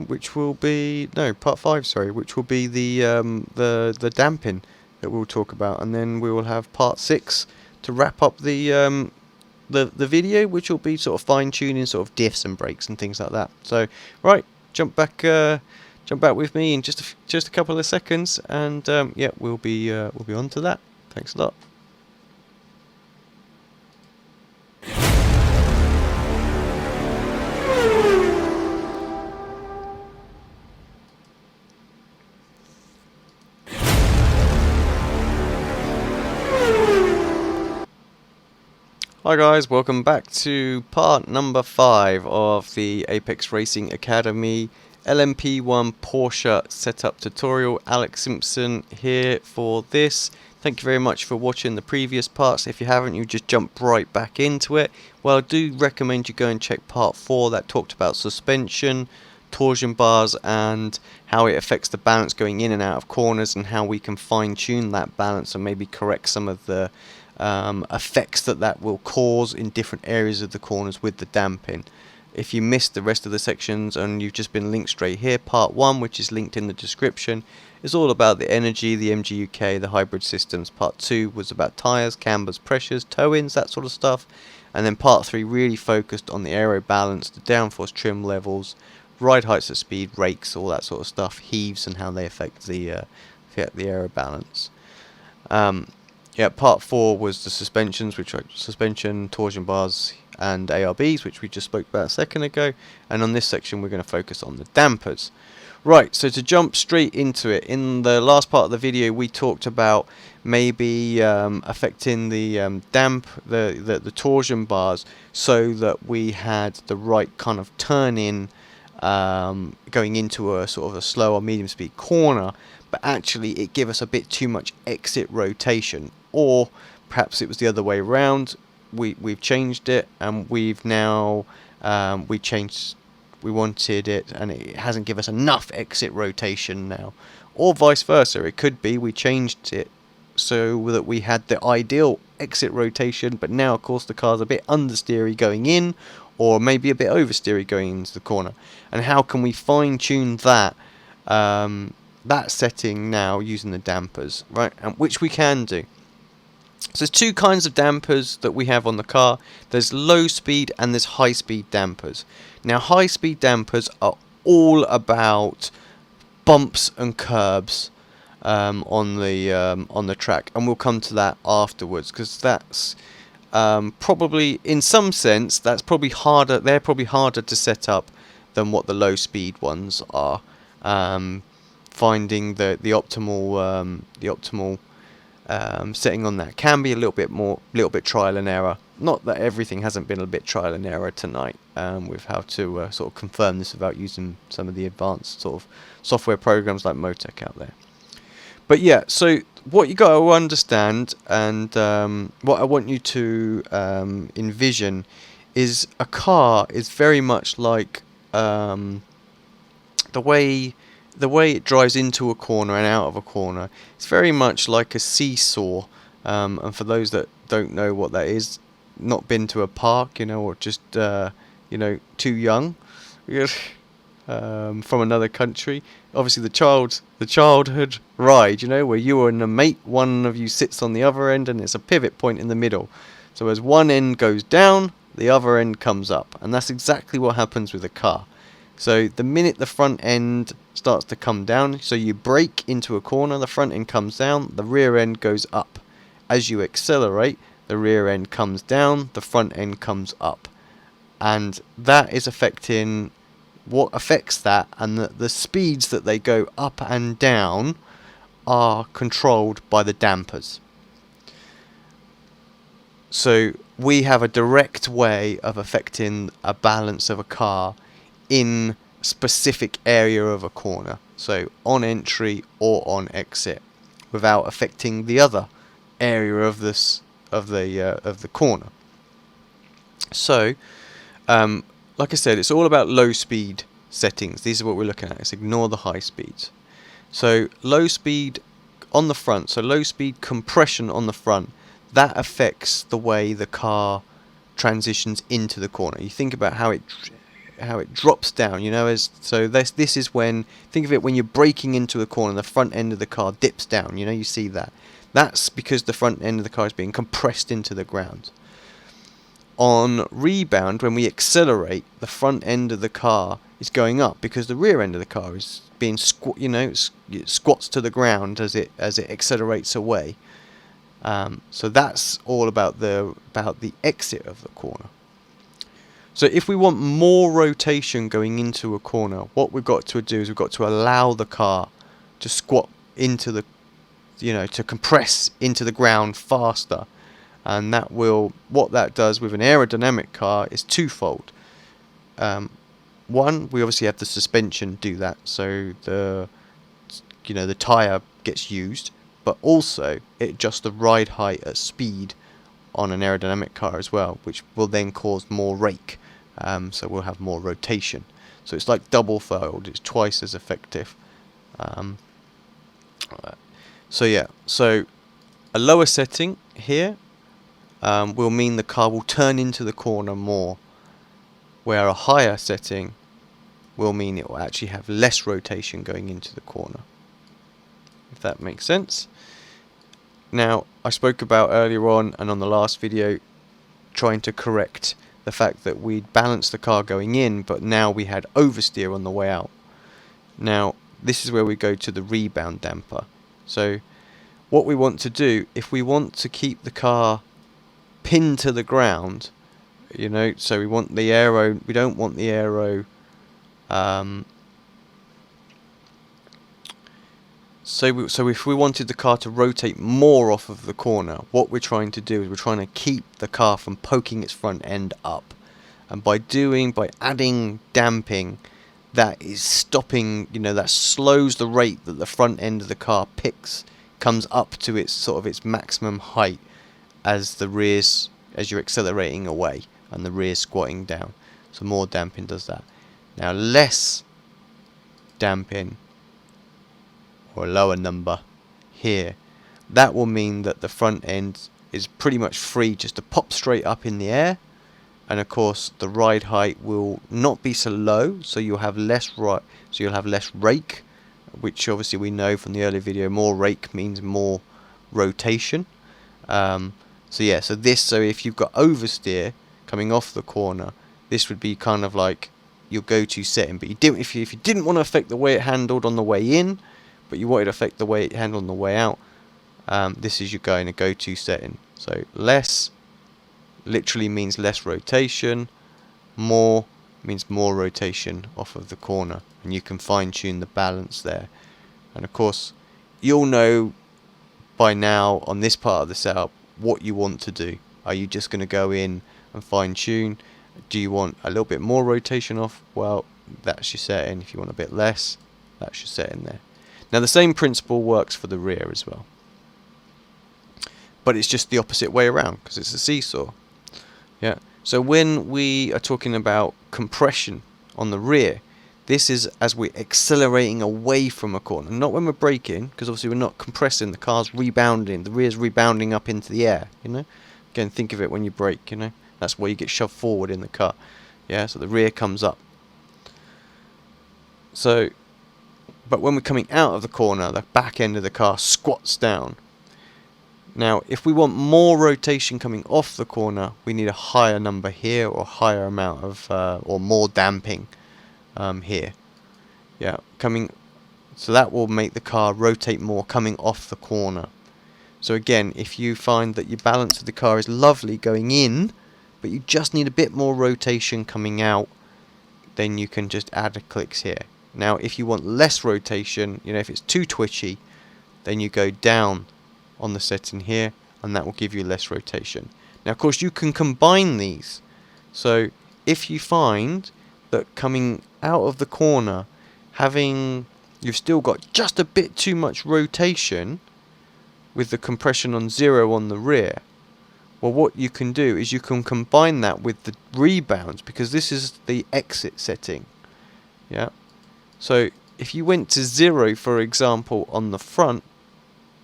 which will be part 5. Sorry, which will be the damping that we'll talk about, and then we will have part 6 to wrap up the video, which will be sort of fine tuning, sort of diffs and brakes and things like that. So right, jump back with me in just a couple of seconds, and yeah, we'll be on to that. Thanks a lot. Hi guys, welcome back to part number 5 of the Apex Racing Academy LMP1 Porsche setup tutorial. Alex Simpson here for this. Thank you very much for watching the previous parts. If you haven't, you just jump right back into it. Well, I do recommend you go and check part 4 that talked about suspension, torsion bars, and how it affects the balance going in and out of corners, and how we can fine tune that balance and maybe correct some of the effects that will cause in different areas of the corners with the damping. If you missed the rest of the sections and you've just been linked straight here, part 1, which is linked in the description, is all about the energy, the MGUK, the hybrid systems. Part 2 was about tyres, cambers, pressures, toe-ins, that sort of stuff. And then part 3 really focused on the aero balance, the downforce trim levels, ride heights at speed, rakes, all that sort of stuff, heaves, and how they affect the aero balance. Yeah, part 4 was the suspensions, which are suspension, torsion bars, and ARBs, which we just spoke about a second ago. And on this section, we're going to focus on the dampers. Right, so to jump straight into it, in the last part of the video, we talked about maybe affecting the the torsion bars, so that we had the right kind of turn in going into a sort of a slow or medium speed corner, but actually it gave us a bit too much exit rotation. Or perhaps it was the other way around. We've changed it, and we've now we wanted it, and it hasn't given us enough exit rotation now. Or vice versa, it could be we changed it so that we had the ideal exit rotation, but now of course the car's a bit understeery going in, or maybe a bit oversteery going into the corner. And how can we fine tune that that setting now using the dampers, right? And which we can do. So there's two kinds of dampers that we have on the car. There's low speed and there's high speed dampers. Now high speed dampers are all about bumps and curbs on the track, and we'll come to that afterwards, because that's probably, in some sense, that's probably harder. They're probably harder to set up than what the low speed ones are. Finding the optimal setting on that can be a little bit trial and error. Not that everything hasn't been a bit trial and error tonight, with how to sort of confirm this without using some of the advanced sort of software programs like Motec out there. But yeah, so what you got to understand, and what I want you to envision, is a car is very much like the way it drives into a corner and out of a corner. It's very much like a seesaw. And for those that don't know what that is, not been to a park, or just too young, from another country. Obviously, the childhood ride, where you and a mate, one of you sits on the other end, and it's a pivot point in the middle. So as one end goes down, the other end comes up, and that's exactly what happens with a car. So the minute the front end starts to come down, so you brake into a corner, the front end comes down, the rear end goes up. As you accelerate, the rear end comes down, the front end comes up. And that is affecting what affects that, and the speeds that they go up and down are controlled by the dampers. So we have a direct way of affecting a balance of a car in a specific area of a corner, so on entry or on exit, without affecting the other area of the corner. So like I said, it's all about low speed settings. These are what we're looking at. Let's ignore the high speeds. So low speed on the front, so low speed compression on the front, that affects the way the car transitions into the corner. You think about how it drops down, so this is when, think of it when you're braking into a corner, the front end of the car dips down, you see that. That's because the front end of the car is being compressed into the ground. On rebound, when we accelerate, the front end of the car is going up because the rear end of the car is being it squats to the ground as it accelerates away. So that's all about the exit of the corner. So if we want more rotation going into a corner, what we've got to do is we've got to allow the car to squat into the, to compress into the ground faster. And what that does with an aerodynamic car is twofold. One, we obviously have the suspension do that, so the tyre gets used, but also it adjusts the ride height at speed on an aerodynamic car as well, which will then cause more rake, so we'll have more rotation. So it's like double-fold, it's twice as effective. So a lower setting here will mean the car will turn into the corner more, where a higher setting will mean it will actually have less rotation going into the corner, if that makes sense. Now, I spoke about earlier on and on the last video trying to correct the fact that we'd balanced the car going in, but now we had oversteer on the way out. Now, this is where we go to the rebound damper. So what we want to do, if we want to keep the car pinned to the ground, so we want the aero, we don't want the aero, so if we wanted the car to rotate more off of the corner, what we're trying to do is we're trying to keep the car from poking its front end up, and by adding damping, that is stopping, that slows the rate that the front end of the car comes up to its maximum height as you're accelerating away and the rear squatting down. So more damping does that. Now less damping, or a lower number here, that will mean that the front end is pretty much free just to pop straight up in the air, and of course the ride height will not be so low, so you'll have less rake, which obviously we know from the earlier video, more rake means more rotation. So yeah, so if you've got oversteer coming off the corner, this would be kind of like your go-to setting. But if you didn't want to affect the way it handled on the way in, but you wanted to affect the way it handled on the way out, this is your go-to setting. So less literally means less rotation, more means more rotation off of the corner, and you can fine-tune the balance there. And of course, you'll know by now on this part of the setup what you want to do. Are you just going to go in and fine-tune? Do you want a little bit more rotation off? Well, that's your setting. If you want a bit less, that's your setting there. Now the same principle works for the rear as well, but it's just the opposite way around because it's a seesaw. Yeah. So when we are talking about compression on the rear, this is as we're accelerating away from a corner, not when we're braking, because obviously we're not compressing. The car's rebounding, the rear's rebounding up into the air. Again, think of it when you brake. That's where you get shoved forward in the car. Yeah. So the rear comes up. So, but when we're coming out of the corner, the back end of the car squats down. Now, if we want more rotation coming off the corner, we need a higher number here, or higher amount of, or more damping here. Yeah, so that will make the car rotate more coming off the corner. So again, if you find that your balance of the car is lovely going in, but you just need a bit more rotation coming out, then you can just add the clicks here. Now, if you want less rotation, if it's too twitchy, then you go down on the setting here, and that will give you less rotation. Now, of course, you can combine these. So if you find that coming out of the corner, you've still got just a bit too much rotation with the compression on 0 on the rear, well, what you can do is you can combine that with the rebounds, because this is the exit setting. Yeah. So if you went to 0, for example, on the front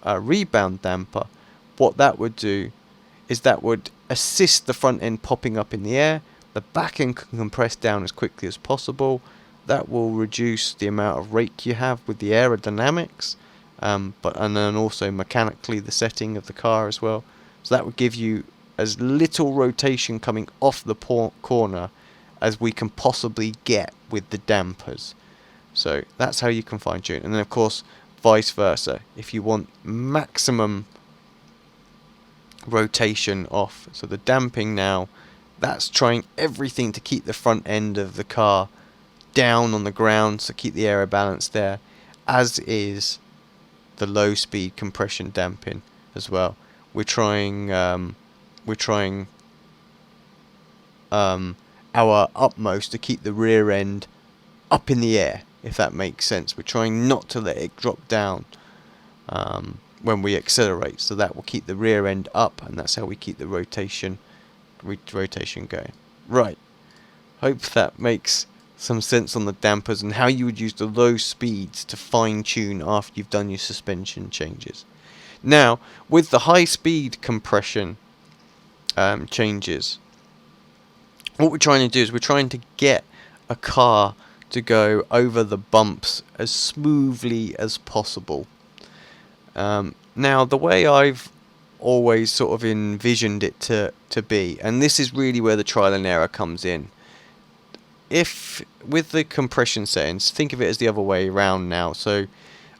rebound damper, what that would do is that would assist the front end popping up in the air. The back end can compress down as quickly as possible. That will reduce the amount of rake you have with the aerodynamics, and then also mechanically the setting of the car as well. So that would give you as little rotation coming off the corner as we can possibly get with the dampers. So that's how you can fine tune. And then of course vice versa, if you want maximum rotation off, so the damping now, that's trying everything to keep the front end of the car down on the ground, so keep the aero balance there, as is the low speed compression damping as well. We're trying our utmost to keep the rear end up in the air, if that makes sense. We're trying not to let it drop down when we accelerate, so that will keep the rear end up, and that's how we keep the rotation going. Right, hope that makes some sense on the dampers and how you would use the low speeds to fine tune after you've done your suspension changes. Now, with the high speed compression changes, what we're trying to do is we're trying to get a car to go over the bumps as smoothly as possible. Now, the way I've always sort of envisioned it to be, and this is really where the trial and error comes in. If with the compression settings, think of it as the other way around now. So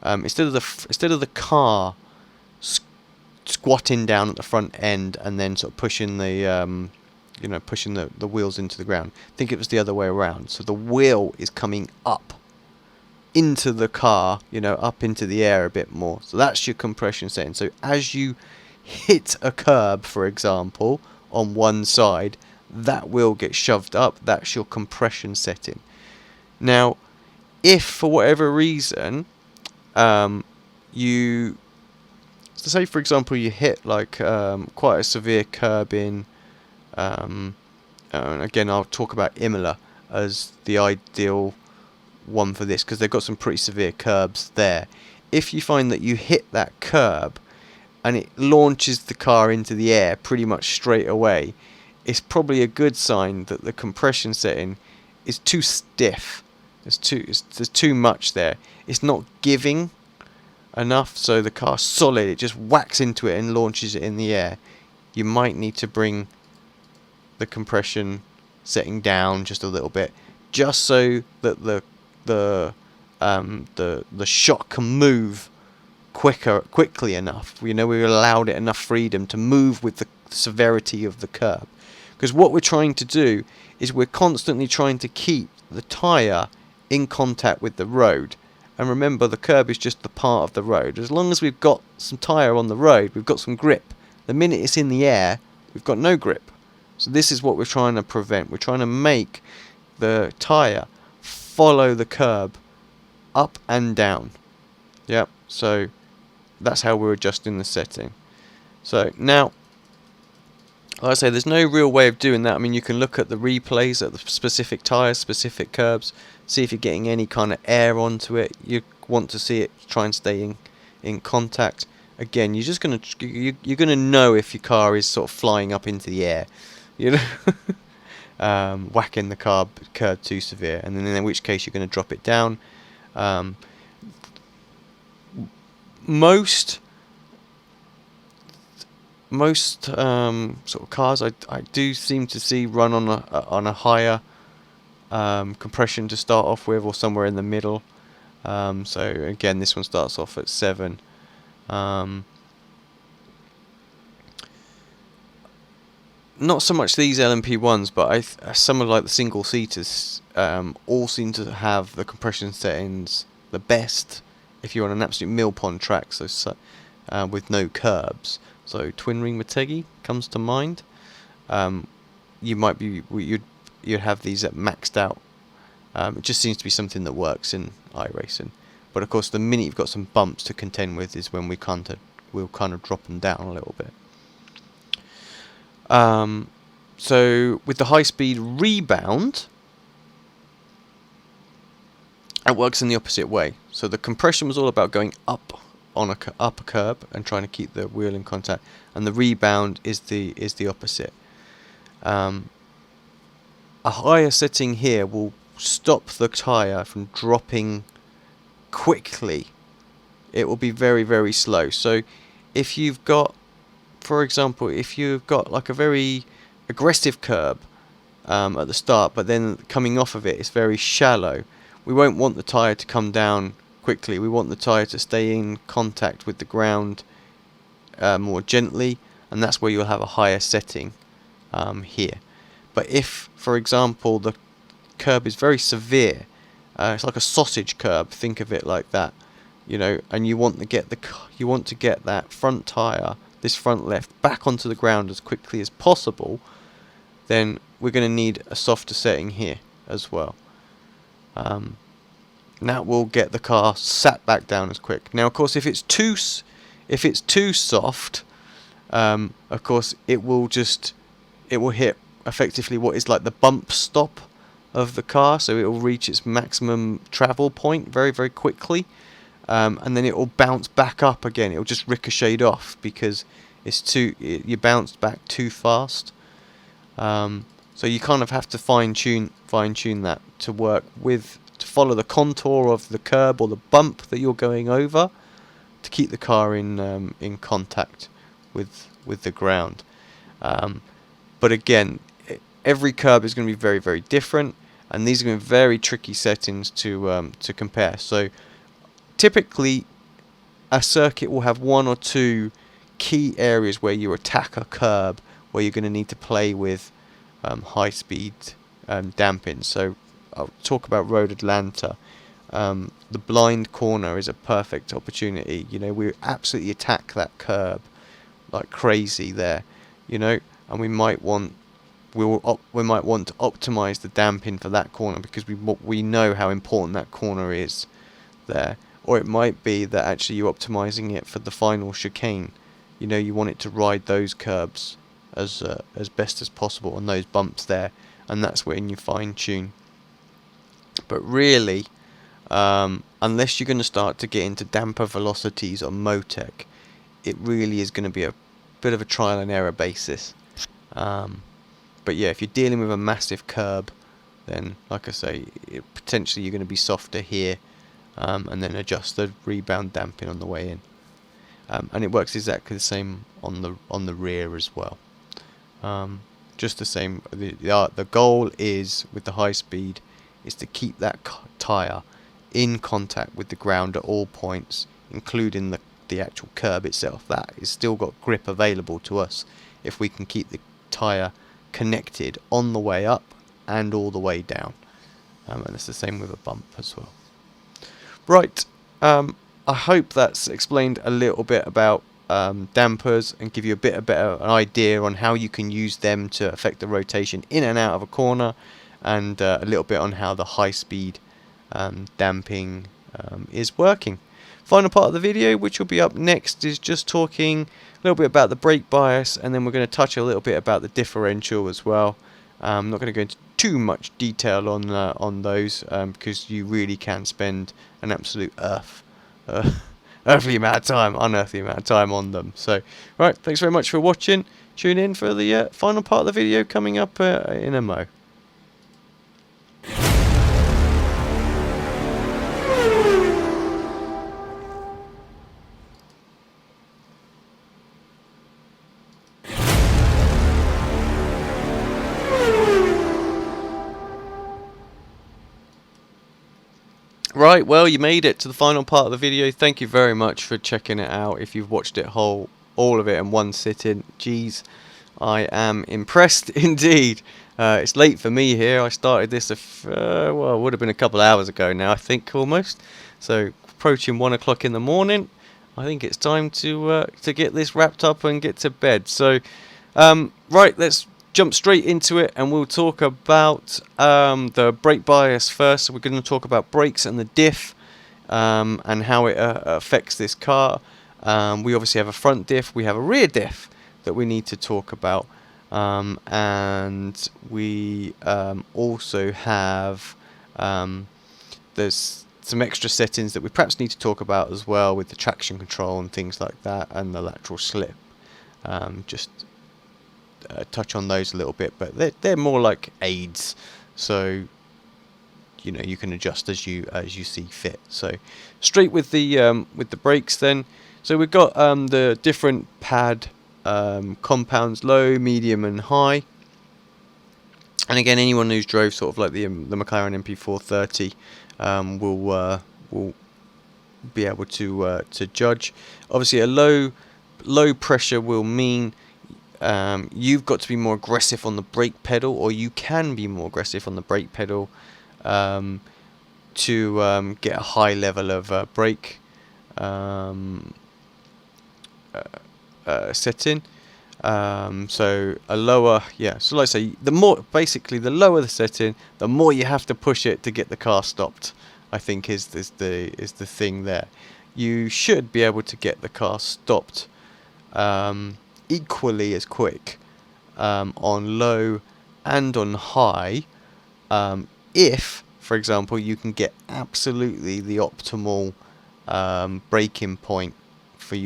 instead of the car squatting down at the front end and then sort of pushing the pushing the wheels into the ground, think it was the other way around. So the wheel is coming up into the car, up into the air a bit more. So that's your compression setting. So as you hit a curb, for example, on one side, that wheel gets shoved up. That's your compression setting. Now, if for whatever reason say for example you hit like quite a severe curb in, and again I'll talk about Imola as the ideal one for this, because they've got some pretty severe curbs there. If you find that you hit that curb and it launches the car into the air pretty much straight away, it's probably a good sign that the compression setting is too stiff. There's too much there. It's not giving enough so the car's solid, it just whacks into it and launches it in the air, you might need to bring the compression setting down just a little bit, just so that the shot can move quickly enough. You know, we allowed it enough freedom to move with the severity of the curb. Because what we're trying to do is we're constantly trying to keep the tyre in contact with the road. And remember, the curb is just the part of the road. As long as we've got some tyre on the road, we've got some grip. The minute it's in the air, we've got no grip. So this is what we're trying to prevent. We're trying to make the tyre follow the curb up and down. Yep, so that's how we're adjusting the setting. So now, like I say, there's no real way of doing that. I mean, you can look at the replays at the specific tyres, specific curbs, see if you're getting any kind of air onto it. You want to see it try and stay in contact. Again, you're just you're gonna know if your car is sort of flying up into the air, you know, whacking the curb too severe, and then in which case you're going to drop it down. Most sort of cars I do seem to see run on a higher compression to start off with, or somewhere in the middle. So again, this one starts off at 7. Not so much these LMP1s, but some of like the single seaters all seem to have the compression settings the best if you're on an absolute mill pond track, so with no curbs. So twin ring Motegi comes to mind. You'd have these at maxed out. It just seems to be something that works in iRacing. But of course, the minute you've got some bumps to contend with is when we'll kind of drop them down a little bit. So with the high-speed rebound, it works in the opposite way. So the compression was all about going up on up a curb and trying to keep the wheel in contact, and the rebound is the opposite. A higher setting here will stop the tyre from dropping quickly. It will be very, very slow. So if you've got, for example, if you've got like a very aggressive curb at the start, but then coming off of it it's very shallow, we won't want the tyre to come down quickly. We want the tyre to stay in contact with the ground more gently, and that's where you'll have a higher setting here. But if, for example, the curb is very severe, it's like a sausage curb, think of it like that, you know, and you want to get that front tyre, this front left, back onto the ground as quickly as possible, then we're going to need a softer setting here as well. That will get the car sat back down as quick. Now, of course, if it's too soft, of course, it will hit effectively what is like the bump stop of the car, so it will reach its maximum travel point very, very quickly, and then it will bounce back up again. It will just ricochet off because you bounced back too fast. So you kind of have to fine tune that to work with, to follow the contour of the curb or the bump that you're going over, to keep the car in contact with the ground. But again, every curb is going to be very, very different, and these are going to be very tricky settings to compare. So typically, a circuit will have one or two key areas where you attack a curb, where you're going to need to play with high-speed damping. So I'll talk about Road Atlanta. The blind corner is a perfect opportunity. You know, we absolutely attack that curb like crazy there. You know, and we might want to optimize the damping for that corner because we know how important that corner is there. Or it might be that actually you're optimizing it for the final chicane. You know, you want it to ride those curbs as best as possible on those bumps there, and that's when you fine tune. But really, unless you're going to start to get into damper velocities on Motec, it really is going to be a bit of a trial and error basis. But yeah, if you're dealing with a massive curb, then like I say, potentially you're going to be softer here, and then adjust the rebound damping on the way in. And it works exactly the same on the rear as well. Just the same. The goal is, with the high speed, is to keep that tyre in contact with the ground at all points, including the actual curb itself. That is still got grip available to us if we can keep the tyre connected on the way up and all the way down. And it's the same with a bump as well. Right, I hope that's explained a little bit about dampers and give you a bit better an idea on how you can use them to affect the rotation in and out of a corner, and a little bit on how the high speed damping is working. Final part of the video, which will be up next, is just talking a little bit about the brake bias, and then we're going to touch a little bit about the differential as well. I'm not going to go into too much detail on those, because you really can spend an absolute unearthly amount of time on them. So, right, thanks very much for watching. Tune in for the final part of the video coming up in a mo. Right, well, you made it to the final part of the video. Thank you very much for checking it out. If you've watched it all of it in one sitting, geez, I am impressed indeed. It's late for me here. I started this well, it would have been a couple of hours ago now, I think, almost. So approaching 1 o'clock in the morning. I think it's time to get this wrapped up and get to bed. So right, let's jump straight into it, and we'll talk about the brake bias first. So we're going to talk about brakes and the diff, and how it affects this car. We obviously have a front diff, we have a rear diff that we need to talk about, and we also have there's some extra settings that we perhaps need to talk about as well, with the traction control and things like that, and the lateral slip. Just touch on those a little bit, but they're more like aids, so you know, you can adjust as you see fit. So straight with the brakes then. So we've got the different pad compounds, low, medium and high. And again, anyone who's drove sort of like the McLaren MP430 will be able to judge. Obviously, a low pressure will mean you've got to be more aggressive on the brake pedal, or you can be more aggressive on the brake pedal to get a high level of brake setting. So a lower, so like I say, the lower the setting, the more you have to push it to get the car stopped, I think is the thing there. You should be able to get the car stopped equally as quick on low and on high, if, for example, you can get absolutely the optimal braking point for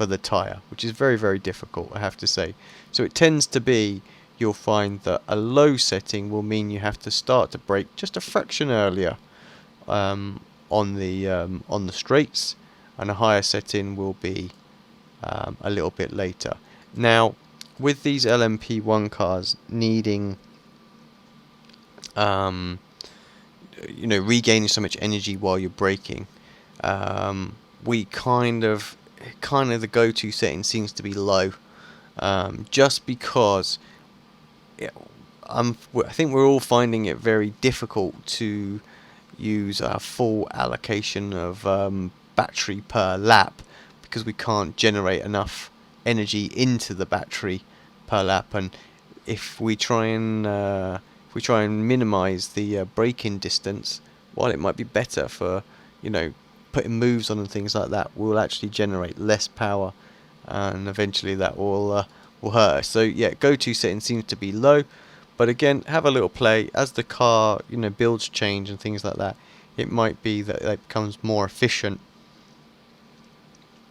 the tyre, which is very, very difficult, I have to say. So it tends to be, you'll find that a low setting will mean you have to start to brake just a fraction earlier on the straights, and a higher setting will be a little bit later. Now, with these LMP1 cars needing regaining so much energy while you're braking, we kind of the go-to setting seems to be low, just because I think we're all finding it very difficult to use a full allocation of battery per lap, because we can't generate enough energy into the battery per lap. And if we try and minimize the braking distance, while it might be better for putting moves on and things like that, will actually generate less power, and eventually that will hurt us. So yeah, go-to setting seems to be low, but again, have a little play as the car builds change and things like that. It might be that it becomes more efficient,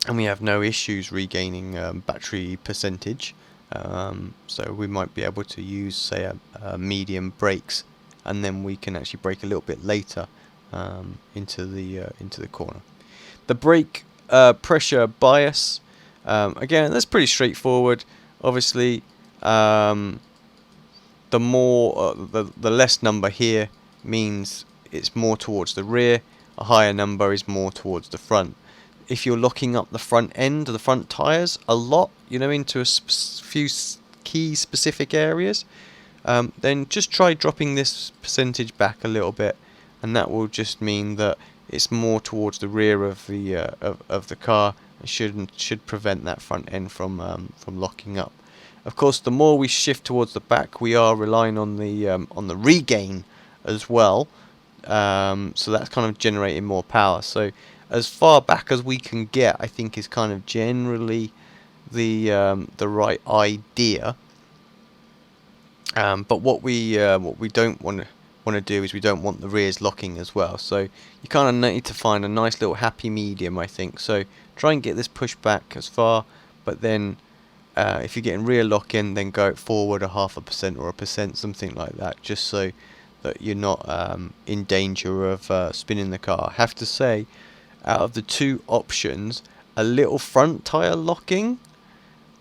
and we have no issues regaining battery percentage. So we might be able to use, say, a medium brakes, and then we can actually brake a little bit later into the corner. The brake pressure bias, again, that's pretty straightforward. Obviously, the more the less number here means it's more towards the rear. A higher number is more towards the front. If you're locking up the front end of the front tires a lot, into a few key specific areas, then just try dropping this percentage back a little bit, and that will just mean that it's more towards the rear of the car, and should prevent that front end from locking up. Of course, the more we shift towards the back, we are relying on the regain as well. So that's kind of generating more power. So as far back as we can get, I think, is kind of generally the right idea. But what we don't want to do is we don't want the rears locking as well. So you kind of need to find a nice little happy medium, I think. So try and get this pushed back as far, but then if you're getting rear lock in, then go forward 0.5% or 1%, something like that, just so that you're not in danger of spinning the car. I have to say, out of the two options, a little front tyre locking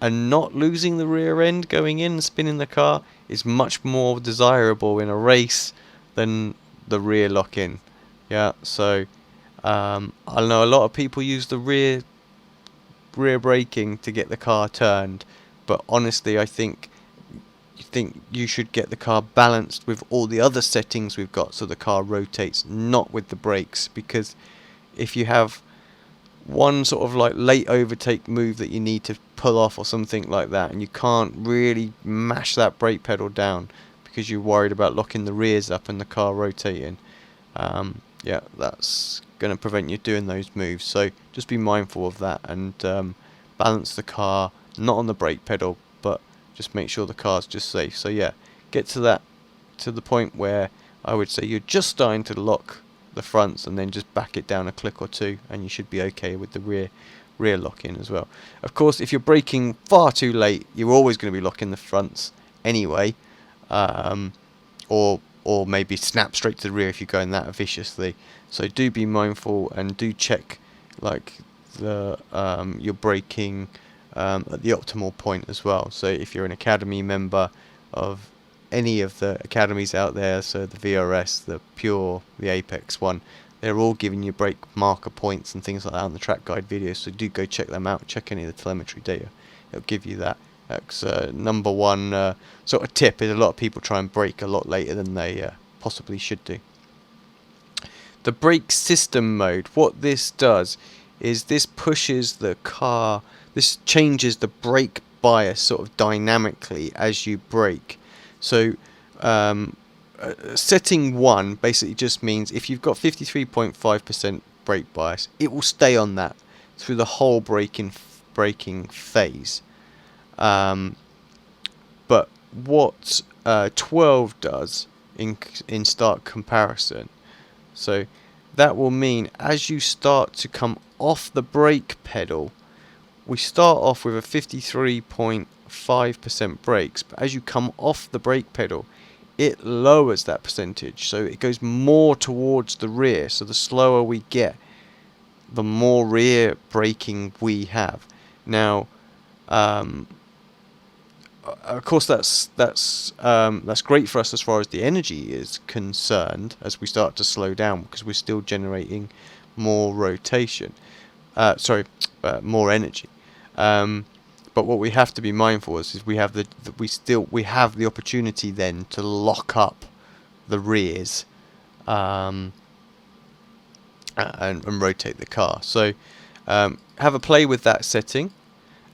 and not losing the rear end going in and spinning the car is much more desirable in a race than the rear lock-in. Yeah, so I know a lot of people use the rear braking to get the car turned, but honestly, I think you should get the car balanced with all the other settings we've got, so the car rotates, not with the brakes. Because if you have one sort of like late overtake move that you need to pull off or something like that, and you can't really mash that brake pedal down because you're worried about locking the rears up and the car rotating, yeah, that's going to prevent you doing those moves. So just be mindful of that, and balance the car, not on the brake pedal, but just make sure the car's just safe. So yeah, get to the point where I would say you're just starting to lock the fronts, and then just back it down a click or two, and you should be okay with the rear lock-in as well. Of course, if you're braking far too late, you're always going to be locking the fronts anyway, or maybe snap straight to the rear if you're going that viciously. So do be mindful, and do check like your braking at the optimal point as well. So if you're an academy member of any of the academies out there, so the VRS, the Pure, the Apex one, they're all giving you brake marker points and things like that on the track guide videos, so do go check them out, check any of the telemetry data, it'll give you that. That's number one sort of tip, is a lot of people try and brake a lot later than they possibly should do. The brake system mode, what this does is this pushes the car, this changes the brake bias sort of dynamically as you brake. So setting 1 basically just means if you've got 53.5% brake bias, it will stay on that through the whole braking phase. But what 12 does in stark comparison, so that will mean as you start to come off the brake pedal, we start off with a 53.5% brakes, but as you come off the brake pedal, it lowers that percentage, so it goes more towards the rear. So the slower we get, the more rear braking we have. Now, of course, that's great for us as far as the energy is concerned, as we start to slow down, because we're still generating more rotation. More energy. But what we have to be mindful is we have the opportunity then to lock up the rears and rotate the car. So have a play with that setting.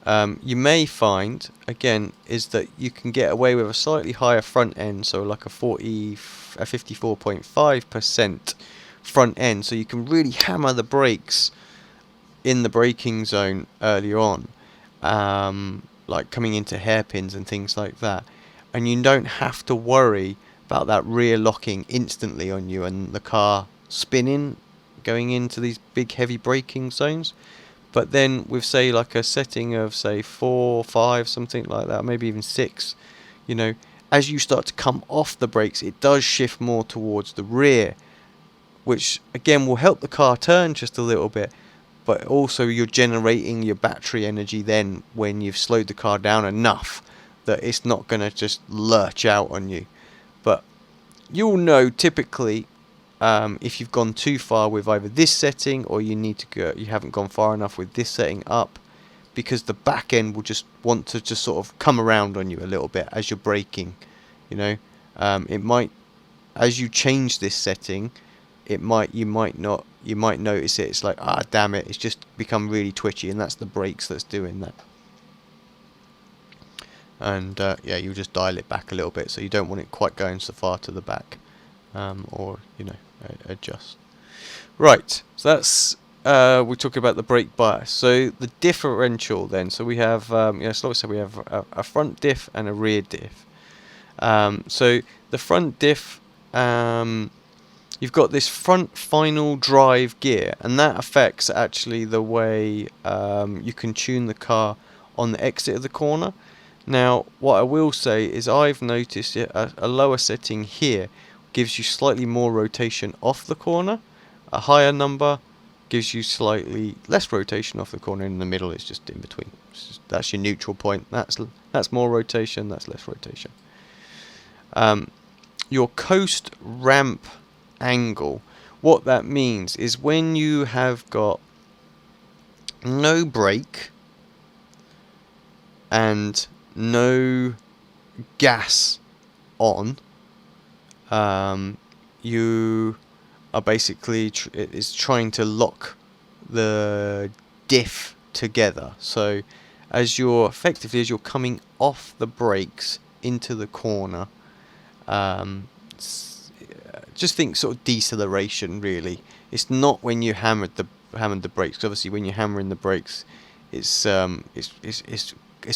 You may find, again, is that you can get away with a slightly higher front end, so like a 54.5% front end, so you can really hammer the brakes in the braking zone earlier on, like coming into hairpins and things like that, and you don't have to worry about that rear locking instantly on you and the car spinning going into these big heavy braking zones. But then with, say, like a setting of, say, 4, 5, something like that, maybe even 6, as you start to come off the brakes, it does shift more towards the rear which again will help the car turn just a little bit, but also you're generating your battery energy then when you've slowed the car down enough that it's not going to just lurch out on you. But you'll know typically if you've gone too far with either this setting, or you haven't gone far enough with this setting up, because the back end will just want to just sort of come around on you a little bit as you're braking. You know, it might, as you change this setting, you might notice it. It's like, ah, damn it, it's just become really twitchy, and that's the brakes that's doing that. And yeah, you just dial it back a little bit, so you don't want it quite going so far to the back, or adjust. Right, so that's we're talking about the brake bias. So the differential then. So we have so like I said, we have a front diff and a rear diff. So the front diff, you've got this front final drive gear, and that affects actually the way you can tune the car on the exit of the corner. Now, what I will say is I've noticed a lower setting here gives you slightly more rotation off the corner. A higher number gives you slightly less rotation off the corner. In the middle, it's just in between. That's your neutral point. That's more rotation. That's less rotation. Your coast ramp angle. What that means is when you have got no brake and no gas on, you are basically it's trying to lock the diff together. So as you're coming off the brakes into the corner, just think sort of deceleration really. It's not when you hammered the brakes. 'Cause obviously when you're hammering the brakes, it's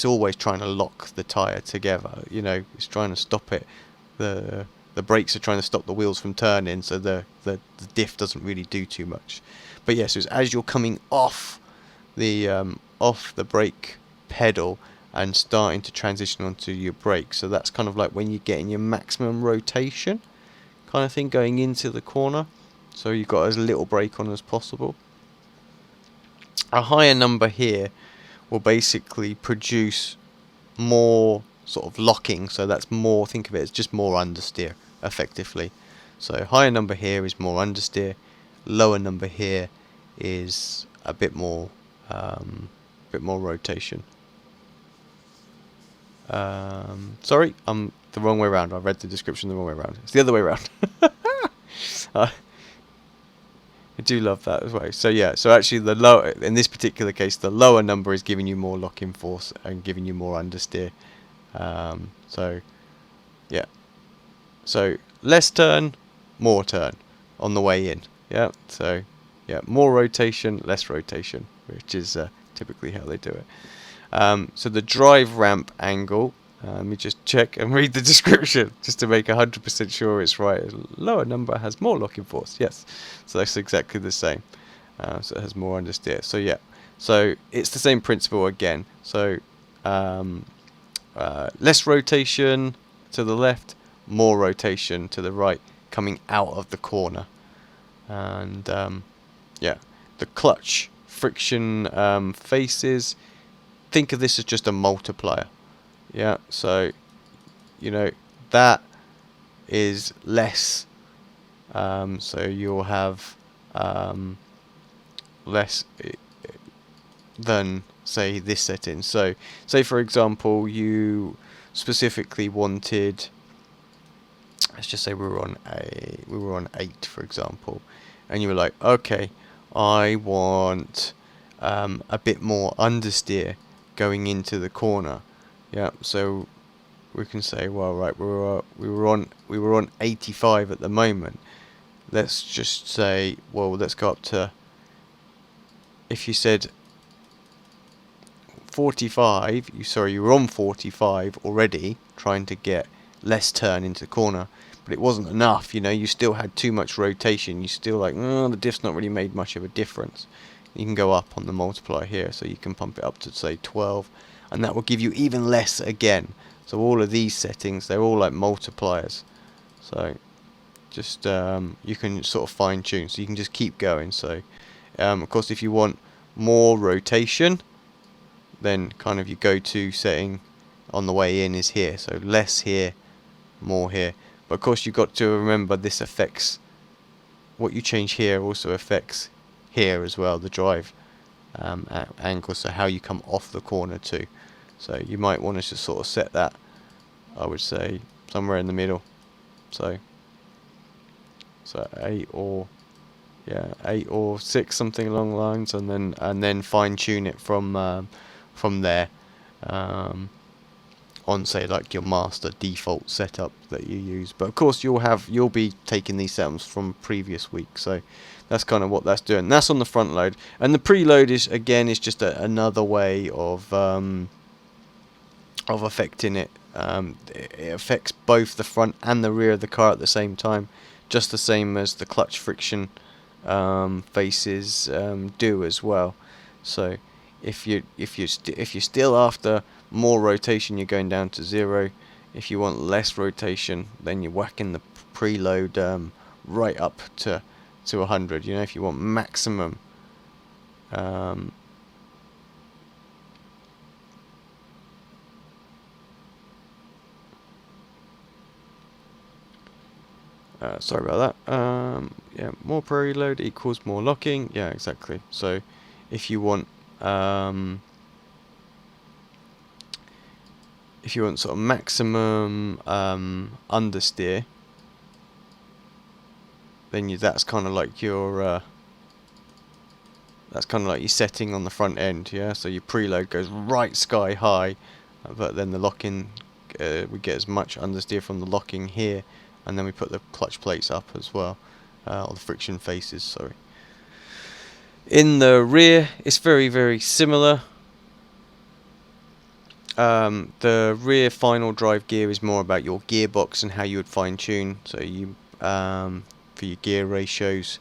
always trying to lock the tyre together. You know, it's trying to stop it. The brakes are trying to stop the wheels from turning, so the diff doesn't really do too much. But yes, yeah, so as you're coming off the brake pedal and starting to transition onto your brake, so that's kind of like when you're getting your maximum rotation kind of thing going into the corner. So you've got as little brake on as possible. A higher number here will basically produce more sort of locking, so that's more, think of it as just more understeer effectively. So higher number here is more understeer, lower number here is a bit more rotation. Sorry, I'm the wrong way around. I read the description the wrong way around. It's the other way around. I do love that as well. So yeah, so actually the lower, in this particular case, the lower number is giving you more lock-in force and giving you more understeer. So yeah, so less turn, more turn on the way in. Yeah, so yeah, more rotation, less rotation, which is typically how they do it. So the drive ramp angle, let me just check and read the description just to make 100% sure it's right. Lower number has more locking force, yes. So that's exactly the same. So it has more understeer. So yeah, so it's the same principle again. So less rotation to the left, more rotation to the right, coming out of the corner. And yeah, the clutch friction faces, think of this as just a multiplier. Yeah, so you know that is less, so you'll have less than say this setting. So say for example you specifically wanted, let's just say we were on 8 for example, and you were like, okay, I want a bit more understeer going into the corner. Yeah, so we can say, well, right, we were on 85 at the moment. Let's just say, well, let's go up to, if you said 45, you were on 45 already, trying to get less turn into the corner, but it wasn't enough. You know, you still had too much rotation. You still like, the diff's not really made much of a difference. You can go up on the multiplier here, so you can pump it up to say 12. And that will give you even less again. So all of these settings, they're all like multipliers. So just you can sort of fine tune, so you can just keep going. So of course if you want more rotation, then kind of your go-to setting on the way in is here, so less here, more here. But of course you've got to remember this affects, what you change here also affects here as well, the drive angle, so how you come off the corner too. So you might want to just sort of set that, I would say, somewhere in the middle. So 8 or 6, something along the lines, and then fine tune it from there, on say like your master default setup that you use. But of course you'll be taking these settings from previous week, so that's kind of what that's doing. That's on the front load, and the preload is again is just another way of affecting it. It affects both the front and the rear of the car at the same time, just the same as the clutch friction faces do as well. So if you're still after more rotation, you're going down to 0. If you want less rotation, then you're whacking the preload right up to 100. You know, if you want maximum sorry about that. Yeah, more preload equals more locking. Yeah, exactly. So if you want sort of maximum understeer, then that's kind of like your setting on the front end. Yeah, so your preload goes right sky high, but then the locking, we get as much understeer from the locking here, and then we put the clutch plates up as well, or the friction faces, sorry. In the rear, it's very, very similar. The rear final drive gear is more about your gearbox and how you would fine tune. So you for your gear ratios.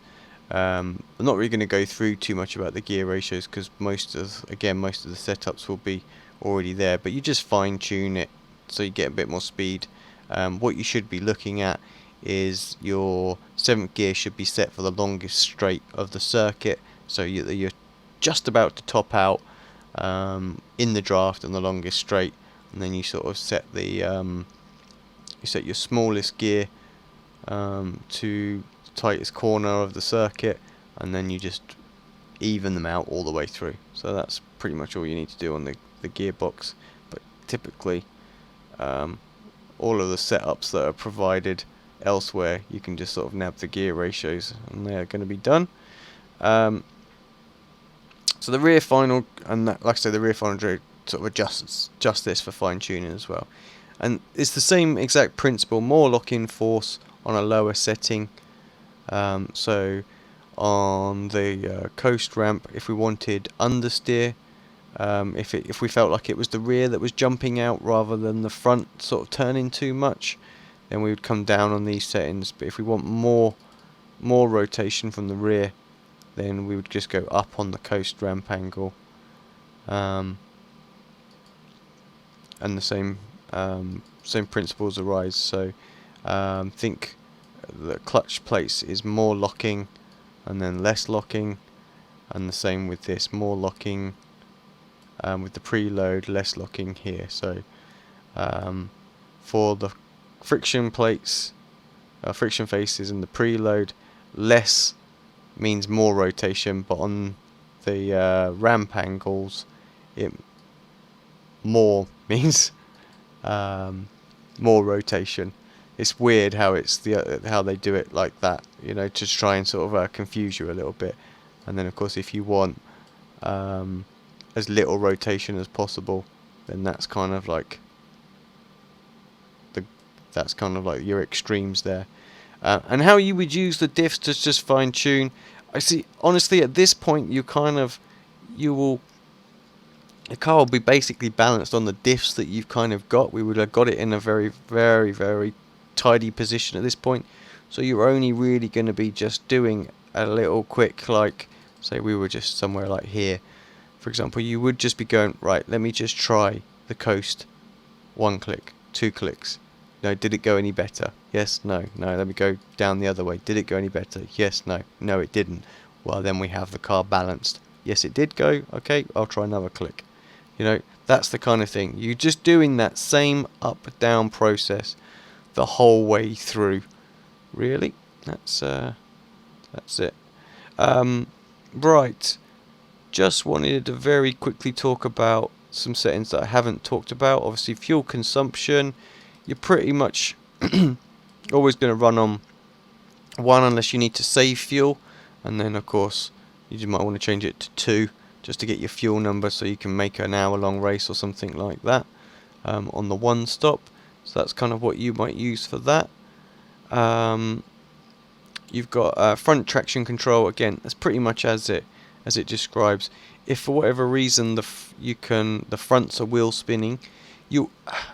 I'm not really going to go through too much about the gear ratios because most of the setups will be already there. But you just fine tune it so you get a bit more speed. What you should be looking at is your 7th gear should be set for the longest straight of the circuit, so you're just about to top out in the draft on the longest straight, and then you sort of set your smallest gear to the tightest corner of the circuit, and then you just even them out all the way through. So that's pretty much all you need to do on the gearbox. But typically all of the setups that are provided elsewhere, you can just sort of nab the gear ratios and they're going to be done. So the rear final, and that, like I say, the rear final sort of adjusts this for fine tuning as well. And it's the same exact principle, more lock-in force on a lower setting. So on the coast ramp, if we wanted understeer, if we felt like it was the rear that was jumping out rather than the front sort of turning too much, then we would come down on these settings. But if we want more rotation from the rear, then we would just go up on the coast ramp angle, and the same principles arise. So think the clutch plates is more locking and then less locking, and the same with this, more locking with the preload, less locking here. So for the friction plates, friction faces and the preload, less means more rotation, but on the ramp angles, it more means more rotation. It's weird how how they do it like that, you know, to try and sort of confuse you a little bit. And then of course, if you want as little rotation as possible, then that's kind of like your extremes there. And how you would use the diffs to just fine tune, I see, honestly at this point your car will be basically balanced on the diffs that you've kind of got. We would have got it in a very, very, very tidy position at this point, so you're only really going to be just doing a little quick, like say we were just somewhere like here for example, you would just be going, right, let me just try the coast, 1 click, 2 clicks, No. Did it go any better? Yes, no. No, let me go down the other way. Did it go any better? Yes, no. No, it didn't. Well, then we have the car balanced. Yes, it did go. Okay, I'll try another click. You know, that's the kind of thing. You're just doing that same up-down process the whole way through. Really? That's it. Right. Just wanted to very quickly talk about some settings that I haven't talked about. Obviously, fuel consumption. You're pretty much always going to run on 1 unless you need to save fuel. And then, of course, you just might want to change it to 2 just to get your fuel number so you can make an hour-long race or something like that on the 1 stop. So that's kind of what you might use for that. You've got front traction control. Again, that's pretty much as it describes. If for whatever reason the fronts are wheel spinning,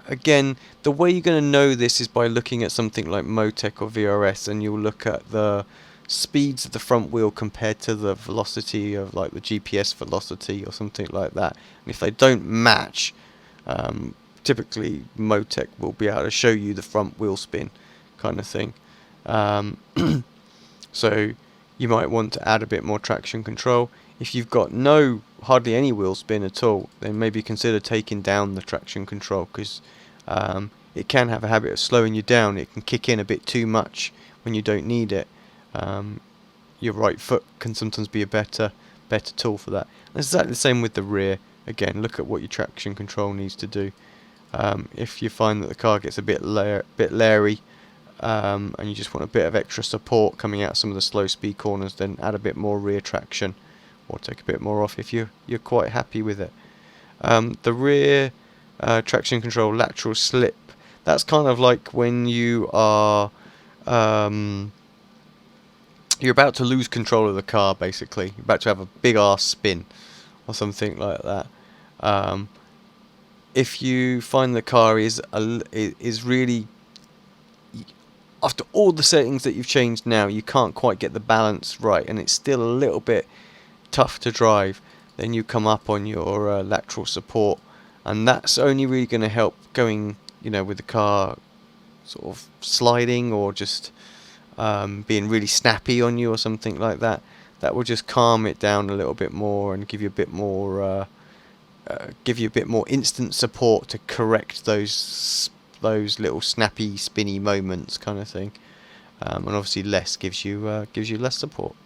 again, the way you're going to know this is by looking at something like Motec or VRS, and you'll look at the speeds of the front wheel compared to the velocity of like the GPS velocity or something like that. And if they don't match, typically Motec will be able to show you the front wheel spin kind of thing. So you might want to add a bit more traction control. If you've got hardly any wheel spin at all, then maybe consider taking down the traction control, because it can have a habit of slowing you down. It can kick in a bit too much when you don't need it. Your right foot can sometimes be a better tool for that. And it's exactly the same with the rear. Again, look at what your traction control needs to do. If you find that the car gets a bit leery, and you just want a bit of extra support coming out some of the slow speed corners, then add a bit more rear traction, or take a bit more off if you're quite happy with it. The rear traction control lateral slip, that's kind of like when you are you're about to lose control of the car. Basically, you're about to have a big ass spin or something like that. If you find the car is really, after all the settings that you've changed now, you can't quite get the balance right, and it's still a little bit tough to drive, then you come up on your lateral support, and that's only really going to help going, with the car sort of sliding or just being really snappy on you or something like that. That will just calm it down a little bit more and give you a bit more instant support to correct those little snappy, spinny moments, kind of thing. And obviously, less gives you less support.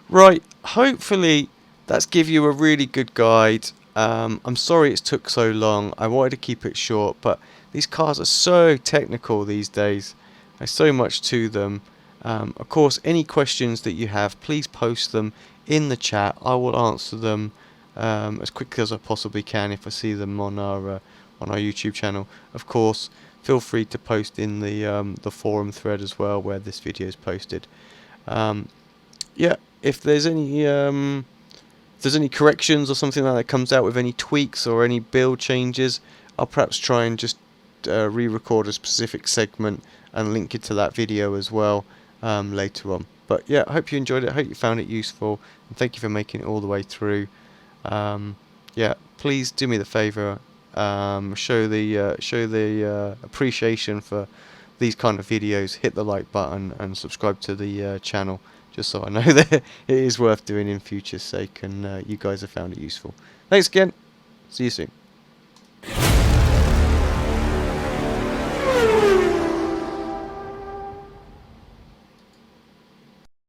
Right. Hopefully, that's give you a really good guide. I'm sorry it took so long. I wanted to keep it short, but these cars are so technical these days. There's so much to them. Of course, any questions that you have, please post them in the chat. I will answer them as quickly as I possibly can if I see them on our YouTube channel. Of course, feel free to post in the forum thread as well, where this video is posted. If there's any corrections or something like that comes out with any tweaks or any build changes, I'll perhaps try and just re-record a specific segment and link it to that video as well later on. But yeah, I hope you enjoyed it. I hope you found it useful, and thank you for making it all the way through. Please do me the favour, show the appreciation for these kind of videos. Hit the like button and subscribe to the channel, just so I know that it is worth doing in future's sake, and you guys have found it useful. Thanks again. See you soon.